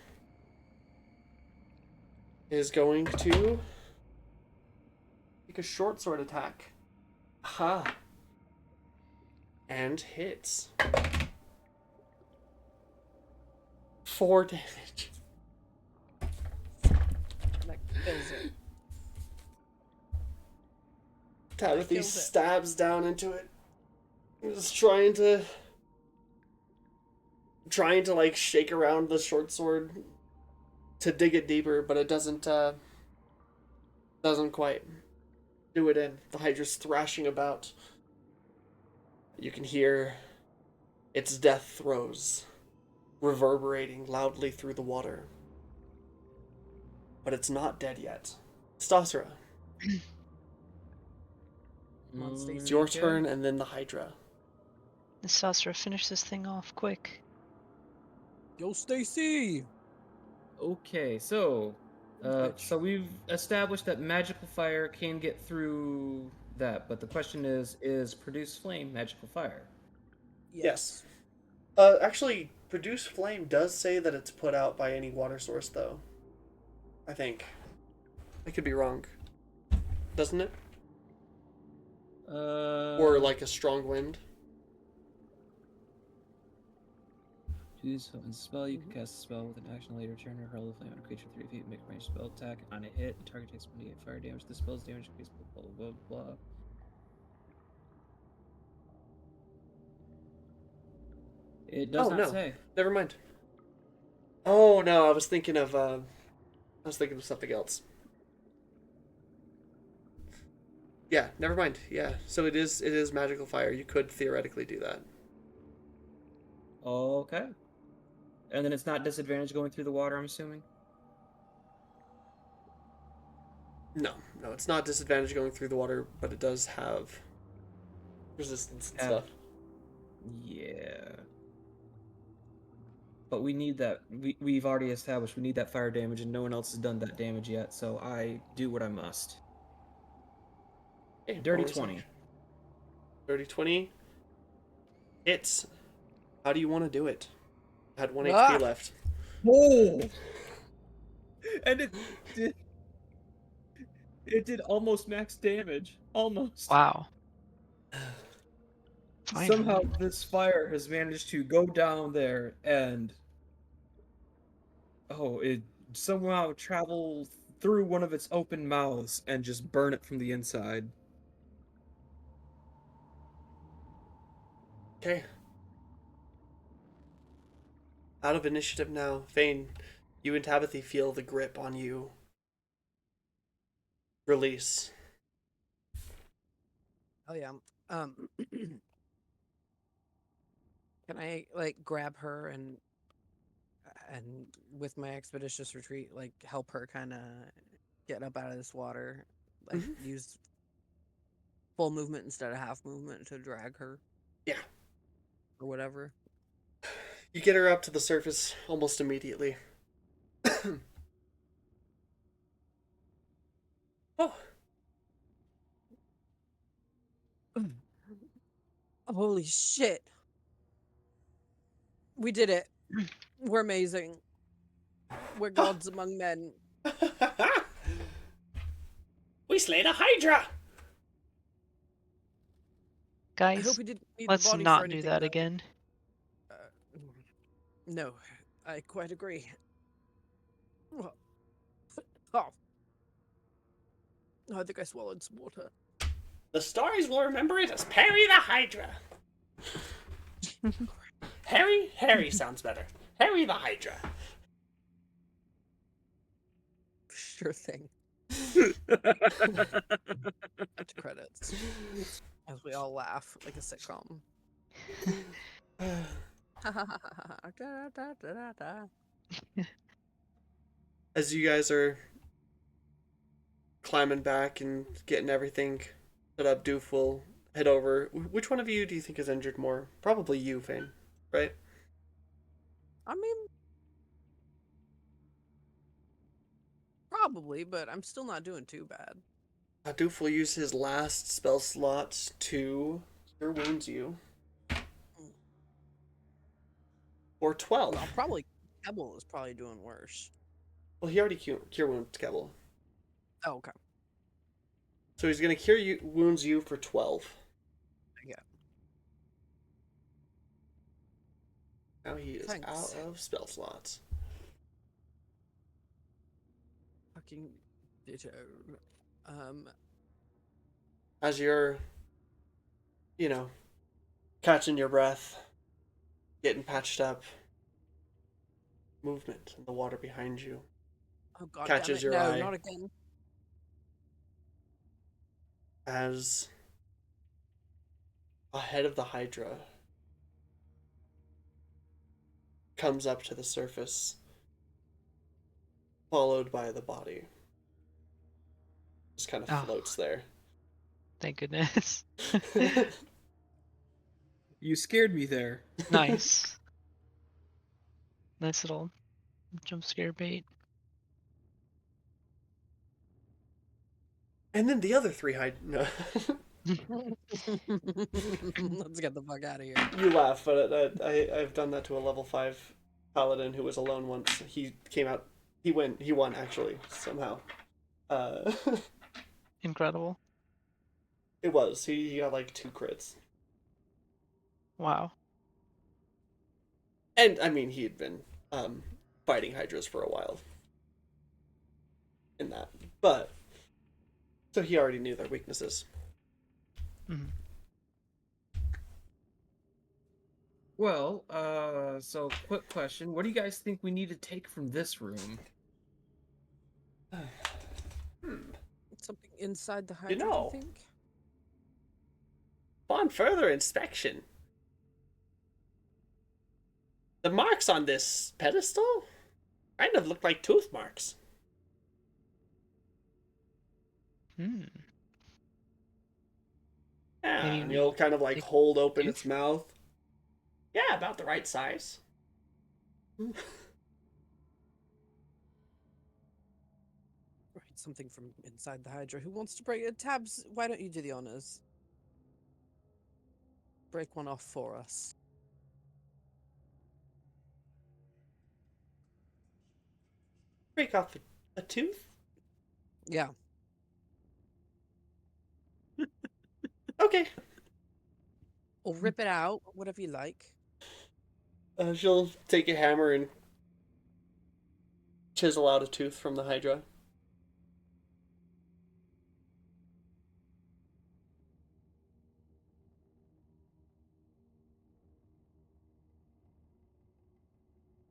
A: is going to take a short sword attack. Aha. And hits. 4 damage.
B: That kills it.
A: Tabithy
B: killed it.
A: stabs down into it. Just trying to like shake around the short sword to dig it deeper, but it doesn't quite do it in. The Hydra's thrashing about. You can hear its death throes reverberating loudly through the water. But it's not dead yet. Stasra, it's your
D: Okay.
A: turn and then the Hydra.
C: Sasra, finish this thing off quick.
B: Yo, Stacy!
D: Okay, so
B: Bitch.
D: so we've established that magical fire can get through that, but the question is produce flame magical fire?
A: Yes. Actually, produce flame does say that it's put out by any water source, though. I think. I could be wrong. Doesn't it? Or like a strong wind.
D: Choose a spell. You can cast a spell with an action later turn or hurl the flame on a creature 3 feet. Make a ranged spell attack on a hit. The target takes 1d8 fire damage. The spell's damage increase. Blah blah blah blah. It does not
A: no.
D: say.
A: Never mind. Oh no, I was thinking of something else. Yeah, never mind. Yeah, so it is magical fire. You could theoretically do that.
D: Okay. And then it's not disadvantage going through the water, I'm assuming?
A: No, it's not disadvantage going through the water, but it does have resistance and stuff.
D: Yeah. But we need that. We've already established we need that fire damage, and no one else has done that damage yet, so I do what I must.
A: Okay,
D: Dirty
A: bonus
D: 20.
A: action. Dirty 20. Hits. How do you want to do it? I had 1 HP left.
D: Oh! And it did almost max damage. Almost.
C: Wow. Finally.
D: Somehow this fire has managed to go down there and it somehow travel through one of its open mouths and just burn it from the inside.
A: Okay. Out of initiative now. Fane, you and Tabithy feel the grip on you. Release.
B: Oh yeah. Can I like grab her and with my expeditious retreat, like help her kind of get up out of this water, like use full movement instead of half movement to drag her?
A: Yeah.
B: Or whatever.
A: You get her up to the surface almost immediately. Oh.
B: Holy shit. We did it. We're amazing. We're gods among men.
A: We slayed a Hydra!
B: I
C: Guys,
B: hope we didn't need the
C: let's
B: body for
C: not do
B: anything,
C: that
B: though.
C: again.
B: No, I quite agree. Oh. I think I swallowed some water.
A: The stories will remember it as Perry the Hydra. Harry sounds better. Harry the Hydra.
B: Sure thing. To credits. As we all laugh like a sitcom.
A: As you guys are climbing back and getting everything set up, Doof will head over. Which one of you do you think is injured more? Probably you, Fane, right?
B: I mean, probably, but I'm still not doing too bad.
A: Doof will use his last spell slot to cure wounds you. Or 12.
B: Well, probably Kebble is probably doing worse.
A: Well, he already cure wound Kebble.
B: Oh, okay.
A: So he's going to wounds you for 12.
B: Yeah.
A: Now he is
B: Thanks.
A: out of spell slots.
B: Fucking ditto.
A: As you're, catching your breath, getting patched up, movement in the water behind you
B: Oh god
A: catches
B: damn it.
A: your
B: No,
A: eye
B: not again.
A: as a head of the Hydra comes up to the surface, followed by the body. Just kind of
C: Oh.
A: floats there.
C: Thank goodness.
D: You scared me there.
C: Nice. Nice little jump scare bait.
A: And then the other three No.
B: Let's get the fuck out of here.
A: You laugh, but I've done that to a level 5 paladin who was alone once. He came out. He won actually somehow.
C: Incredible.
A: It was. He got like 2 crits.
C: Wow.
A: And I mean, he had been fighting hydras for a while. In that, but so he already knew their weaknesses.
C: Mhm.
D: Well, so quick question. What do you guys think we need to take from this room?
B: Something inside the Hydra,
A: You know.
B: do you think?
A: Upon further inspection, the marks on this pedestal kind of look like tooth marks.
C: Hmm.
A: Yeah,
C: Maybe
A: and
C: we
A: you'll kind of like
C: take
A: hold open
C: tooth?
A: its mouth. Yeah, about the right size.
B: Right, something from inside the Hydra. Who wants to break it? Tabs, why don't you do the honors? Break one off for us.
A: Break off a tooth?
B: Yeah.
A: Okay.
B: Or rip it out, whatever you like.
A: She'll take a hammer and chisel out a tooth from the Hydra.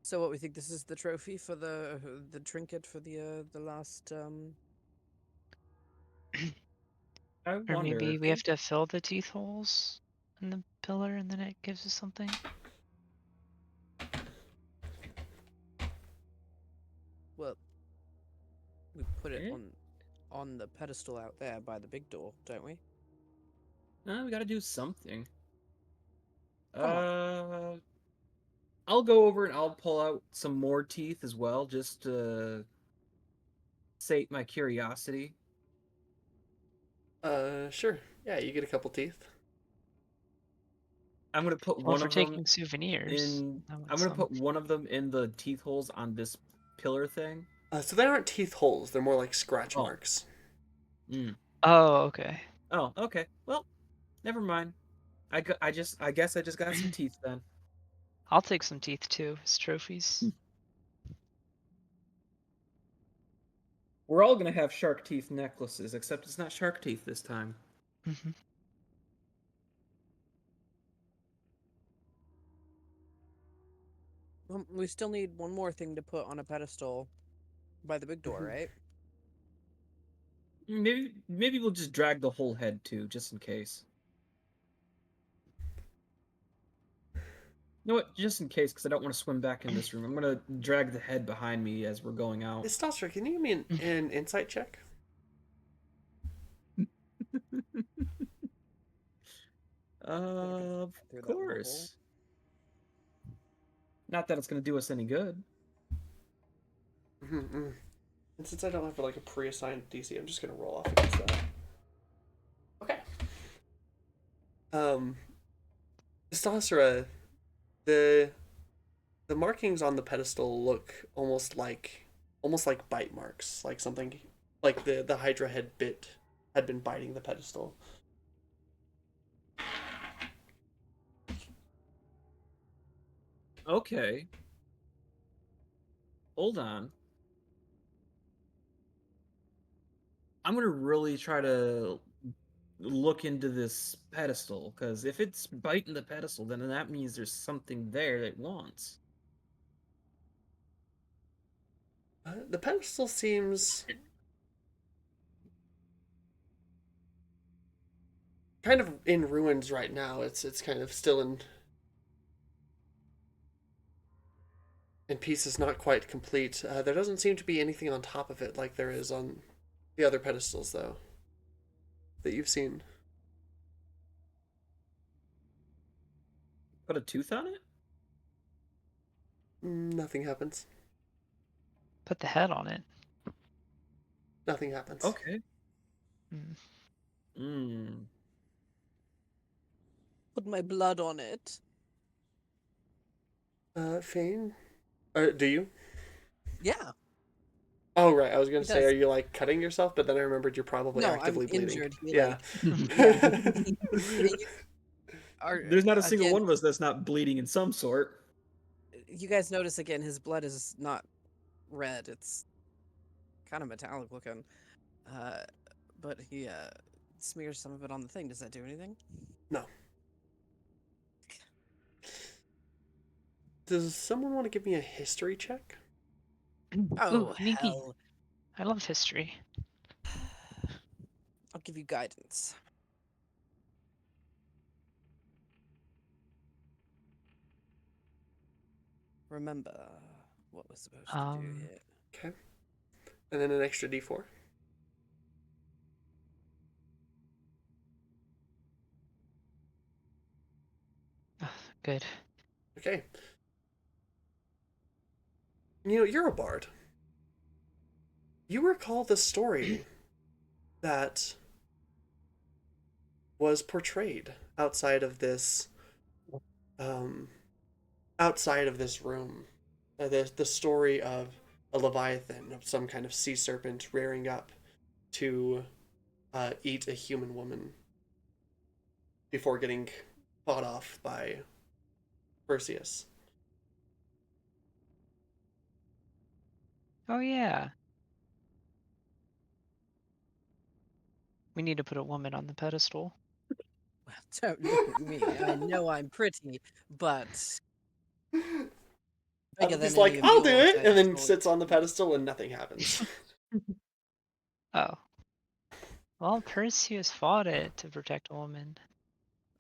B: So what we think this is the trophy for the trinket for the last
D: I
C: Or
D: wonder.
C: maybe we have to fill the teeth holes in the pillar and then it gives us something.
B: well we put it
D: Eh?
B: on the pedestal out there by the big door, don't we?
D: We gotta do something.
B: Come
D: I'll go over and I'll pull out some more teeth as well, just to sate my curiosity.
A: Sure. Yeah, you get a couple teeth.
D: I'm gonna put
C: Well,
D: one
C: if we're
D: of them
C: taking souvenirs,
D: in.
C: I want
D: I'm gonna
C: some.
D: put one of them in the teeth holes on this pillar thing.
A: So they aren't teeth holes. They're more like scratch
D: Oh.
A: marks.
C: Oh, okay.
D: Oh, okay. Well, never mind. I guess I just got some teeth then.
C: I'll take some teeth too as trophies.
D: We're all gonna have shark teeth necklaces, except it's not shark teeth this time.
C: Mm-hmm.
B: We still need one more thing to put on a pedestal by the big door, right?
D: Maybe we'll just drag the whole head too, just in case. You know what? Just in case, because I don't want to swim back in this room. I'm gonna drag the head behind me as we're going out.
A: Stastra, can you give me an insight check?
D: Of
B: Through that little hole.
D: course. Not that it's gonna do us any good.
A: Mm-hmm. And since I don't have like a pre-assigned DC, I'm just gonna roll off against that. Okay. Stastra, the The markings on the pedestal look almost like bite marks, like something like the Hydra had been biting the pedestal.
D: Okay. Hold on. I'm gonna really try to look into this pedestal, because if it's biting the pedestal, then that means there's something there that it wants.
A: The pedestal seems kind of in ruins right now. It's kind of still in pieces, not quite complete. There doesn't seem to be anything on top of it like there is on the other pedestals, though, that you've seen.
D: Put a tooth on it?
A: Nothing happens.
C: Put the head on it.
A: Nothing happens.
D: Okay.
C: Mm.
D: Hmm.
B: Put my blood on it.
A: Fane? Do you?
B: Yeah.
A: Oh, right. I was going
B: He
A: to say,
B: does.
A: are you, like, cutting yourself? But then I remembered you're probably
B: No,
A: actively
B: I'm
A: bleeding.
B: injured.
A: Yeah.
D: There's not a single
B: again,
D: one of us that's not bleeding in some sort.
B: you guys notice again, his blood is not red. It's kind of metallic looking. But he smears some of it on the thing. Does that do anything?
A: No. Does someone want to give me a history check?
B: Oh,
C: Ooh, me.
B: hell.
C: I love history.
B: I'll give you guidance. Remember what we're supposed to do here.
A: Okay. And then an extra d4.
C: Good.
A: Okay. You know, you're a bard. You recall the story that was portrayed outside of this room. The story of a leviathan, of some kind of sea serpent rearing up to eat a human woman before getting fought off by Perseus.
C: Oh yeah. We need to put a woman on the pedestal.
B: Well, don't look at me. I know I'm pretty, but bigger than
A: He's
B: any
A: like,
B: of
A: I'll do
B: yours,
A: it,
B: I
A: and then
B: assure
A: sits
B: you.
A: on the pedestal and nothing happens.
C: Oh. Well, Perseus fought it to protect a woman.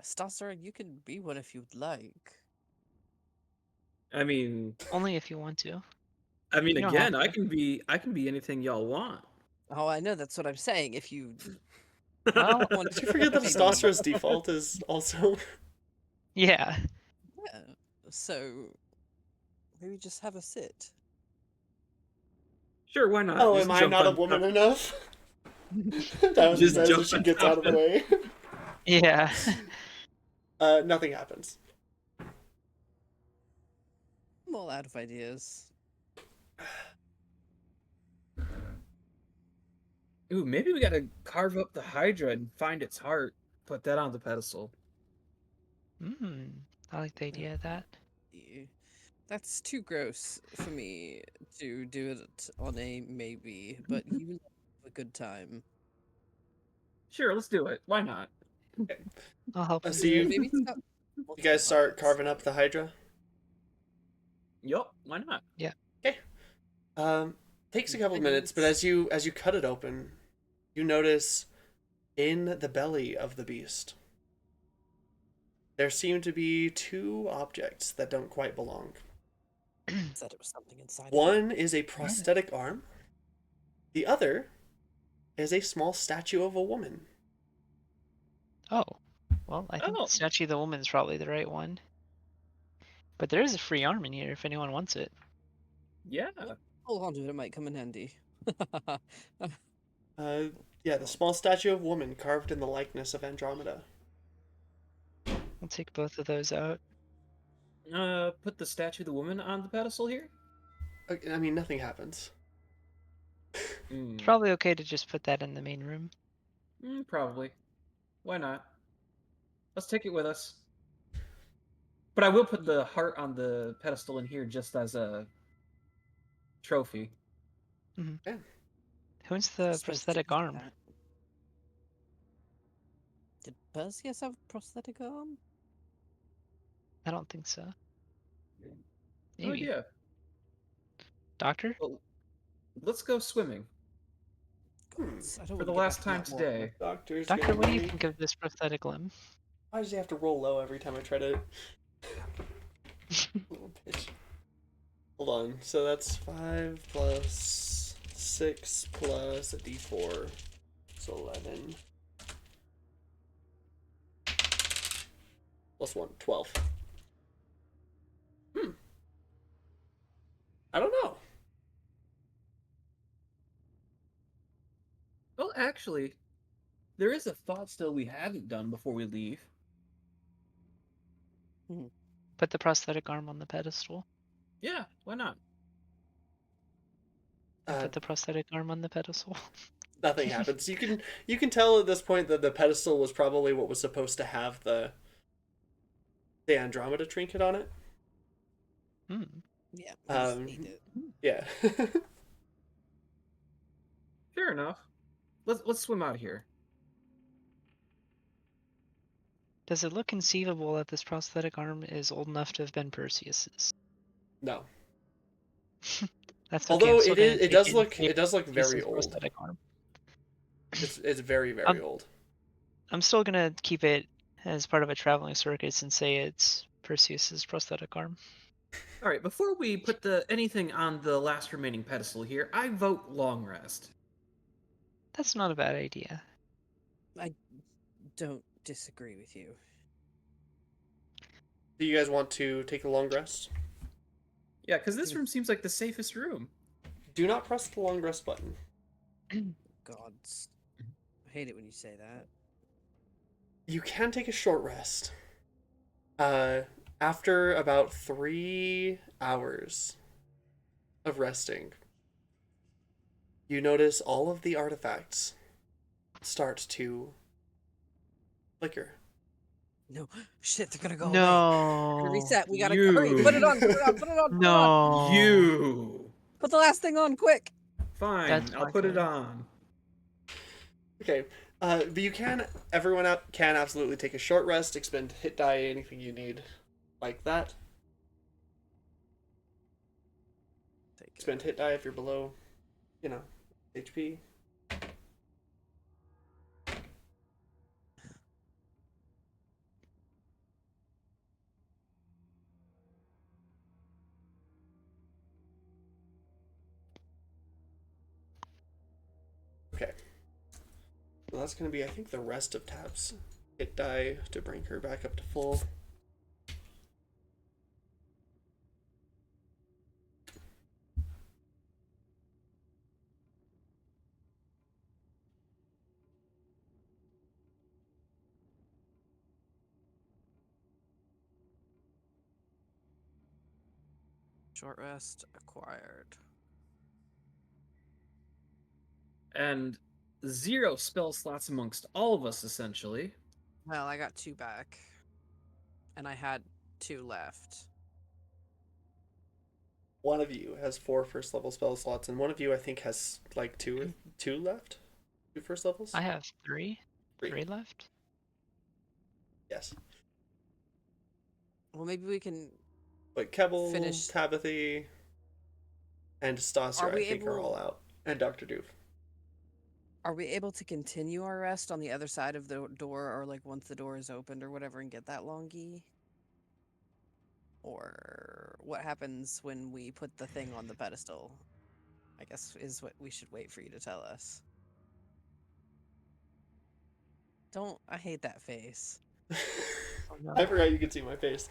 B: Stasser, you can be one if you'd like.
D: I mean,
C: Only if you want to.
D: I mean,
C: You don't have
D: again,
C: to.
D: I can be anything y'all want.
B: Oh, I know, that's what I'm saying. If you
C: Well,
B: want
A: Did
B: to
A: you forget that
B: maybe...
A: Astastara's default is also...
C: yeah.
B: Yeah, so maybe just have a sit.
D: Sure, why not?
A: Oh,
D: Just
A: am I
D: jump
A: not a
D: on
A: woman
D: top.
A: enough? Dowsy
D: Just
A: says
D: jump
A: as she
D: on
A: gets
D: top
A: out of the
D: of
A: way.
C: Yeah.
A: Nothing happens.
B: I'm all out of ideas.
D: Ooh, maybe we gotta carve up the Hydra and find its heart. Put that on the pedestal.
C: I like the idea of that.
B: That's too gross for me to do it on a maybe, but you will have a good time.
D: Sure, let's do it. Why not?
C: I'll help
A: So
C: him do it.
B: Maybe it's got
A: you
B: multiple
A: guys start
B: parts.
A: carving up the Hydra?
D: Yup, why not?
A: Okay. Takes a couple
B: Big
A: minutes, but
B: ones.
A: as you cut it open, you notice in the belly of the beast there seem to be two objects that don't quite belong.
B: Said it was something inside of
A: One is a prosthetic arm. The other is a small statue of a woman.
C: Oh. Well, I think
D: Oh.
C: the statue of the woman's probably the right one. But there is a free arm in here if anyone wants it.
D: Yeah.
B: Hold on to it, it might come in handy.
A: Yeah, the small statue of woman carved in the likeness of Andromeda.
C: We'll take both of those out.
D: Put the statue of the woman on the pedestal here?
A: I mean, nothing happens.
C: It's probably okay to just put that in the main room.
D: Probably. Why not? Let's take it with us. But I will put the heart on the pedestal in here just as a trophy.
A: Yeah.
C: Who's the
B: Supposed to
C: prosthetic
B: eat
C: arm?
B: that. Did Perseus have a prosthetic arm?
C: I don't think so.
D: No
C: Maybe.
D: idea.
C: Doctor?
D: Well, let's go swimming.
B: Gods, I don't
D: For
B: want
D: the
B: to get
D: last
B: back in
D: time
B: that water.
D: today.
A: Doctor's
C: Doctor,
A: gonna
C: what do you
A: be-
C: think of this prosthetic limb?
A: Why does he have to roll low every time I try to pitch? Hold on. So that's 5 plus 6 plus a d4. So 11. Plus 1. 12. I don't know.
D: Well, actually, there is a thought still we haven't done before we leave.
C: Put the prosthetic arm on the pedestal.
D: Yeah, why not?
C: And
A: Uh,
C: put the prosthetic arm on the pedestal.
A: Nothing happens. You can tell at this point that the pedestal was probably what was supposed to have the Andromeda trinket on it.
B: Yeah, we just need it.
A: Yeah.
D: Fair enough. Let's swim out here.
C: Does it look conceivable that this prosthetic arm is old enough to have been Perseus's?
A: No.
C: That's okay.
A: Although
C: I'm still gonna
A: it
C: take
A: does
C: and
A: look
C: say
A: very
C: Perseus's
A: old.
C: prosthetic arm.
A: It's very very old.
C: I'm still gonna keep it as part of a traveling circus and say it's Perseus's prosthetic arm.
D: All right, before we put anything on the last remaining pedestal here, I vote long rest.
C: That's not a bad idea.
B: I don't disagree with you.
A: Do you guys want to take a long rest?
D: Yeah, because this room seems like the safest room.
A: Do not press the long rest button.
B: Gods. I hate it when you say that.
A: You can take a short rest. After about 3 hours of resting, you notice all of the artifacts start to flicker.
B: No, shit, they're gonna go away.
C: No.
B: Gonna reset. We gotta
D: You.
B: hurry. Put it on. Put it on. Put it on. Put it on.
C: No.
D: You.
B: Put the last thing on, quick.
D: Fine,
C: That's
D: I'll
C: not
D: put it
C: good.
D: on.
A: Okay, but you can, everyone can absolutely take a short rest, expend hit die, anything you need like that.
B: Take it.
A: Expend hit die if you're below, HP. Okay. So that's going to be, I think, the rest of Tab's hit die to bring her back up to full.
B: Short rest acquired.
D: And 0 spell slots amongst all of us, essentially.
B: Well, I got 2 back, and I had 2 left.
A: One of you has 4 first level spell slots, and one of you, I think, has like 2 left? 2 first levels?
C: I have 3.
A: 3.
C: 3 left.
A: Yes.
B: Well, maybe we can.
A: But Kebble,
B: Finish-
A: Tabathy, and Stasser,
B: Are we
A: I think, are
B: able-
A: all out. And Dr. Doof.
B: Are we able to continue our rest on the other side of the door, or like once the door is opened or whatever, and get that longi? Or what happens when we put the thing on the pedestal? I guess is what we should wait for you to tell us. Don't. I hate that face.
C: Oh, no.
A: I forgot you could see my face.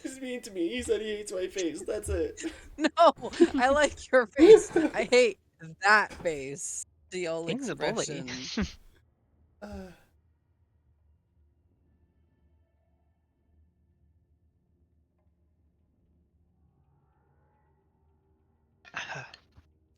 A: He's mean to me. He said he hates my face. That's it.
B: No, I like your face. I hate that face. facial
C: King's a bully.
B: expression.
A: Uh,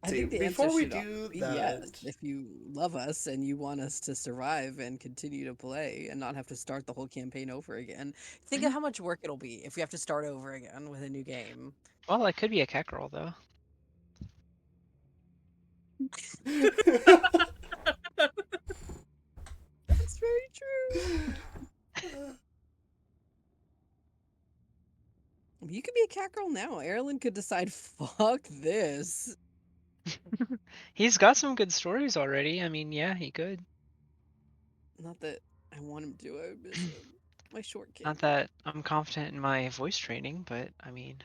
B: I
A: See,
B: think the answer
A: before we
B: should
A: do
B: be
A: that,
B: yes. If you love us and you want us to survive and continue to play and not have to start the whole campaign over again, think of how much work it'll be if we have to start over again with a new game.
C: Well, I could be a cat girl though.
B: That's very true. You could be a cat girl now. Erilyn could decide, fuck this.
C: He's got some good stories already. I mean, yeah, he could.
B: Not that I want him to. I miss him. My short king.
C: Not that I'm confident in my voice training, but I mean,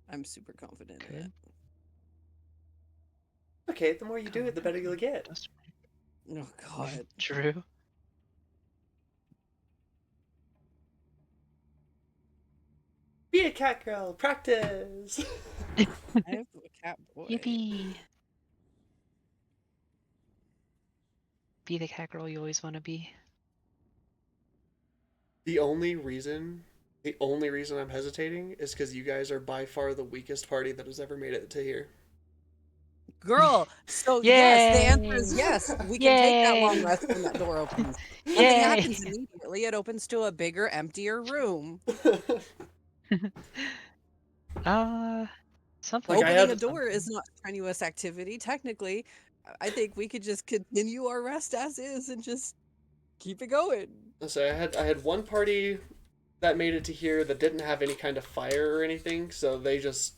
B: I'm super confident in
C: could.
B: it.
A: okay, the more you do it, the better you'll get.
B: Oh god.
C: True.
A: Be a cat girl. Practice.
B: I have a cat boy.
C: Yippee! Be the cat girl you always want to be.
A: The only reason I'm hesitating is because you guys are by far the weakest party that has ever made it to here.
B: Girl, so yes, the answer is
C: Yay!
B: yes. We can take that long
C: Yay!
B: rest when that door opens. Nothing
C: Yay!
B: happens immediately. It opens to a bigger, emptier room.
C: Something.
A: Like, I
B: Opening
A: had-
B: a door is not strenuous activity. Technically, I think we could just continue our rest as is and just keep it going.
A: So I had one party that made it to here that didn't have any kind of fire or anything, so they just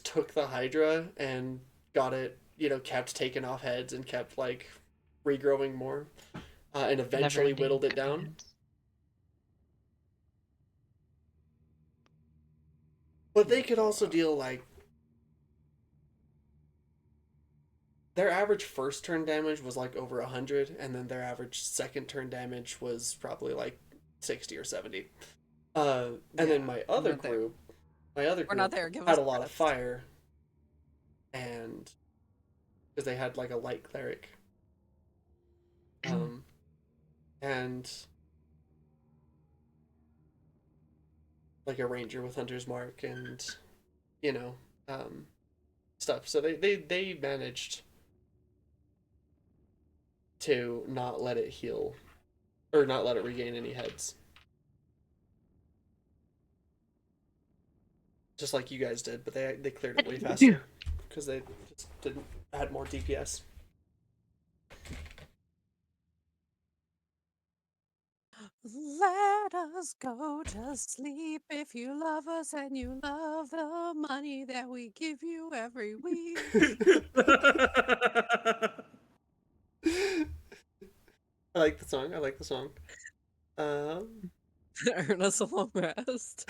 A: took the Hydra and got it, kept taking off heads and kept like regrowing more, and eventually
C: Never-ending
A: whittled it down.
C: guidance.
A: But they could also deal like their average first turn damage was like over 100, and then their average second turn damage was probably like 60 or 70. And then my other
B: not there.
A: group,
B: We're not there. Give
A: had
B: us
A: a lot of
B: rest.
A: fire, and because they had like a light cleric, and like a ranger with hunter's mark, and stuff. So they managed to not let it heal, or not let it regain any heads. Just like you guys did, but they cleared it way faster because they just didn't add more DPS.
B: Let us go to sleep if you love us and you love the money that we give you every week.
A: I like the song.
B: Earn us a long rest.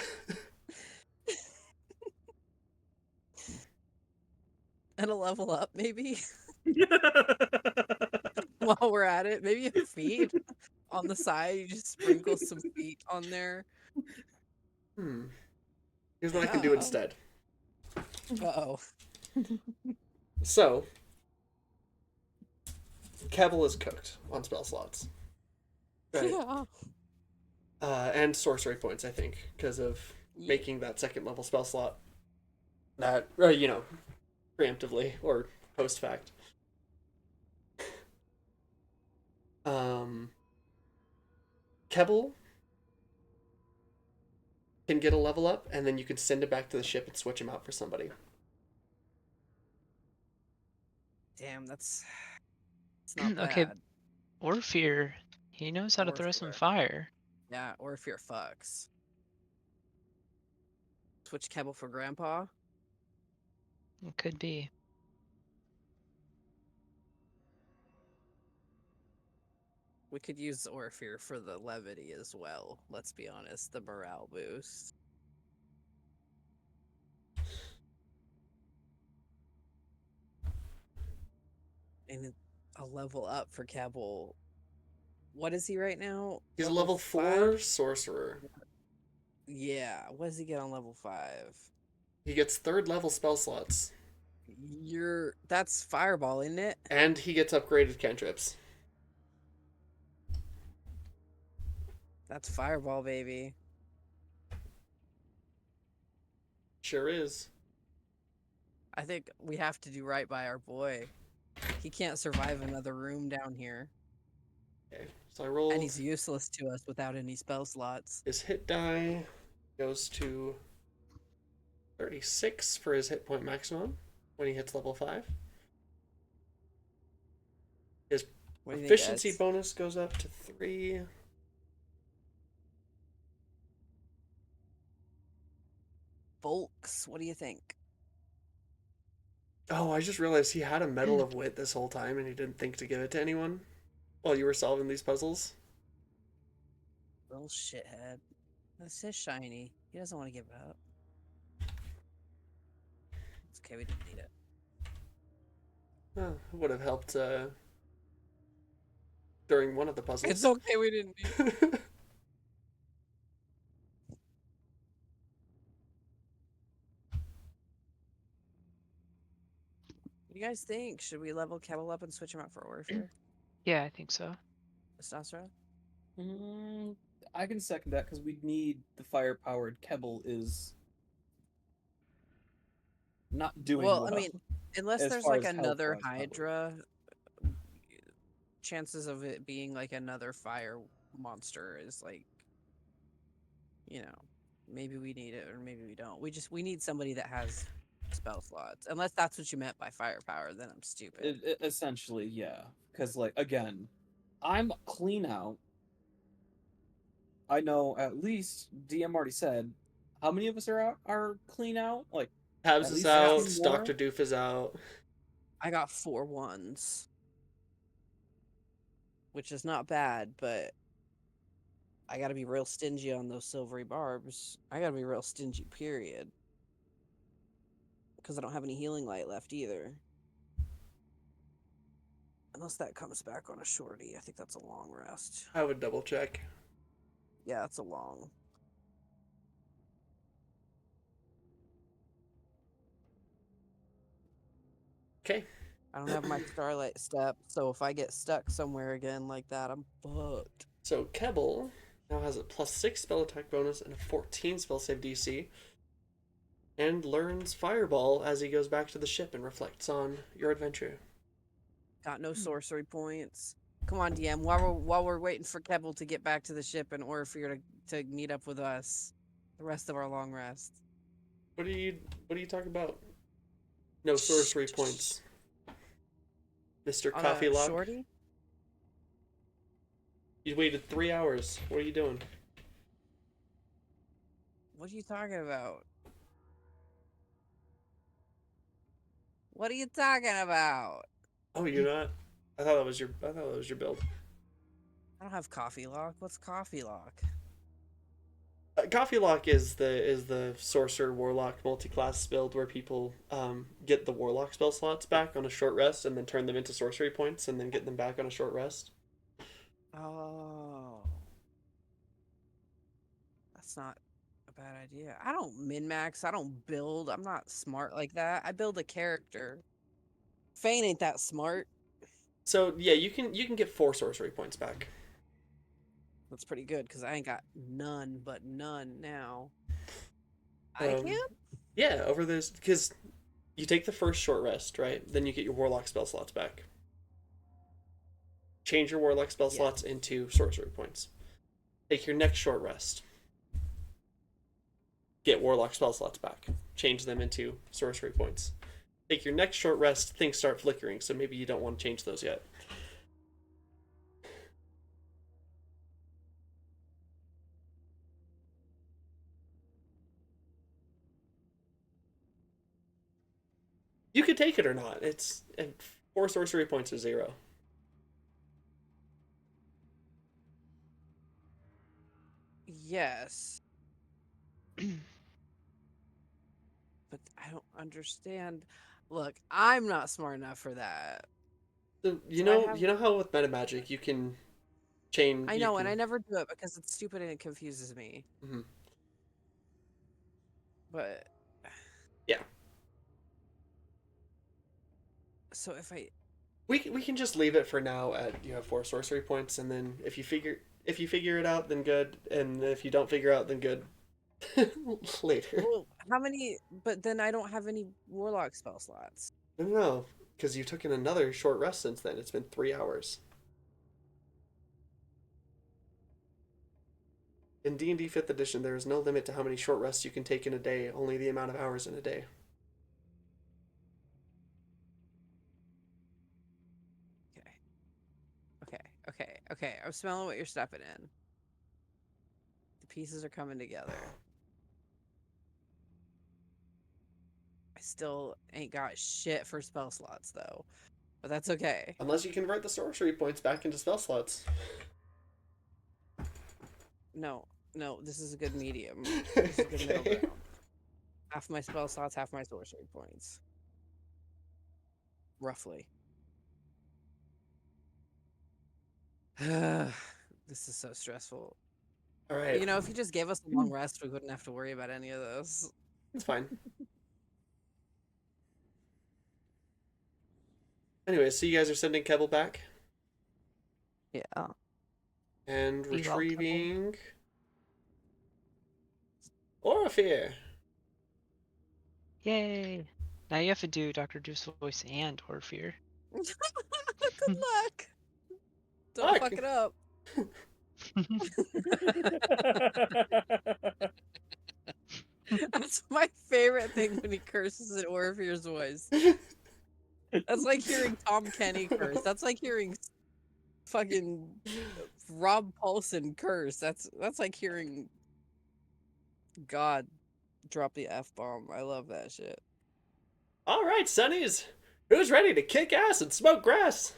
B: And a level up, maybe. While we're at it, maybe a feed on the side. You just sprinkle some feet on there.
A: Here's what I can do instead.
B: Uh-oh.
A: So, Kebble is cooked on spell slots. Right?
B: Yeah.
A: And sorcery points, I think, because of making that second level spell slot. That, preemptively or post fact. Kebble can get a level up, and then you can send it back to the ship and switch him out for somebody.
B: Damn, it's not bad.
C: Okay, Orpheer, he knows how to throw some
B: Orpheer.
C: fire.
B: Yeah, or if you're fucks. Switch Kebble for Grandpa.
C: It could be.
B: We could use Orpheer for the levity as well. Let's be honest, the morale boost. And a level up for Kebble. What is he right now?
A: He's a level 4 sorcerer.
B: Yeah, what does he get on level 5?
A: He gets 3rd level spell slots.
B: That's fireball, isn't it?
A: And he gets upgraded cantrips.
B: That's fireball, baby.
A: Sure is.
B: I think we have to do right by our boy. He can't survive another room down here.
A: Okay, so I rolled.
B: And he's useless to us without any spell slots.
A: His hit die goes to 36 for his hit point maximum when he hits level 5. His
B: What do you think,
A: efficiency
B: Eds?
A: bonus goes up to 3.
B: Volks, what do you think?
A: Oh, I just realized he had a Medal of Wit this whole time and he didn't think to give it to anyone while you were solving these puzzles.
B: Little shithead. That's his shiny. He doesn't want to give it up. It's okay, we didn't need it.
A: Oh, it would have helped during one of the puzzles.
B: It's okay, we didn't need it. What do you guys think? Should we level Kettle up and switch him out for Orpheus?
C: Yeah, I think so.
B: Testosterone?
E: I can second that because we need the fire-powered Kebble is not doing well.
B: Well, I mean, unless
E: as
B: there's
E: far
B: like
E: as
B: another
E: health-wise,
B: Hydra, chances of it being like another fire monster is like, maybe we need it or maybe we don't. We need somebody that has spell slots. Unless that's what you meant by firepower, then I'm stupid.
E: Essentially, yeah. Because, like, again, I'm clean out. I know at least DM already said how many of us are clean out. Like,
A: Habs
E: at
A: is
E: least
A: out.
E: 2 more?
A: Dr. Doof is out.
B: I got 4 ones, which is not bad, but I gotta be real stingy on those silvery barbs. I gotta be real stingy, period. Because I don't have any healing light left either. Unless that comes back on a shorty. I think that's a long rest.
A: I would double check.
B: Yeah, it's a long.
A: Okay.
B: I don't have my Starlight Step, so if I get stuck somewhere again like that, I'm fucked.
A: So Kebble now has a +6 spell attack bonus and a 14 spell save DC. And learns Fireball as he goes back to the ship and reflects on your adventure.
B: Got no sorcery points. Come on, DM. While we're waiting for Kebble to get back to the ship and Orpheus to meet up with us, the rest of our long rest.
A: What are you talking about? No sorcery points. Mr.
B: On
A: Coffee
B: a
A: Lock.
B: shorty?
A: You waited 3 hours. What are you doing?
B: What are you talking about? What are you talking about?
A: Oh, you're not? I thought that was your build.
B: I don't have Coffee Lock. What's Coffee Lock?
A: Coffee Lock is the sorcerer warlock multi-class build where people get the warlock spell slots back on a short rest and then turn them into sorcery points and then get them back on a short rest.
B: Oh. That's not a bad idea. I don't min-max. I don't build. I'm not smart like that. I build a character. Fane ain't that smart.
A: So yeah, you can get 4 sorcery points back.
B: That's pretty good because I ain't got none but none now. I can?
A: Yeah, over this because you take the first short rest, right? Then you get your warlock spell slots back. Change your warlock spell slots into sorcery points. Take your next short rest. Get warlock spell slots back. Change them into sorcery points. Take your next short rest, things start flickering, so maybe you don't want to change those yet. You could take it or not. It's 4 sorcery points is 0.
B: Yes. But I don't understand. Look, I'm not smart enough for that.
A: So, you
B: So I
A: know
B: have-
A: you know how with meta magic you can chain.
B: I know, and I never do it because it's stupid and it confuses me.
A: Mm-hmm.
B: But
A: Yeah.
B: So if I
A: We can just leave it for now at you have 4 sorcery points, and then if you figure it out, then good, and if you don't figure out, then good. Later.
B: well, how many? But then I don't have any warlock spell slots.
A: No, because you took in another short rest since then. It's been 3 hours. In D&D 5th edition, there is no limit to how many short rests you can take in a day, only the amount of hours in a day.
B: Okay. I'm smelling what you're stepping in. The pieces are coming together. I still ain't got shit for spell slots though, but that's okay.
A: Unless you convert the sorcery points back into spell slots.
B: No, this is a good medium. This is a good middle ground. Half my spell slots, half my sorcery points. Roughly. This is so stressful.
A: All right.
B: You know, if you just gave us a long rest, we wouldn't have to worry about any of this.
A: It's fine. Anyway, so you guys are sending Keble back
B: Yeah.
A: and
C: Be well, Keble.
A: retrieving Orifear.
C: Yay! Now you have to do Dr. Deuce's voice and Orphear.
B: Good luck. Don't fuck it up. That's my favorite thing when he curses in Orphear's voice. That's like hearing Tom Kenny curse. That's like hearing fucking Rob Paulson curse. That's like hearing God drop the F-bomb. I love that shit.
A: All right, Sonnies. Who's ready to kick ass and smoke grass?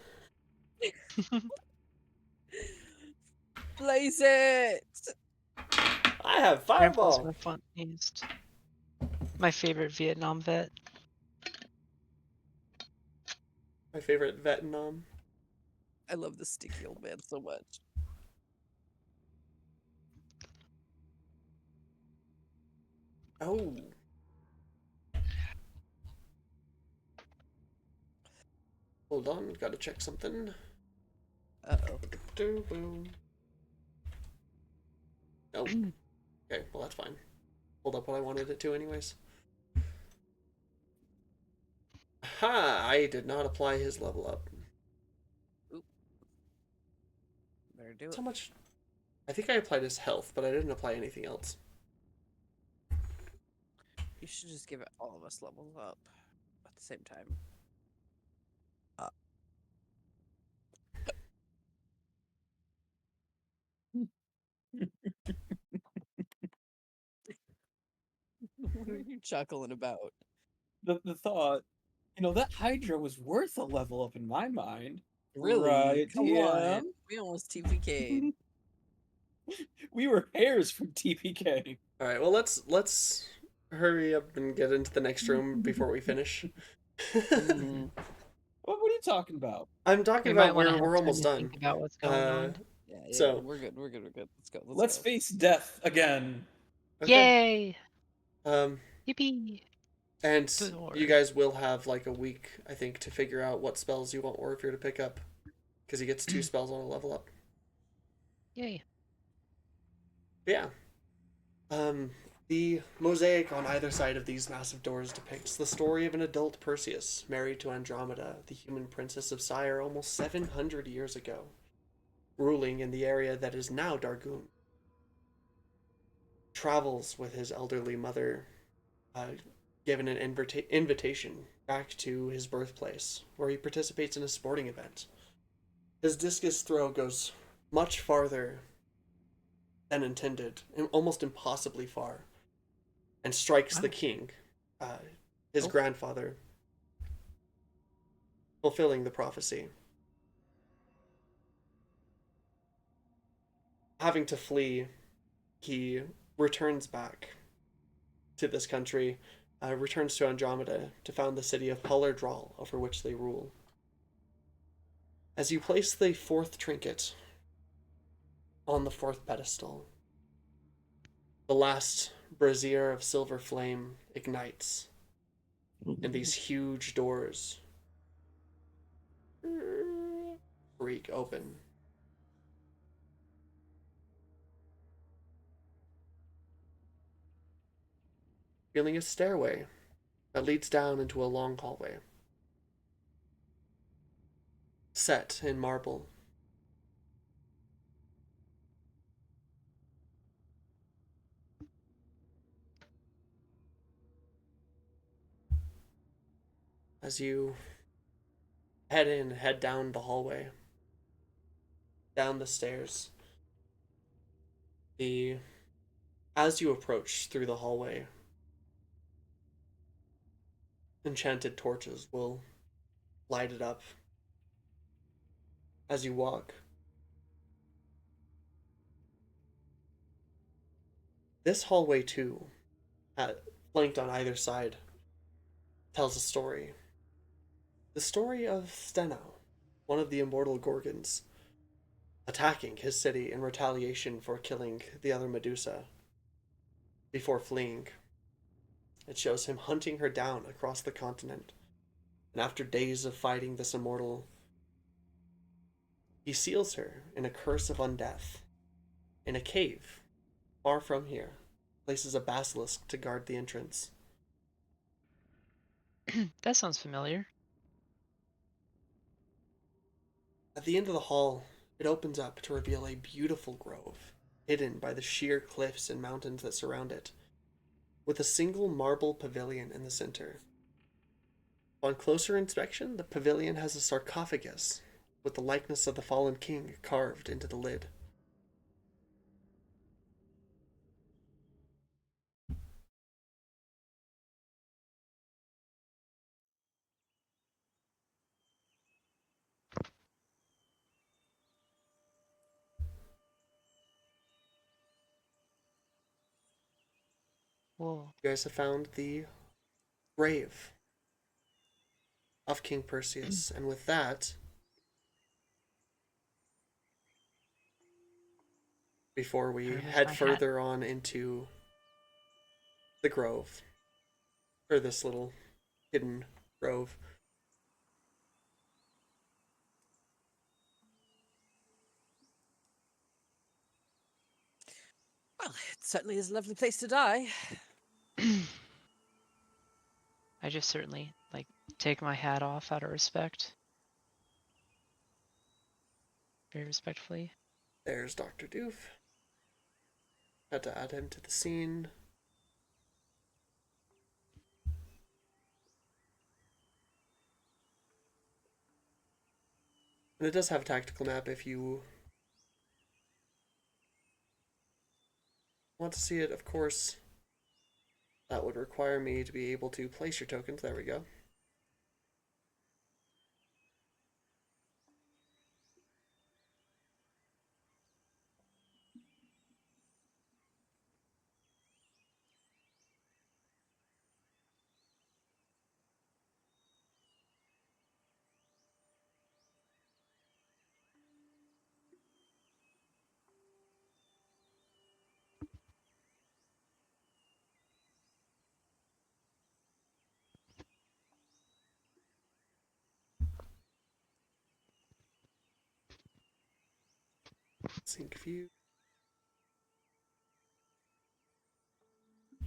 B: Blaze it!
A: I have
C: Grandpa's
A: Fireball.
C: my funniest. My favorite Vietnam vet.
A: My favorite Vietnam.
B: I love the sticky old man so much.
A: Oh. Hold on, gotta check something.
B: Uh-oh.
A: Boom. Nope. Okay, well that's fine. Hold up what I wanted it to anyways. Ha! I did not apply his level up.
B: Better do
A: That's
B: it.
A: how much... I think I applied his health, but I didn't apply anything else.
B: You should just give it all of us levels up at the same time. What are you chuckling about?
E: The thought, that Hydra was worth a level up in my mind.
B: Really?
E: Right,
B: Come
E: DM?
B: on. We almost TPK'd.
E: We were hairs from TPK.
A: Alright, well let's hurry up and get into the next room before we finish.
B: Mhm.
E: What are you talking about?
A: I'm talking
C: We might
A: about
C: want to
A: we're
C: have
A: almost
C: time to
A: done.
C: think about what's going on.
B: Yeah,
A: So-
B: we're good. Let's go.
E: Let's face death again.
C: Yay!
A: Um,
C: Yippee!
A: and
C: Door.
A: you guys will have like a week, I think, to figure out what spells you want Orifear to pick up. Because he gets 2 spells on a level up.
C: Yay!
A: Yeah. The mosaic on either side of these massive doors depicts the story of an adult Perseus, married to Andromeda, the human princess of Syre, almost 700 years ago, ruling in the area that is now Dargoon. Travels with his elderly mother, given an invitation back to his birthplace, where he participates in a sporting event. His discus throw goes much farther than intended, and almost impossibly far, and strikes the king, his grandfather, fulfilling the prophecy. Having to flee, he returns back to this country, returns to Andromeda to found the city of Pollerdral, over which they rule. As you place the 4th trinket on the 4th pedestal, the last brazier of silver flame ignites, and these huge doors creak open. Feeling a stairway that leads down into a long hallway. Set in marble. As you head down the hallway, down the stairs, as you approach through the hallway, enchanted torches will light it up as you walk. This hallway, too, flanked on either side, tells a story. The story of Steno, one of the immortal Gorgons, attacking his city in retaliation for killing the other Medusa before fleeing. It shows him hunting her down across the continent, and after days of fighting this immortal, he seals her in a curse of undeath in a cave far from here, places a basilisk to guard the entrance.
C: That sounds familiar.
A: At the end of the hall, it opens up to reveal a beautiful grove, hidden by the sheer cliffs and mountains that surround it, with a single marble pavilion in the center. On closer inspection, the pavilion has a sarcophagus with the likeness of the fallen king carved into the lid.
C: Whoa.
A: You guys have found the grave of King Perseus, and with that, before we
C: Where was
A: head
C: my hat?
A: further on into the grove, or this little hidden grove,
B: Well, it certainly is a lovely place to die.
C: I just certainly take my hat off out of respect. Very respectfully.
A: there's Dr. Doof. Had to add him to the scene. And it does have a tactical map if you want to see it, of course. That would require me to be able to place your tokens. There we go. Sync view.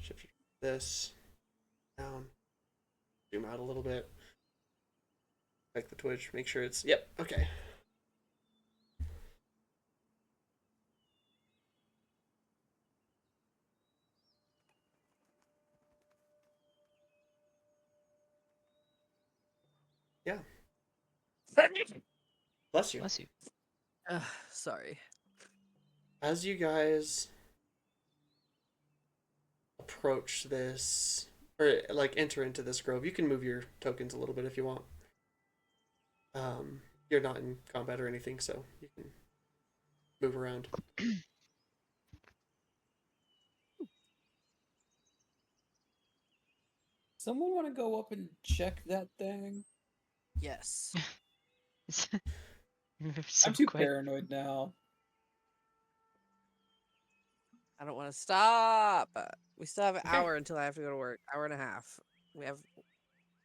A: Shift this down. Zoom out a little bit. Check the Twitch. Make sure it's. Yep. Okay. Yeah. Bless you.
C: Bless you.
B: Sorry.
A: As you guys approach this, or enter into this grove, you can move your tokens a little bit if you want. You're not in combat or anything, so you can move around.
E: Someone want to go up and check that thing?
B: Yes.
C: So
E: I'm too
C: quick.
E: paranoid now.
B: I don't want to stop. We still have an
A: Okay.
B: hour until I have to go to work. Hour and a half. We have.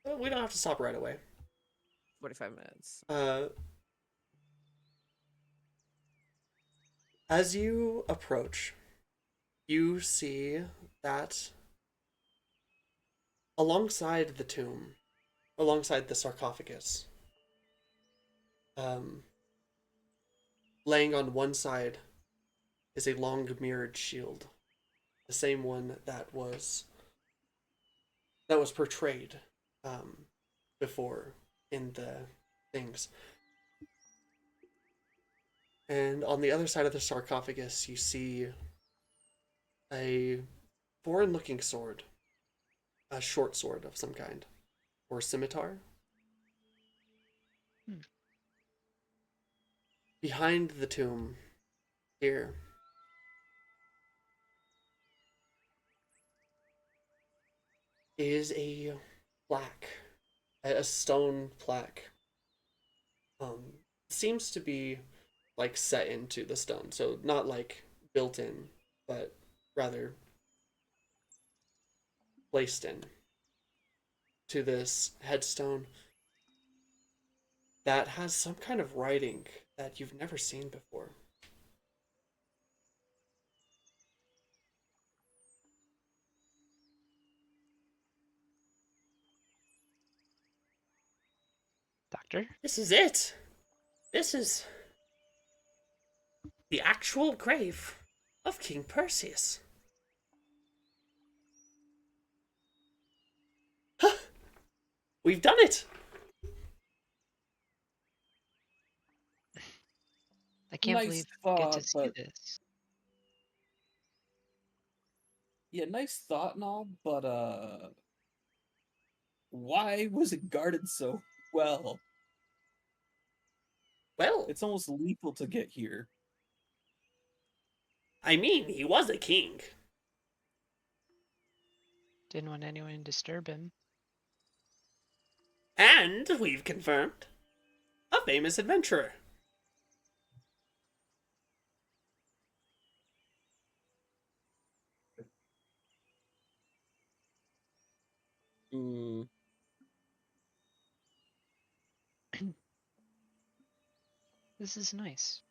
A: Well, we don't have to stop right away.
B: 45 minutes.
A: As you approach, you see that alongside the tomb, alongside the sarcophagus, laying on one side is a long mirrored shield, the same one that was portrayed before in the things. And on the other side of the sarcophagus, you see a foreign-looking sword, a short sword of some kind, or scimitar. Behind the tomb, here, is a plaque, a stone plaque. Seems to be like set into the stone, so not like built in, but rather placed in to this headstone that has some kind of writing that you've never seen before.
C: Doctor?
A: This is it. This is the actual grave of King Perseus. Huh. We've done it.
C: I can't
E: Nice
C: believe I get to
E: thought,
C: see
E: but
C: this.
E: yeah, nice thought and all, but why was it guarded so well?
A: Well,
E: It's almost lethal to get here.
A: I mean, he was a king.
C: Didn't want anyone to disturb him.
A: And we've confirmed a famous adventurer.
E: Mm.
C: This is nice.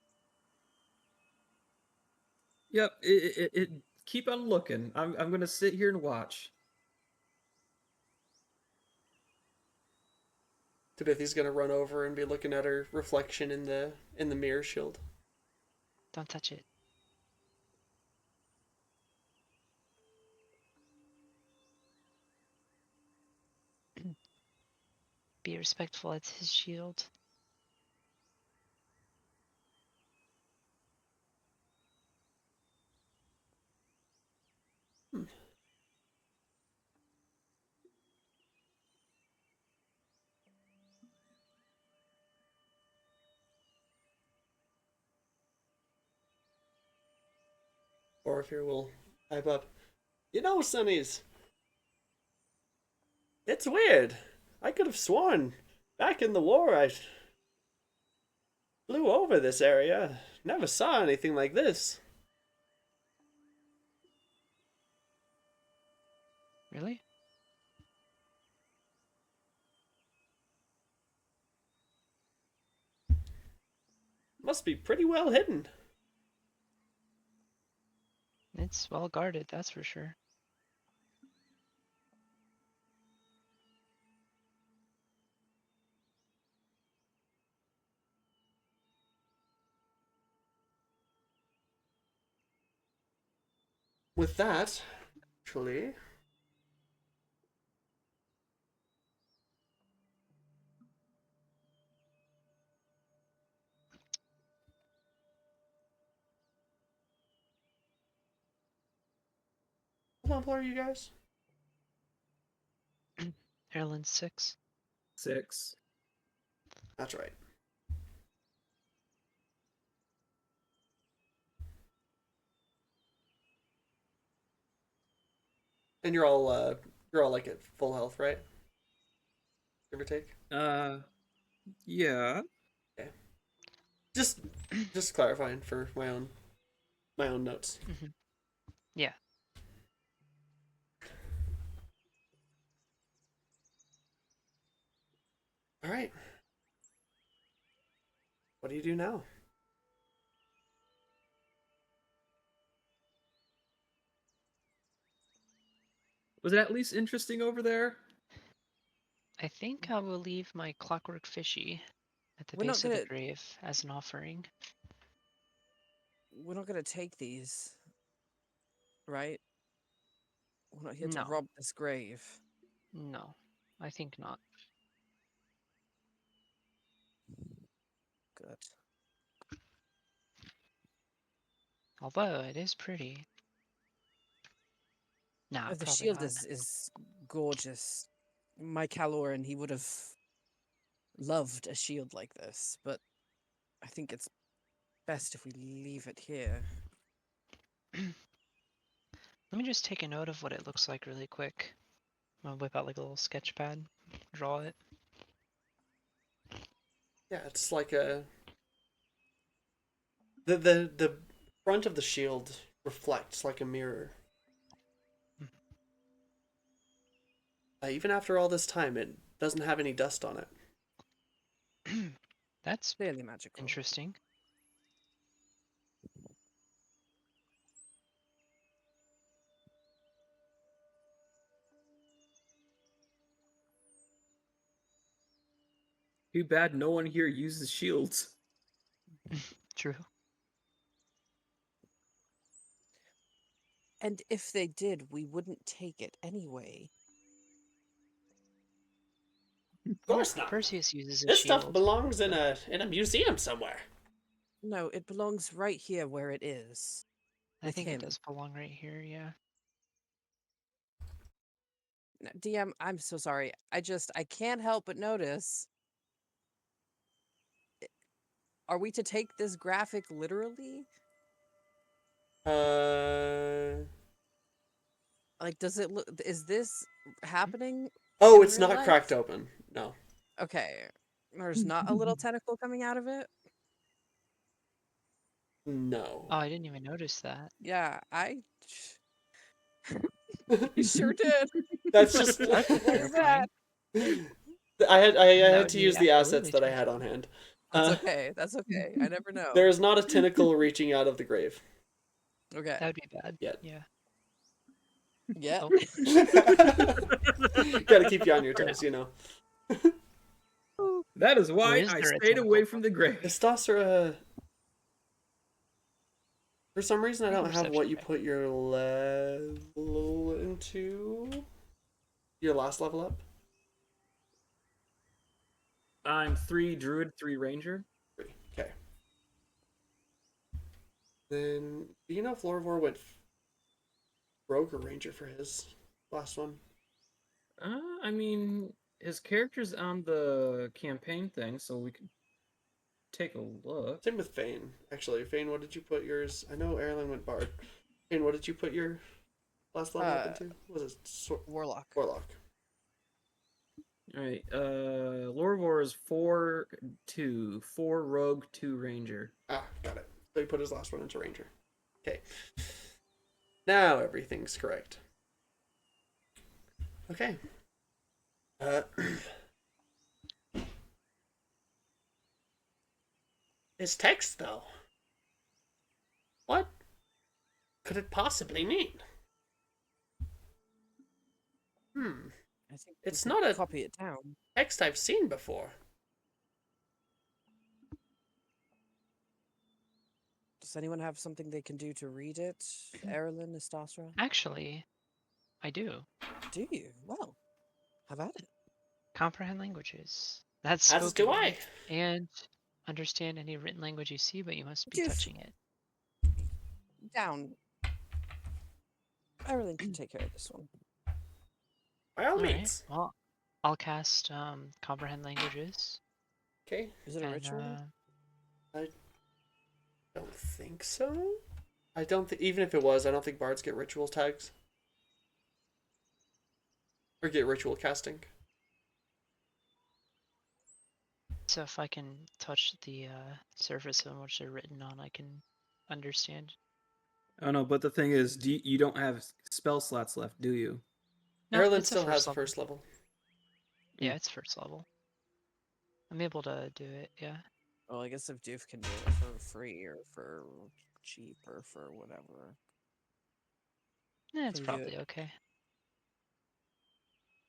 D: Yep, it keep on looking. I'm gonna sit here and watch.
A: Tabithy's gonna run over and be looking at her reflection in the mirror shield.
C: Don't touch it. Be respectful, it's his shield.
A: Or if you will type up, you know, Sonnies, it's weird. I could have sworn back in the war I flew over this area. Never saw anything like this.
C: Really?
A: Must be pretty well hidden.
C: It's well guarded, that's for sure.
A: With that, actually, what level are you guys?
C: Maryland 6.
D: 6.
A: That's right. And you're all like at full health, right? Give or take.
D: Yeah.
A: Okay. Just clarifying for my own notes.
C: Yeah.
A: All right. What do you do now?
D: Was it at least interesting over there?
C: I think I will leave my clockwork fishy at the
B: We're not
C: base of the
B: gonna-
C: grave as an offering.
B: We're not gonna take these, right? We're not here to
C: No.
B: rob this grave.
C: No, I think not.
B: Good.
C: Although it is pretty. Nah,
B: The
C: probably
B: shield
C: not.
B: is gorgeous. My Caloran, he would have loved a shield like this, but I think it's best if we leave it here.
C: Let me just take a note of what it looks like really quick. I'm gonna whip out like a little sketch pad, draw it.
A: Yeah, it's like a the front of the shield reflects like a mirror. Even after all this time, it doesn't have any dust on it.
C: That's
B: Clearly magical.
C: interesting.
D: Too bad no one here uses shields.
C: True.
B: And if they did, we wouldn't take it anyway.
A: Of course not.
C: Perseus uses a
A: This
C: shield.
A: stuff belongs in a museum somewhere.
B: No, it belongs right here where it is.
C: I
B: with
C: think
B: him.
C: it does belong right here, yeah.
B: No, DM, I'm so sorry. I can't help but notice. Are we to take this graphic literally? Like, does it look? Is this happening?
A: Oh,
B: in
A: it's
B: real
A: not
B: life?
A: cracked open. No.
B: Okay. There's not a little tentacle coming out of it?
A: No.
C: Oh, I didn't even notice that.
B: Yeah, I sure did.
A: That's just
B: What was that?
A: I
C: That
A: had
C: would
A: to
C: be
A: use the assets
C: absolutely
A: that I had on
C: terrifying.
A: hand.
B: That's okay. That's okay. I never know.
A: There is not a tentacle reaching out of the grave.
B: Okay.
C: That would be bad.
A: Yeah.
C: Yeah.
B: Yeah.
C: Oh.
A: Gotta keep you on your
C: For
A: toes, you know.
D: That is why
C: is
D: I
C: there a
D: stayed away
C: tentacle?
D: from the grave.
A: Istosra, for some reason I
C: Make a
A: don't have what
C: perception
A: you
C: check.
A: put your level into. Your last level up?
D: I'm 3 druid, 3 ranger.
A: 3. Okay. Then, do you know if Lorvor went rogue or ranger for his last one?
D: I mean, his character's on the campaign thing, so we could take a look.
A: Same with Fane, actually. Fane, what did you put yours? I know Erlen went bard. Fane, what did you put your last level up into? Was it
B: Warlock.
A: Warlock?
D: Alright, Lorvor is 4-2. 4 rogue, 2 ranger.
A: Ah, got it. So he put his last one into ranger. Okay. Now everything's correct. Okay. This text, though. What could it possibly mean?
B: I think
A: It's
B: we
A: not
B: could
A: a-
B: copy it down.
A: Text I've seen before.
B: Does anyone have something they can do to read it? Erilyn, Istasra?
C: Actually, I do.
B: Do you? Well, have at it.
C: Comprehend languages. That's
A: As
C: spoken.
A: do I.
C: And understand any written language you see, but you must be
B: Just-
C: touching it.
B: Down. Erilyn can take care of this one.
A: By all
C: Alright,
A: means.
C: well, I'll cast comprehend languages.
A: Okay.
B: Is it a
C: and,
B: ritual?
A: Don't think so. I don't think, even if it was, I don't think bards get ritual tags. Or get ritual casting.
C: So if I can touch the surface on which they're written on, I can understand.
D: Oh no, but the thing is, you don't have spell slots left, do you?
C: No,
A: Erlen
C: it's a
A: still has
C: level.
A: first level.
C: Yeah, it's first level. I'm able to do it, yeah.
B: Well, I guess if Doof can do it for free or for cheap or for whatever.
C: Yeah, it's
B: Can do
C: probably
B: it.
C: okay.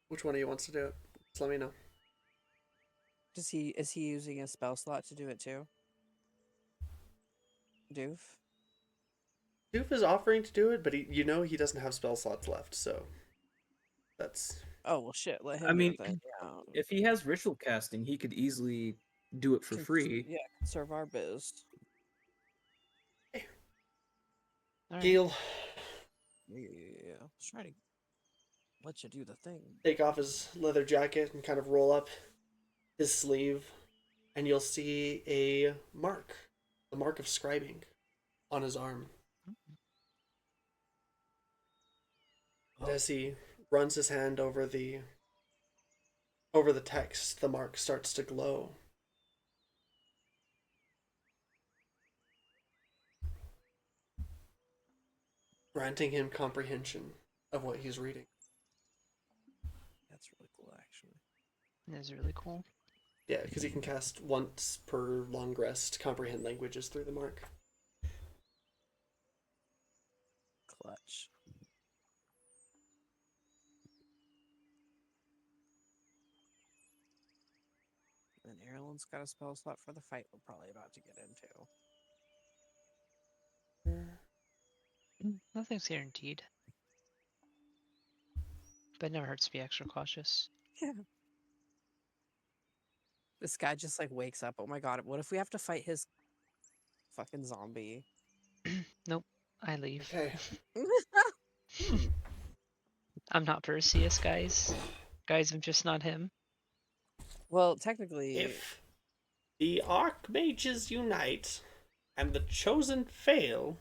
A: Which one of you wants to do it? Just let me know.
B: Is he using a spell slot to do it too? Doof?
A: Doof is offering to do it, but he doesn't have spell slots left, so that's
B: Oh well, shit. Let him
D: I
B: do
D: mean,
B: it then. Yeah.
D: if he has ritual casting, he could easily do it for free.
B: Yeah, serve our biz.
C: All right.
A: heal.
B: Yeah. Let's try to let you do the thing.
A: Take off his leather jacket and kind of roll up his sleeve, and you'll see a mark, the mark of scribing, on his arm. And as he runs his hand over the text, the mark starts to glow. Granting him comprehension of what he's reading.
B: That's really cool, actually.
C: That's really cool.
A: Yeah, because he can cast once per long rest, comprehend languages through the mark.
B: Clutch. And Erlen's got a spell slot for the fight we're probably about to get into.
C: Nothing's guaranteed. But it never hurts to be extra cautious.
B: Yeah. This guy just like wakes up. Oh my god, what if we have to fight his fucking zombie?
C: Nope. I leave.
A: Okay.
C: I'm not Perseus, guys. Guys, I'm just not him.
B: Well, technically,
A: If the Archmages unite and the Chosen fail,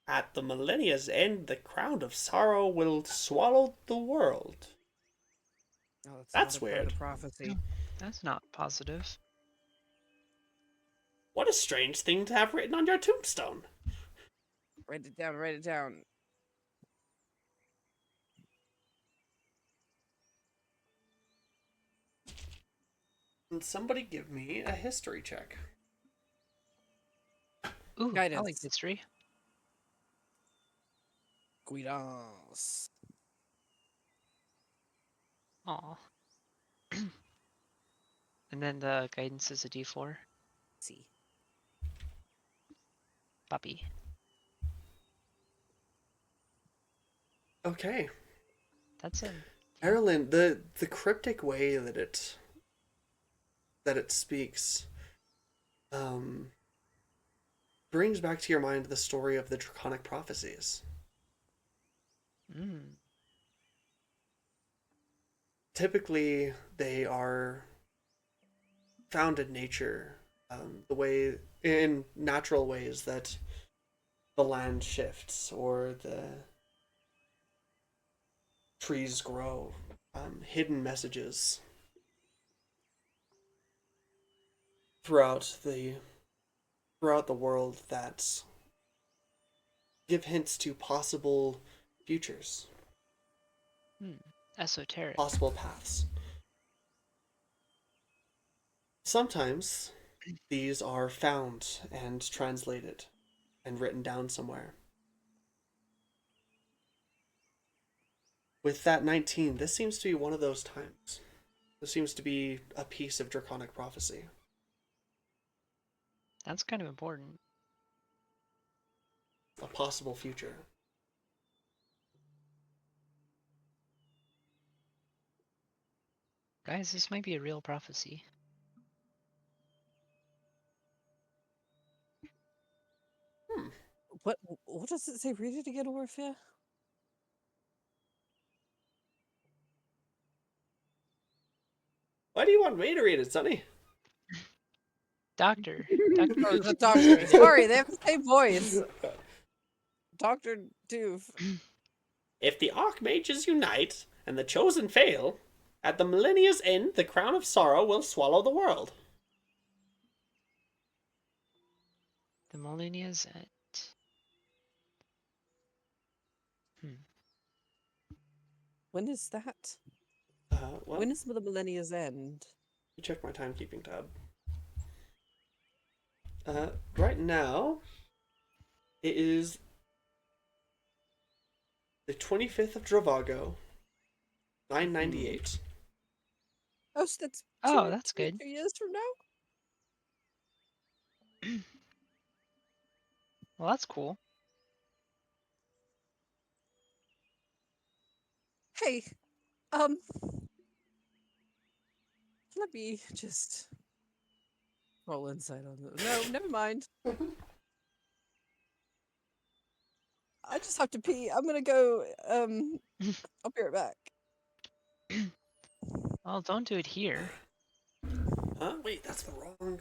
A: at the millennia's end the crown of sorrow will swallow the world.
B: oh,
A: That's
B: another part of
A: weird.
B: the prophecy.
C: That's not positive.
A: What a strange thing to have written on your tombstone.
B: Write it down. Write it down.
A: And somebody give me a history check.
C: Ooh, I like
B: Guidance.
C: history.
B: Guidance.
C: Aw. And then the guidance is a d4.
B: See.
C: Puppy.
A: Okay.
C: That's it.
A: Erlen, the cryptic way that it speaks brings back to your mind the story of the draconic prophecies.
C: Mm.
A: Typically, they are found in nature, in natural ways that the land shifts or the trees grow, hidden messages throughout the world that give hints to possible futures,
C: Esoteric.
A: possible paths. Sometimes these are found and translated and written down somewhere. With that 19, this seems to be one of those times. This seems to be a piece of draconic prophecy.
C: That's kind of important.
A: A possible future.
C: Guys, this might be a real prophecy.
B: What does it say? Read it again, Orphea.
A: Why do you want me to read it, Sonny?
C: Doctor.
B: Oh, the doctor. Sorry, they have the same voice. Dr. Doof.
A: If the Archmages unite and the Chosen fail, at the millennia's end the crown of sorrow will swallow the world.
C: The millennia's end.
B: When is that?
A: Well,
B: When is the millennia's end?
A: check my timekeeping tab. Right now, it is the 25th of Dravago, 998.
B: Oh, so that's
C: Oh, that's good.
B: 2 years from now.
C: Well, that's cool.
B: Hey, um, let me just roll insight on this. No, never mind. I just have to pee. I'm gonna go. I'll be right back.
C: Well, don't do it here.
A: Huh? Wait, that's the wrong.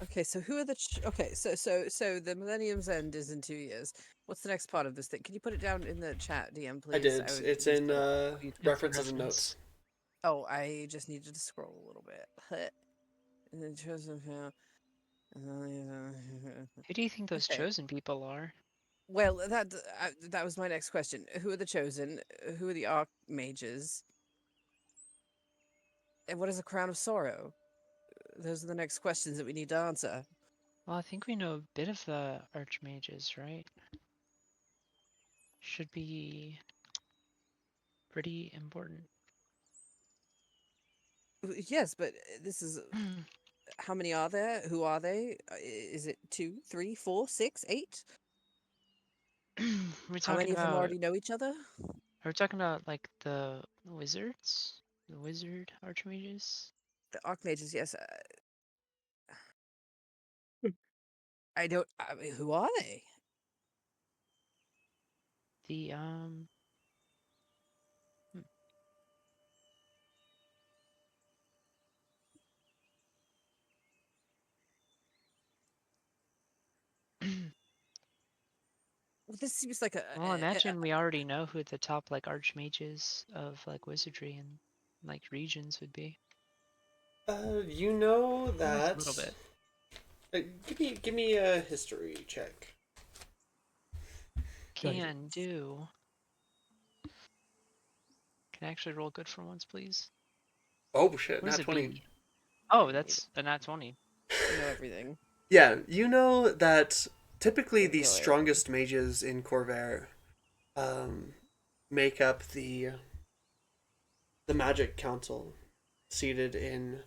B: Okay, so who are the? Okay, so the Millennium's End is in 2 years. What's the next part of this thing? Can you put it down in the chat, DM, please?
A: I did.
B: would
A: It's
B: need
A: in
B: to-
A: references and notes.
B: Oh, I just needed to scroll a little bit. And then chosen.
C: Who do you think those
B: Okay.
C: chosen people are?
B: Well, that was my next question. Who are the chosen? Who are the archmages? And what is a crown of sorrow? Those are the next questions that we need to answer.
C: Well, I think we know a bit of the archmages, right? Should be pretty important.
B: Yes, but this is how many are there? Who are they? Is it 2, 3, 4, 6, 8?
C: We're
B: How
C: talking
B: many of them
C: about.
B: already know each other?
C: We're talking about like the wizards, the wizard archmages.
B: The archmages, yes. I don't. I mean, who are they?
C: The
B: Well, this seems like
C: Well, I imagine we already know who the top like archmages of like wizardry and like regions would be.
A: You know
C: At
A: that.
C: least a little bit.
A: Give me a history check.
C: Can do. Can I actually roll good for once, please?
A: Oh shit,
C: What is
A: not
C: a
A: 20.
C: B? Oh, that's a nat 20.
B: you know everything.
A: Yeah, you know that typically the
B: Enjoy it.
A: strongest mages in Corvair make up the Magic Council, seated in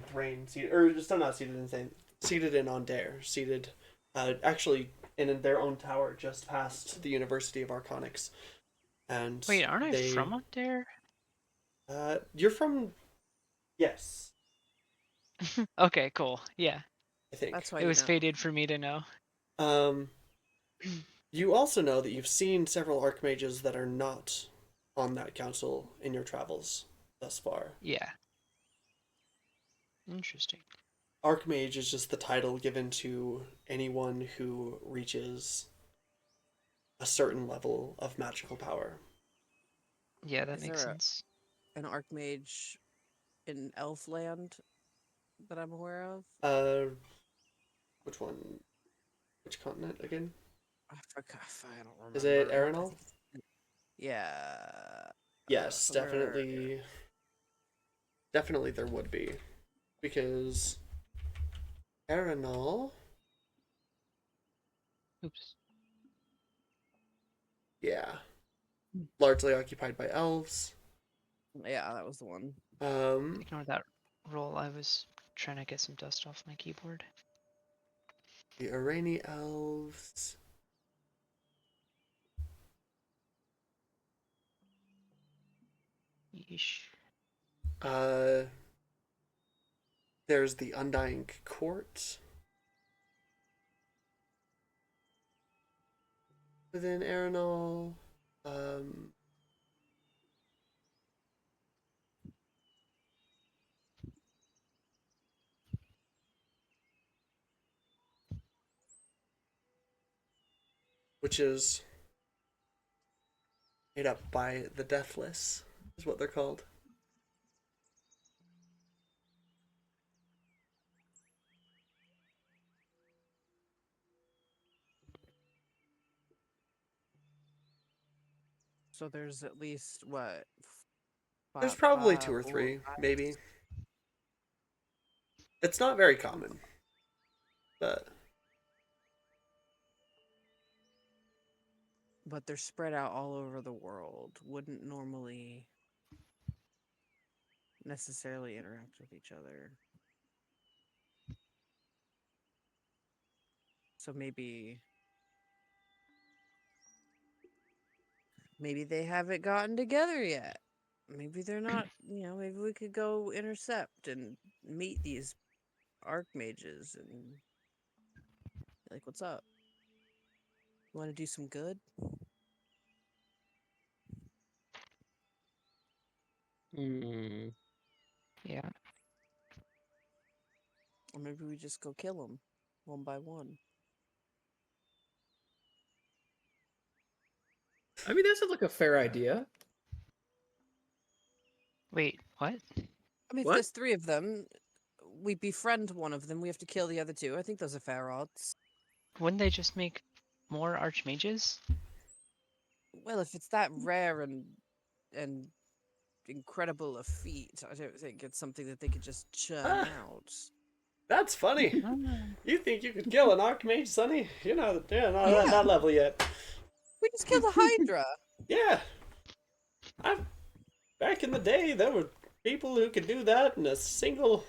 A: Thrain, or still not seated in Thrain, seated in Ondair, seated actually in their own tower just past the University of Arconics. And
C: Wait, aren't I from up there?
A: You're from, yes,
C: Okay, cool. Yeah,
A: I think.
B: That's why
C: it
B: you
C: was
B: know.
C: fated for me to know.
A: Um, you also know that you've seen several archmages that are not on that council in your travels thus far.
C: Yeah. Interesting.
A: Archmage is just the title given to anyone who reaches a certain level of magical power.
C: Yeah, that
B: Is
C: makes
B: there
C: sense.
B: an archmage in Elfland that I'm aware of?
A: Which one? Which continent again?
B: I forgot. I don't remember.
A: Is it
B: I
A: Arenal?
B: think yeah.
A: Yes,
B: Somewhere.
A: definitely there would be, because Arenal,
C: Oops.
A: yeah, largely occupied by elves.
B: Yeah, that was the one.
C: Ignore that roll. I was trying to get some dust off my keyboard.
A: The Irani elves.
C: Yeesh.
A: There's the Undying Court within Arenal. Which is made up by the Deathless, is what they're called.
B: So there's at least what?
A: There's probably 2
B: five,
A: or
B: 4,
A: 3,
B: 5.
A: maybe. It's not very common, but
B: But they're spread out all over the world. Wouldn't normally necessarily interact with each other. So maybe they haven't gotten together yet. Maybe they're not, maybe we could go intercept and meet these archmages and like, what's up? Want to do some good?
E: Hmm.
C: Yeah.
B: Or maybe we just go kill them one by one.
D: I mean, that sounds like a fair idea.
C: Wait, what?
B: I mean, if
D: What?
B: there's 3 of them, we befriend one of them, we have to kill the other 2. I think those are fair odds.
C: Wouldn't they just make more archmages?
B: Well, if it's that rare and incredible a feat, I don't think it's something that they could just churn
A: Ah.
B: out.
A: that's funny. You think you could kill an Archmage, Sonny? You're not at that level yet.
B: We just killed a Hydra.
A: Yeah. Back in the day, there were people who could do that in a single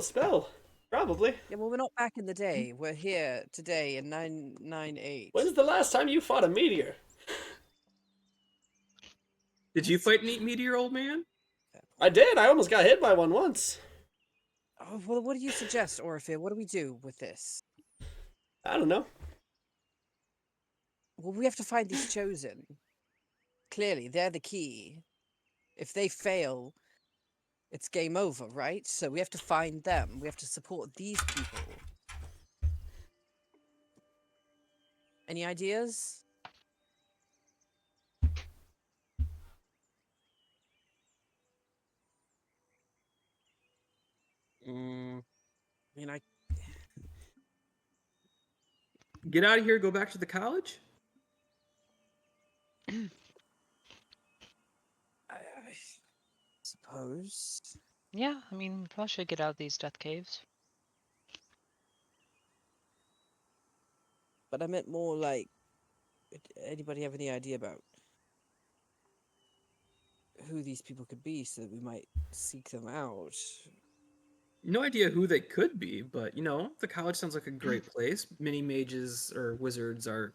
A: spell. Probably.
B: Yeah, well, we're not back in the day. We're here today in 998.
A: When's the last time you fought a meteor?
D: Did you fight an meteor, old man?
A: I did. I almost got hit by one once.
B: Oh, well, what do you suggest, Orphea? What do we do with this?
A: I don't know.
B: Well, we have to find these chosen. Clearly, they're the key. If they fail, it's game over, right? So we have to find them. We have to support these people. Any ideas?
E: Mm.
B: I mean,
D: Get out of here, go back to the college?
B: I suppose.
C: Yeah, I mean, we probably should get out of these death caves.
B: But I meant more like, anybody have any idea about who these people could be so that we might seek them out?
D: No idea who they could be, but the college sounds like a great place. Many mages or wizards are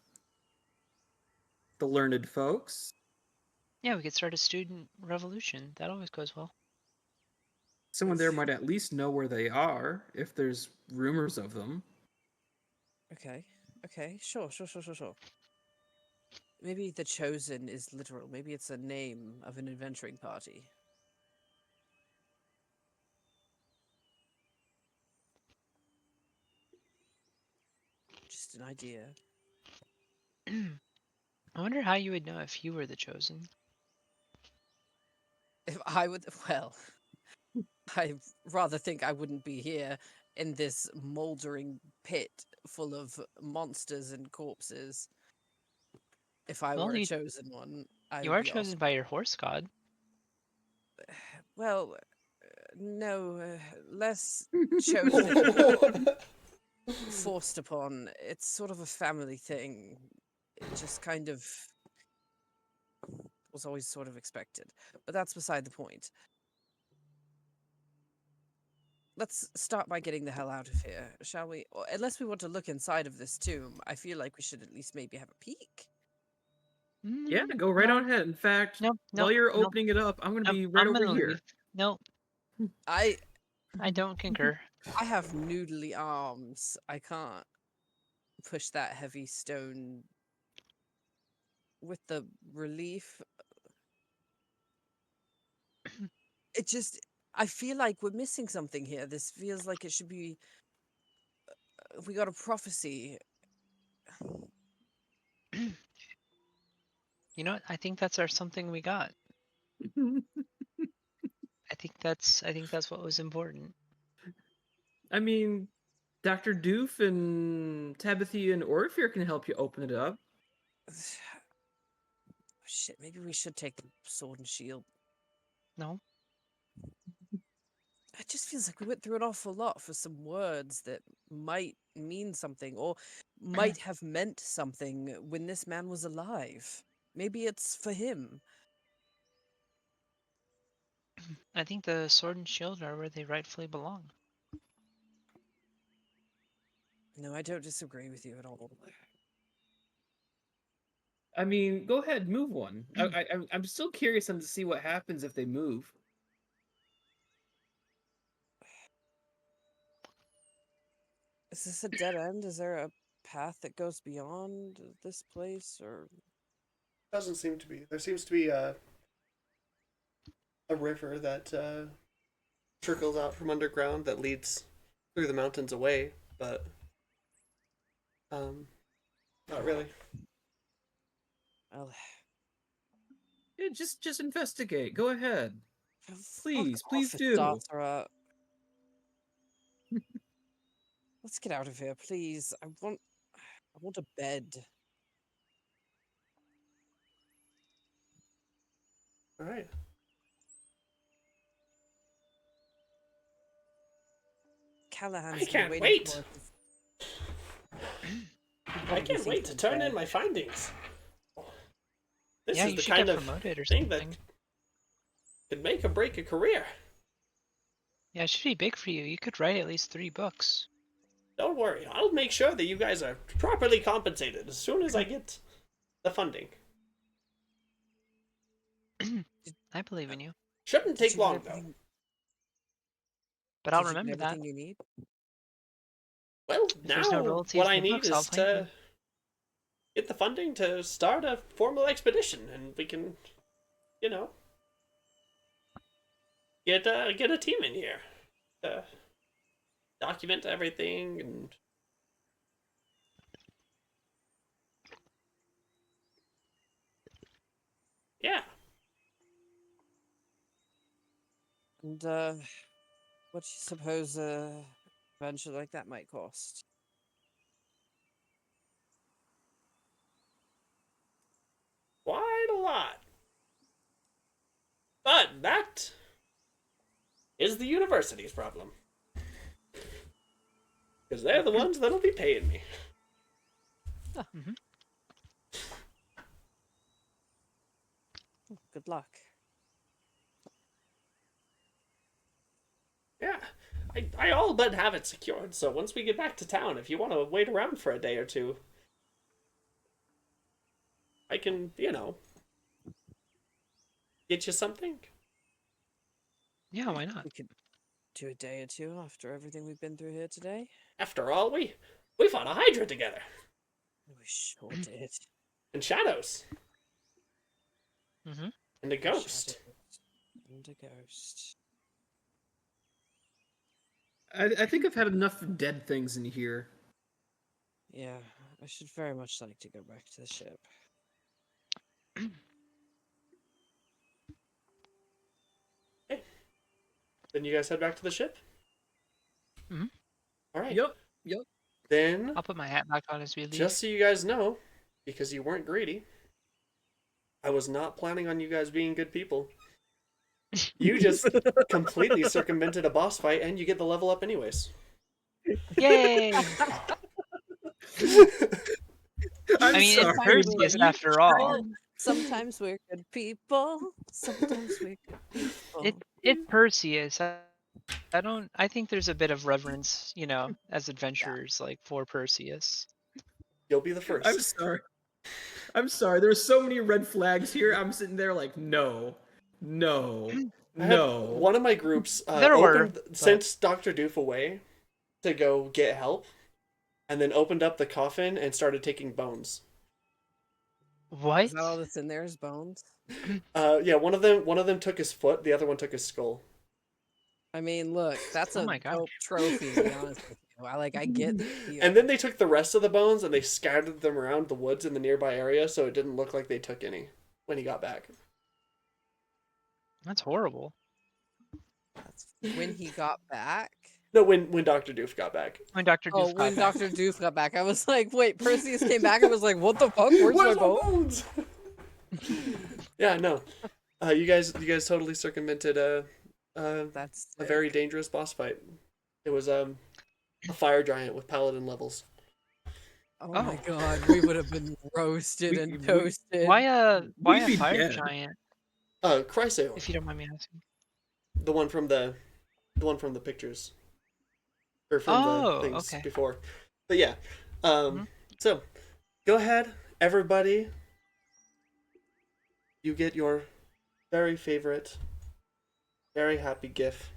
D: the learned folks.
C: Yeah, we could start a student revolution. That always goes well.
D: Someone there might at least know where they are if there's rumors of them.
B: Okay, sure. Maybe the Chosen is literal. Maybe it's a name of an adventuring party. Just an idea.
C: I wonder how you would know if you were the chosen.
B: If I would, well, I rather think I wouldn't be here in this moldering pit full of monsters and corpses. If I
C: Well,
B: were a
C: you-
B: chosen one, I
C: You
B: would
C: are
B: be
C: chosen by your horse god.
B: well, no, less chosen, more forced upon. It's sort of a family thing. It just kind of was always sort of expected. But that's beside the point. Let's start by getting the hell out of here, shall we? Or, unless we want to look inside of this tomb, I feel like we should at least maybe have a peek.
D: Yeah, go right
C: no,
D: on ahead. In fact,
C: No,
D: while you're
C: no.
D: opening it up, I'm going to be
C: I'm
D: right over
C: gonna
D: here.
C: leave. No,
B: I
C: I don't concur.
B: have noodly arms. I can't push that heavy stone with the relief. It just, I feel like we're missing something here. This feels like it should be. We got a prophecy.
C: You know what? I think that's our something we got. I think that's what was important.
D: I mean, Dr. Doof and Tabitha and Orpheus can help you open it up.
B: shit, maybe we should take the sword and shield.
C: No.
B: It just feels like we went through an awful lot for some words that might mean something or might have meant something when this man was alive. Maybe it's for him.
C: I think the sword and shield are where they rightfully belong.
B: No, I don't disagree with you at all.
D: I mean, go ahead, move one. I'm still curious on to see what happens if they move.
B: Is this a dead end? Is there a path that goes beyond this place, or
A: Doesn't seem to be. There seems to be a river that trickles out from underground that leads through the mountains away, but not really.
B: well,
D: Yeah, just investigate. Go ahead. Please,
B: fuck
D: please
B: off,
D: do.
B: Istathra. Let's get out of here, please. I want a bed.
A: All right.
B: Callahan's
A: I
B: been
A: can't
B: waiting
A: wait.
B: for us.
A: I can't wait to turn in my findings. This
C: Yeah,
A: is
C: you
A: the
C: should
A: kind
C: get
A: of
C: promoted or
A: thing that
C: something.
A: could make or break a career.
C: Yeah, it should be big for you. You could write at least 3 books.
A: Don't worry, I'll make sure that you guys are properly compensated as soon as I get the funding.
C: I believe in you.
A: Shouldn't
B: Did
A: take
B: you get
A: long though.
B: everything-
C: But I'll
B: did you get
C: remember that.
B: everything you need?
A: Well,
C: If there's no
A: now
C: royalties
A: what
C: in
A: I
C: the
A: need
C: books, I'll
A: is
C: find
A: to
C: you.
A: get the funding to start a formal expedition, and we can, you know, get a team in here to document everything and. Yeah.
B: And what do you suppose a venture like that might cost?
A: Quite a lot. But that is the university's problem. Because they're the ones that'll be paying me.
C: Mm-hmm.
B: Good luck.
A: Yeah. I all but have it secured, so once we get back to town, if you want to wait around for a day or two, I can, you know, get you something.
C: Yeah, why not?
B: We could do a day or two after everything we've been through here today.
A: After all, we fought a Hydra together.
B: We sure did.
A: And Shadows.
C: Mm-hmm.
A: And a ghost.
B: Shadows and a ghost.
D: I think I've had enough dead things in here.
B: Yeah, I should very much like to go back to the ship.
A: Okay. Then you guys head back to the ship?
C: Mhm.
A: Alright.
D: Yep.
A: Then,
C: I'll put my hat back on as we leave.
A: just so you guys know, because you weren't greedy, I was not planning on you guys being good people. You just completely circumvented a boss fight, and you get the level up anyways.
C: Yay! I mean, it's Perseus after all.
B: Sometimes we're good people. Sometimes we're good people.
C: It's Perseus. I think there's a bit of reverence, you know, as adventurers, like for Perseus.
A: You'll be the first.
D: I'm sorry. There's so many red flags here. I'm sitting there like, no.
A: I had one of my groups sent Dr. Doof away to go get help, and then opened up the coffin and started taking bones.
C: What?
B: Is that all that's in there is bones?
A: Yeah, one of them took his foot, the other one took his skull.
B: I mean, look, that's
C: Oh
B: a
C: my God.
B: dope trophy, to be honest with you. I get the appeal.
A: And then they took the rest of the bones and they scattered them around the woods in the nearby area, so it didn't look like they took any when he got back.
C: That's horrible.
B: That's when he got back.
A: No, when Dr. Doof got back.
C: When Dr.
B: Oh,
C: Doof
B: when
C: got back.
B: Dr. Doof got back, I was like, wait, Perseus came back. I was like, what the fuck? Where's my boat?
A: bones? Yeah, no. You guys totally circumvented
B: That's
A: a very
B: sick.
A: dangerous boss fight. It was a fire giant with paladin levels.
B: Oh
C: Oh.
B: my god, we would have been roasted and toasted.
C: Why
D: We'd
C: a
D: be
C: fire
D: dead.
C: giant?
A: Chrysaor,
C: If you don't mind me asking.
A: the one from the pictures, or from the
C: Oh,
A: things
C: okay.
A: before. But yeah, so go ahead, everybody. You get your very favorite, very happy GIF.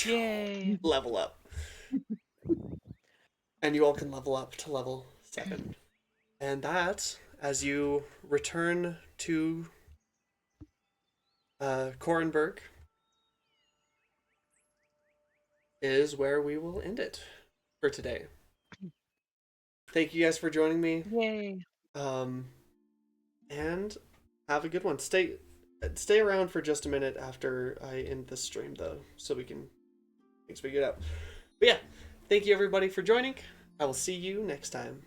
C: Yay!
A: Level up. And you all can level up to level 7. And that, as you return to Korenberg, is where we will end it for today. Thank you guys for joining me.
C: Yay!
A: And have a good one. Stay around for just a minute after I end this stream, though, so we can things figure it out. But yeah, thank you everybody for joining. I will see you next time.